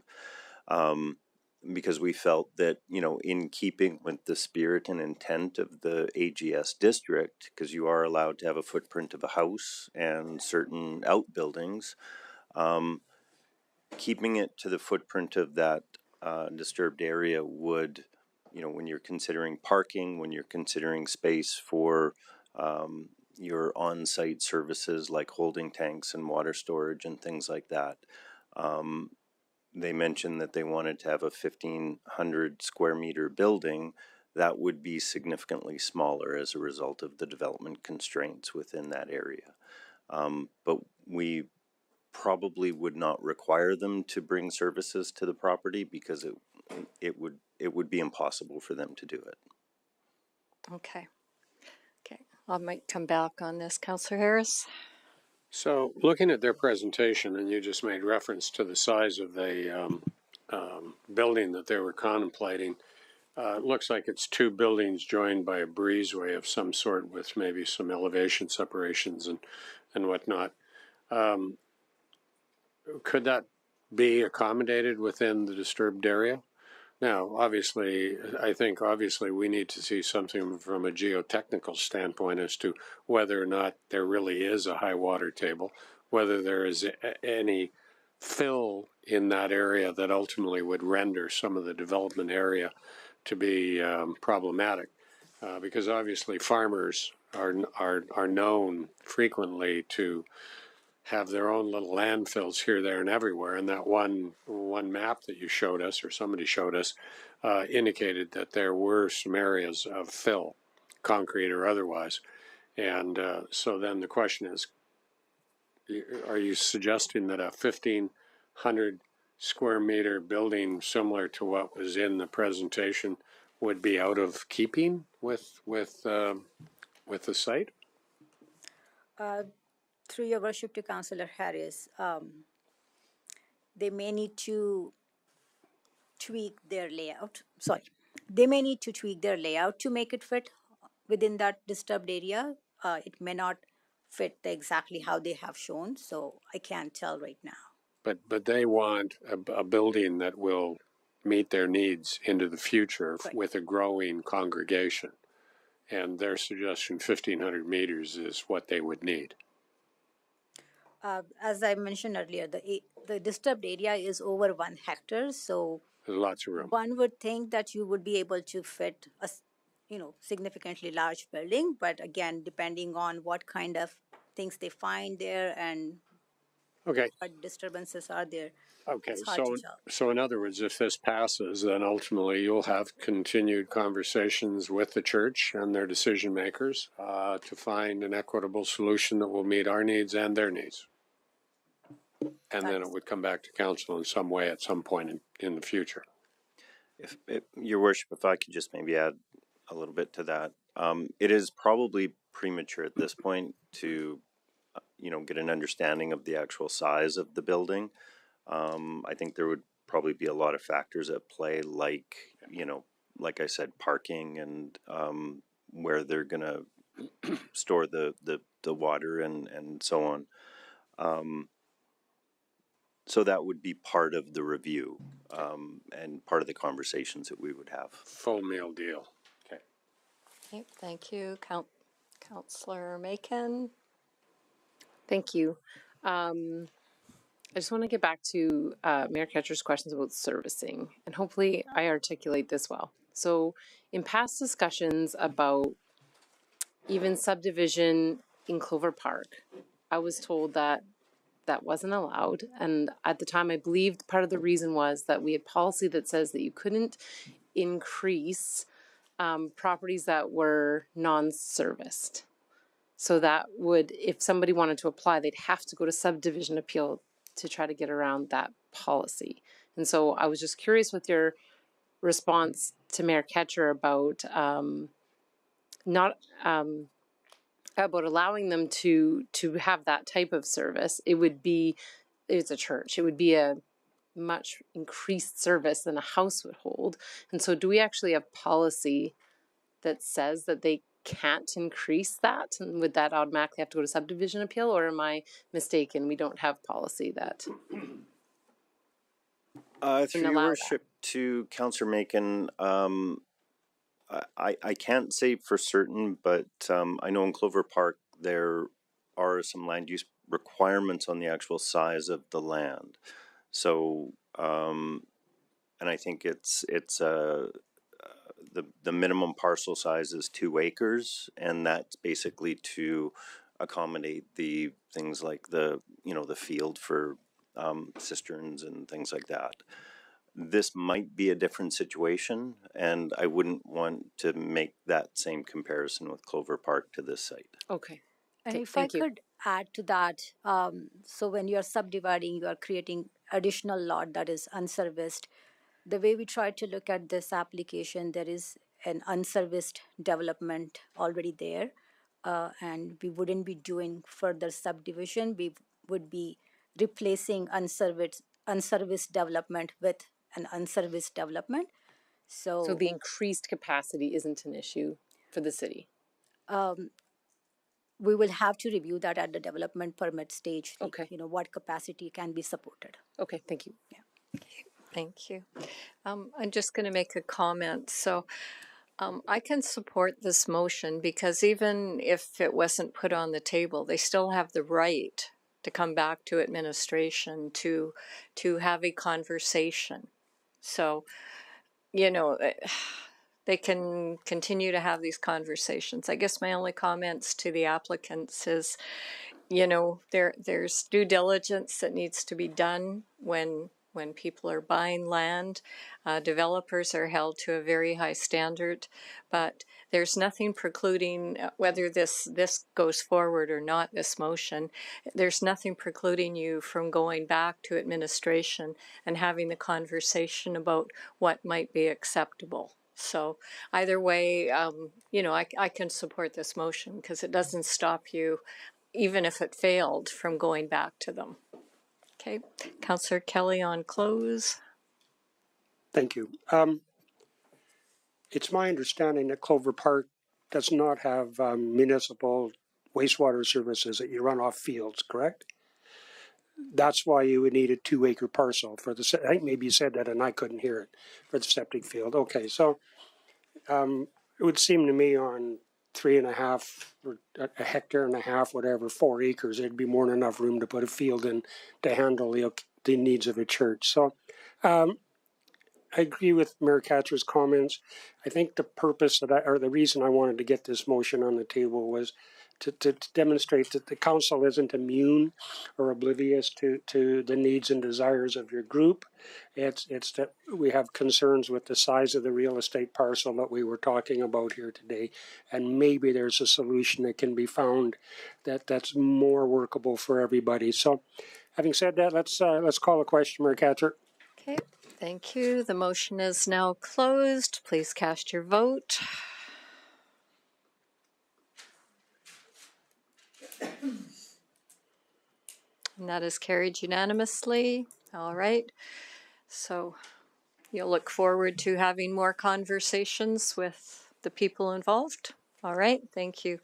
Because we felt that, you know, in keeping with the spirit and intent of the AGS district, because you are allowed to have a footprint of a house and certain outbuildings, keeping it to the footprint of that disturbed area would, you know, when you're considering parking, when you're considering space for your on-site services like holding tanks and water storage and things like that, they mentioned that they wanted to have a 1,500 square meter building that would be significantly smaller as a result of the development constraints within that area. But we probably would not require them to bring services to the property because it would be impossible for them to do it. Okay. I might come back on this. Councillor Harris? So looking at their presentation, and you just made reference to the size of the building that they were contemplating, it looks like it's two buildings joined by a breezeway of some sort with maybe some elevation separations and whatnot. Could that be accommodated within the disturbed area? Now, obviously, I think we need to see something from a geotechnical standpoint as to whether or not there really is a high water table, whether there is any fill in that area that ultimately would render some of the development area to be problematic, because obviously farmers are known frequently to have their own little landfills here, there, and everywhere. And that one map that you showed us, or somebody showed us, indicated that there were some areas of fill, concrete or otherwise. And so then the question is, are you suggesting that a 1,500 square meter building similar to what was in the presentation would be out of keeping with the site? Through your worship to Councillor Harris, they may need to tweak their layout. They may need to tweak their layout to make it fit within that disturbed area. It may not fit exactly how they have shown, so I can't tell right now. But they want a building that will meet their needs into the future, right, with a growing congregation. And their suggestion, 1,500 meters, is what they would need. As I mentioned earlier, the disturbed area is over 1 hectare, so there's lots of room. One would think that you would be able to fit a, significantly large building, but again, depending on what kind of things they find there and what disturbances are there. Okay, so in other words, if this passes, then ultimately you'll have continued conversations with the church and their decision makers to find an equitable solution that will meet our needs and their needs. And then it would come back to council in some way at some point in the future. If Your Worship, if I could just maybe add a little bit to that. It is probably premature at this point to, get an understanding of the actual size of the building. I think there would probably be a lot of factors at play, like, like I said, parking and where they're going to store the water and so on. So that would be part of the review and part of the conversations that we would have. Full meal deal. Okay, thank you. Councillor Macon. Thank you. I just want to get back to Mayor Ketcher's questions about servicing, and hopefully I articulate this well. So in past discussions about even subdivision in Clover Park, I was told that that wasn't allowed. And at the time, I believed part of the reason was that we had policy that says that you couldn't increase properties that were non-serviced. So that would, if somebody wanted to apply, they'd have to go to subdivision appeal to try to get around that policy. And so I was just curious with your response to Mayor Ketcher about about allowing them to have that type of service. It's a church. It would be a much increased service than a house would hold. And so do we actually have policy that says that they can't increase that? And would that automatically have to go to subdivision appeal, or am I mistaken? We don't have policy that Through your worship to Councillor Macon, I can't say for certain, but I know in Clover Park there are some land use requirements on the actual size of the land. So, and I think it's the minimum parcel size is 2 acres, and that's basically to accommodate the things like the field for cisterns and things like that. This might be a different situation, and I wouldn't want to make that same comparison with Clover Park to this site. Okay. And if I could add to that, so when you're subdividing, you are creating additional lot that is unserviced. The way we try to look at this application, there is an unserviced development already there, and we wouldn't be doing further subdivision. We would be replacing unserviced development with an unserviced development. So the increased capacity isn't an issue for the city? We will have to review that at the development permit stage. Okay. What capacity can be supported. Okay, thank you. Yeah. Thank you. I'm just going to make a comment. So I can support this motion because even if it wasn't put on the table, they still have the right to come back to administration to have a conversation. So, they can continue to have these conversations. I guess my only comments to the applicants is, there's due diligence that needs to be done when people are buying land. Developers are held to a very high standard, but there's nothing precluding whether this goes forward or not, this motion. There's nothing precluding you from going back to administration and having the conversation about what might be acceptable. So either way, I can support this motion because it doesn't stop you, even if it failed, from going back to them. Okay, Councillor Kelly on close. Thank you. It's my understanding that Clover Park does not have municipal wastewater services that you run off fields, correct? That's why you would need a 2 acre parcel for the, I think maybe you said that and I couldn't hear it, for the septic field. Okay, so it would seem to me on 3.5 or a hectare and a half, whatever, 4 acres, there'd be more than enough room to put a field in to handle the needs of a church. So I agree with Mayor Katcher's comments. I think the purpose or the reason I wanted to get this motion on the table was to demonstrate that the council isn't immune or oblivious to the needs and desires of your group. It's that we have concerns with the size of the real estate parcel that we were talking about here today, and maybe there's a solution that can be found that's more workable for everybody. So, having said that, let's call a question, Mayor Katcher. Okay, thank you. The motion is now closed. Please cast your vote. And that is carried unanimously. All right. So you'll look forward to having more conversations with the people involved. All right. Thank you.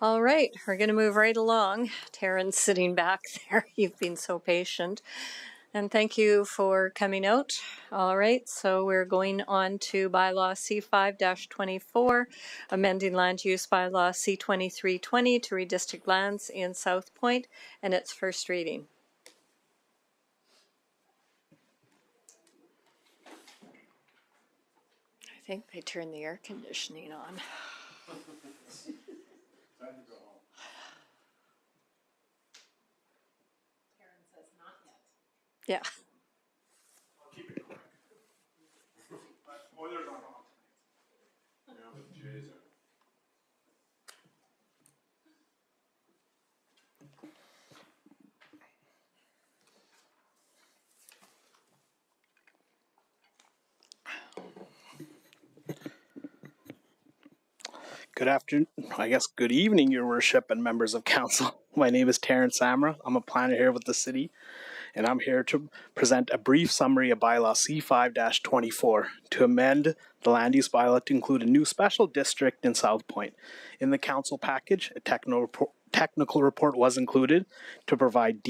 All right. We're going to move right along. Taryn's sitting back there. You've been so patient. And thank you for coming out. All right, so we're going on to bylaw C5-24, amending land use bylaw C2320 to redistrict lands in South Point, and its first reading. I think they turned the air conditioning on. Yeah. Good afternoon, good evening, Your Worship and members of Council. My name is Terrence Samra. I'm a planner here with the city. and I'm here to present a brief summary of bylaw C5-24 to amend the land use bylaw to include a new special district in South Point. In the council package, a technical report was included to provide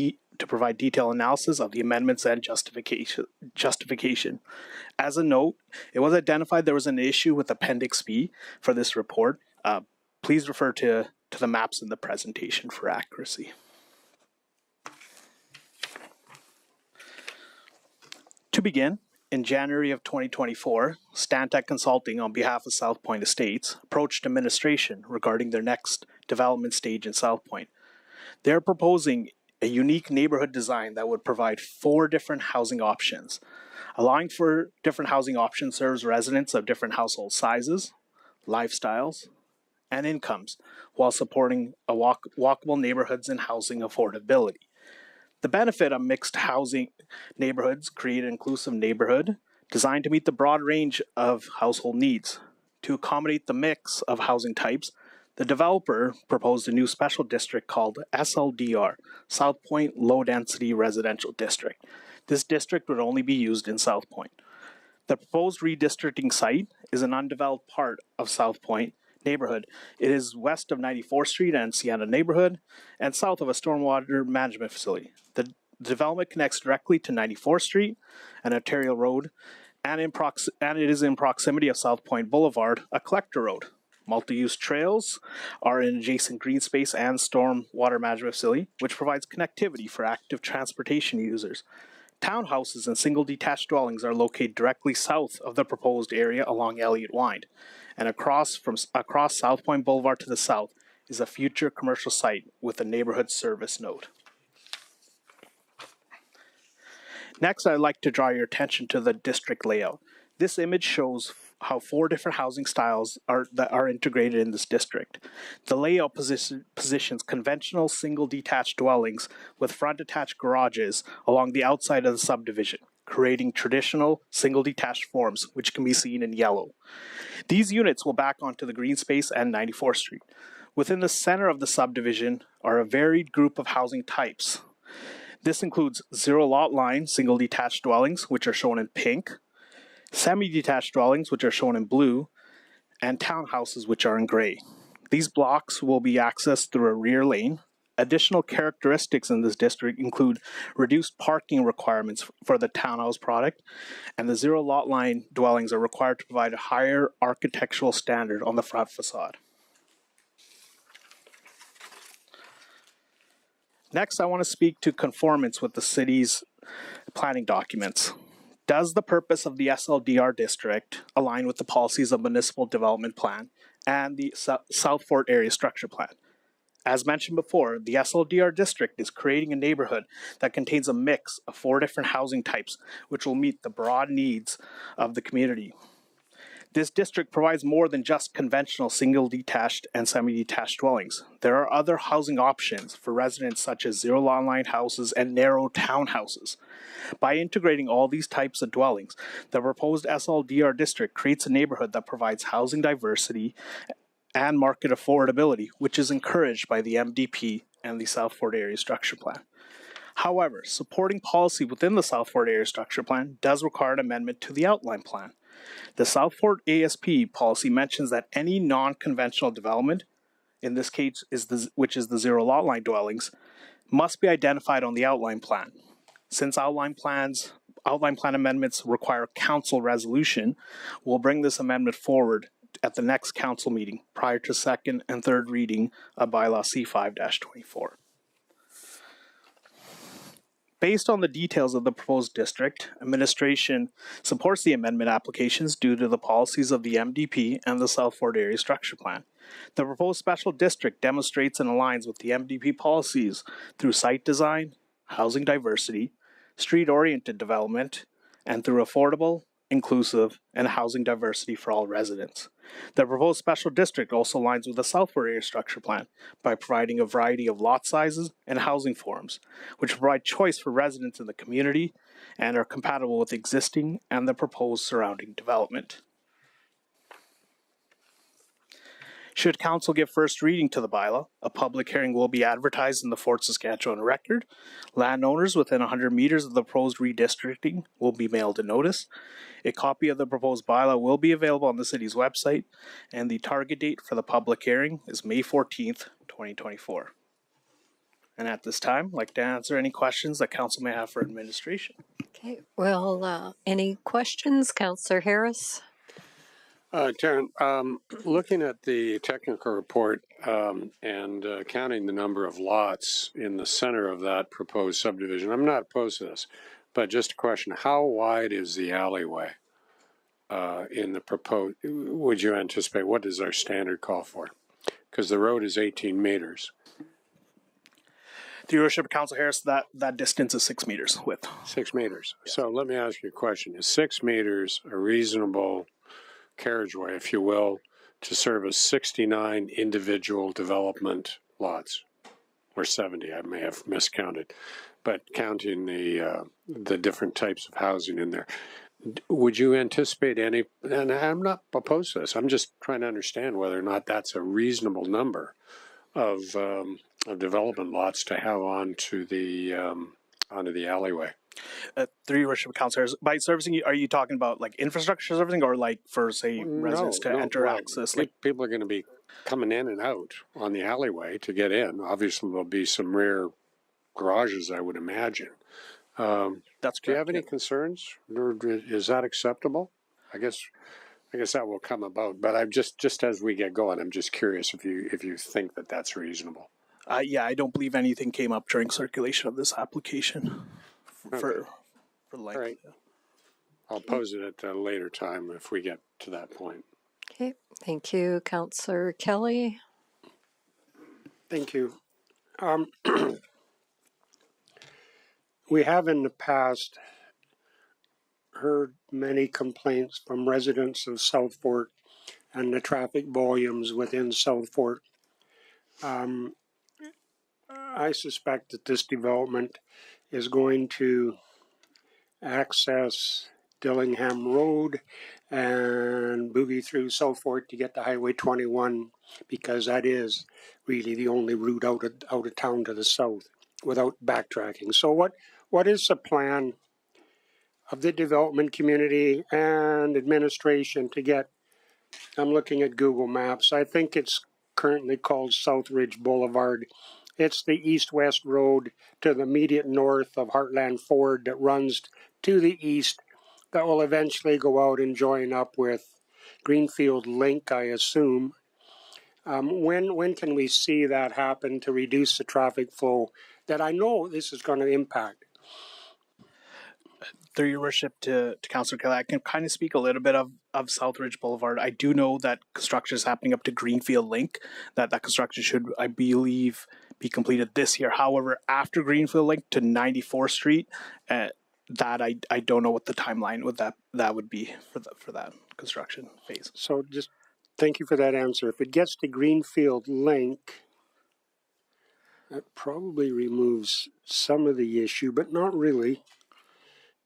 detailed analysis of the amendments and justification. As a note, it was identified there was an issue with Appendix B for this report. Please refer to the maps in the presentation for accuracy. To begin, in January of 2024, Stantec Consulting, on behalf of South Point Estates, approached administration regarding their next development stage in South Point. They're proposing a unique neighborhood design that would provide 4 different housing options. Allowing for different housing options serves residents of different household sizes, lifestyles, and incomes, while supporting walkable neighborhoods and housing affordability. The benefit of mixed housing neighborhoods create an inclusive neighborhood designed to meet the broad range of household needs. To accommodate the mix of housing types, the developer proposed a new special district called SLDR, South Point Low Density Residential District. This district would only be used in South Point. The proposed redistricting site is an undeveloped part of South Point neighborhood. It is west of 94th Street and Sienna neighborhood and south of a stormwater management facility. The development connects directly to 94th Street and Ontario Road, and it is in proximity of South Point Boulevard, a collector road. Multi-use trails are in adjacent green space and stormwater management facility, which provides connectivity for active transportation users. Townhouses and single detached dwellings are located directly south of the proposed area along Elliott Wind, and across South Point Boulevard to the south is a future commercial site with a neighborhood service node. Next, I'd like to draw your attention to the district layout. This image shows how 4 different housing styles are integrated in this district. The layout positions conventional single detached dwellings with front attached garages along the outside of the subdivision, creating traditional single detached forms, which can be seen in yellow. These units will back onto the green space and 94th Street. Within the center of the subdivision are a varied group of housing types. This includes zero lot line single detached dwellings, which are shown in pink, semi-detached dwellings, which are shown in blue, and townhouses, which are in gray. These blocks will be accessed through a rear lane. Additional characteristics in this district include reduced parking requirements for the townhouse product, and the zero lot line dwellings are required to provide a higher architectural standard on the front facade. Next, I want to speak to conformance with the city's planning documents. Does the purpose of the SLDR district align with the policies of Municipal Development Plan and the South Fort Area Structure Plan? As mentioned before, the SLDR district is creating a neighborhood that contains a mix of 4 different housing types, which will meet the broad needs of the community. This district provides more than just conventional single detached and semi-detached dwellings. There are other housing options for residents such as zero lot line houses and narrow townhouses. By integrating all these types of dwellings, the proposed SLDR district creates a neighborhood that provides housing diversity and market affordability, which is encouraged by the MDP and the South Fort Area Structure Plan. However, supporting policy within the South Fort Area Structure Plan does require an amendment to the outline plan. The South Fort ASP policy mentions that any non-conventional development, in this case which is the zero lot line dwellings, must be identified on the outline plan. Since outline plan amendments require council resolution, we'll bring this amendment forward at the next council meeting prior to second and third reading of bylaw C5-24. Based on the details of the proposed district, administration supports the amendment applications due to the policies of the MDP and the South Fort Area Structure Plan. The proposed special district demonstrates and aligns with the MDP policies through site design, housing diversity, street-oriented development, and through affordable, inclusive, and housing diversity for all residents. The proposed special district also aligns with the South Fort Area Structure Plan by providing a variety of lot sizes and housing forms, which provide choice for residents in the community and are compatible with existing and the proposed surrounding development. Should council give first reading to the bylaw, a public hearing will be advertised in the Fort Saskatchewan Record. Landowners within 100 meters of the proposed redistricting will be mailed a notice. A copy of the proposed bylaw will be available on the city's website, and the target date for the public hearing is May 14th, 2024. And at this time, I'd like to answer any questions that council may have for administration. Okay, well, any questions? Councillor Harris? Taryn, looking at the technical report and counting the number of lots in the center of that proposed subdivision, I'm not opposed to this, but just a question, how wide is the alleyway in the proposed, would you anticipate, what does our standard call for? Because the road is 18 meters. To your worship, Council Harris, that distance is 6 meters width. 6 meters. Yes. So let me ask you a question. Is 6 meters a reasonable carriageway, if you will, to service 69 individual development lots? Or 70, I may have miscounted. But counting the different types of housing in there. Would you anticipate any, and I'm not opposed to this, I'm just trying to understand whether or not that's a reasonable number of development lots to have onto the alleyway. Through your worship, councillors, by servicing, are you talking about like infrastructure servicing, or like for say residents to enter access? Like people are going to be coming in and out on the alleyway to get in. Obviously, there'll be some rear garages, I would imagine. That's correct. Do you have any concerns? Or is that acceptable? I guess that will come about. But I'm just as we get going, I'm just curious if you think that that's reasonable. Yeah, I don't believe anything came up during circulation of this application for length. All right. I'll pose it at a later time if we get to that point. Okay, thank you, Councillor Kelly. Thank you. We have in the past heard many complaints from residents of South Fort and the traffic volumes within South Fort. I suspect that this development is going to access Dillingham Road and boogie through South Fort to get to Highway 21, because that is really the only route out of town to the south without backtracking. So what is the plan of the development community and administration to get, I'm looking at Google Maps, I think it's currently called Southridge Boulevard. It's the east-west road to the immediate north of Heartland Ford that runs to the east, that will eventually go out and join up with Greenfield Link, I assume. When can we see that happen to reduce the traffic flow that I know this is going to impact? Through your worship to Councillor Kelly, I can kind of speak a little bit of Southridge Boulevard. I do know that construction is happening up to Greenfield Link, that construction should, I believe, be completed this year. However, after Greenfield Link to 94th Street, that I don't know what the timeline would that would be for that construction phase. So just thank you for that answer. If it gets to Greenfield Link, that probably removes some of the issue, but not really.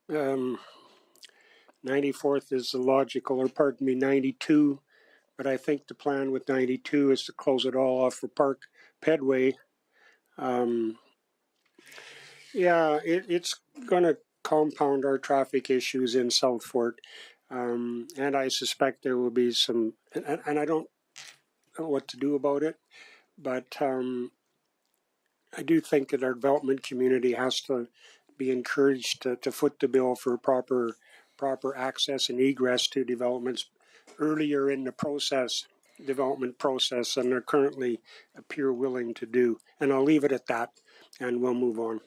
94th is the logical, or pardon me, 92, but I think the plan with 92 is to close it all off for Park Pedway. It's going to compound our traffic issues in South Fort, and I suspect there will be some, and I don't know what to do about it, but I do think that our development community has to be encouraged to foot the bill for proper access and egress to developments earlier in the development process than they're currently appear willing to do. And I'll leave it at that, and we'll move on.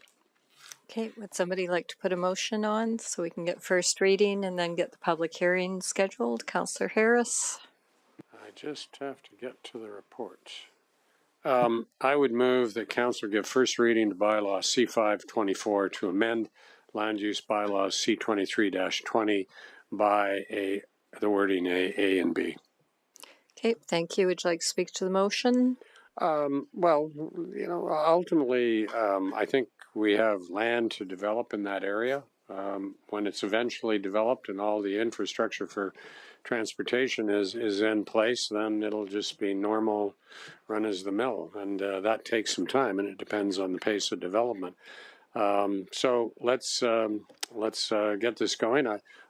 Okay, would somebody like to put a motion on so we can get first reading and then get the public hearing scheduled? Councillor Harris? I just have to get to the report. I would move that council give first reading to bylaw C524 to amend land use bylaws C23-20 by the wording A and B. Okay, thank you. Would you like to speak to the motion? Well, ultimately, I think we have land to develop in that area. When it's eventually developed and all the infrastructure for transportation is in place, then it'll just be normal run as the mill, and that takes some time, and it depends on the pace of development. So let's get this going.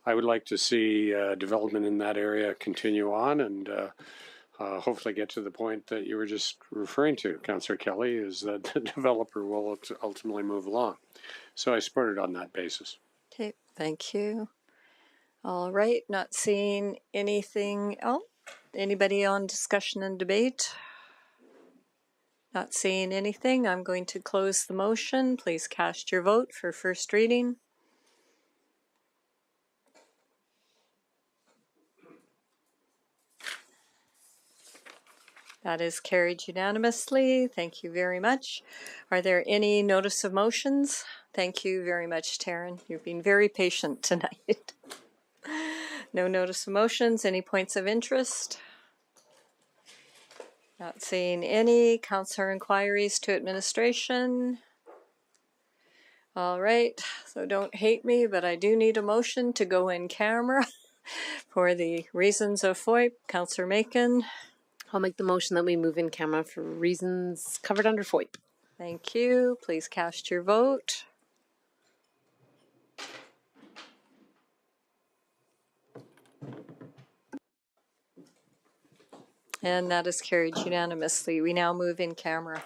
I would like to see development in that area continue on, and hopefully get to the point that you were just referring to, Councillor Kelly, is that the developer will ultimately move along. So I support it on that basis. Okay, thank you. All right, not seeing anything else. Anybody on discussion and debate? Not seeing anything. I'm going to close the motion. Please cast your vote for first reading. That is carried unanimously. Thank you very much. Are there any notice of motions? Thank you very much, Taryn. You've been very patient tonight. No notice of motions. Any points of interest? Not seeing any. Councillor inquiries to administration. All right, so don't hate me, but I do need a motion to go in camera for the reasons of FOIP. Councillor Macon. I'll make the motion that we move in camera for reasons covered under FOIP. Thank you. Please cast your vote. And that is carried unanimously. We now move in camera.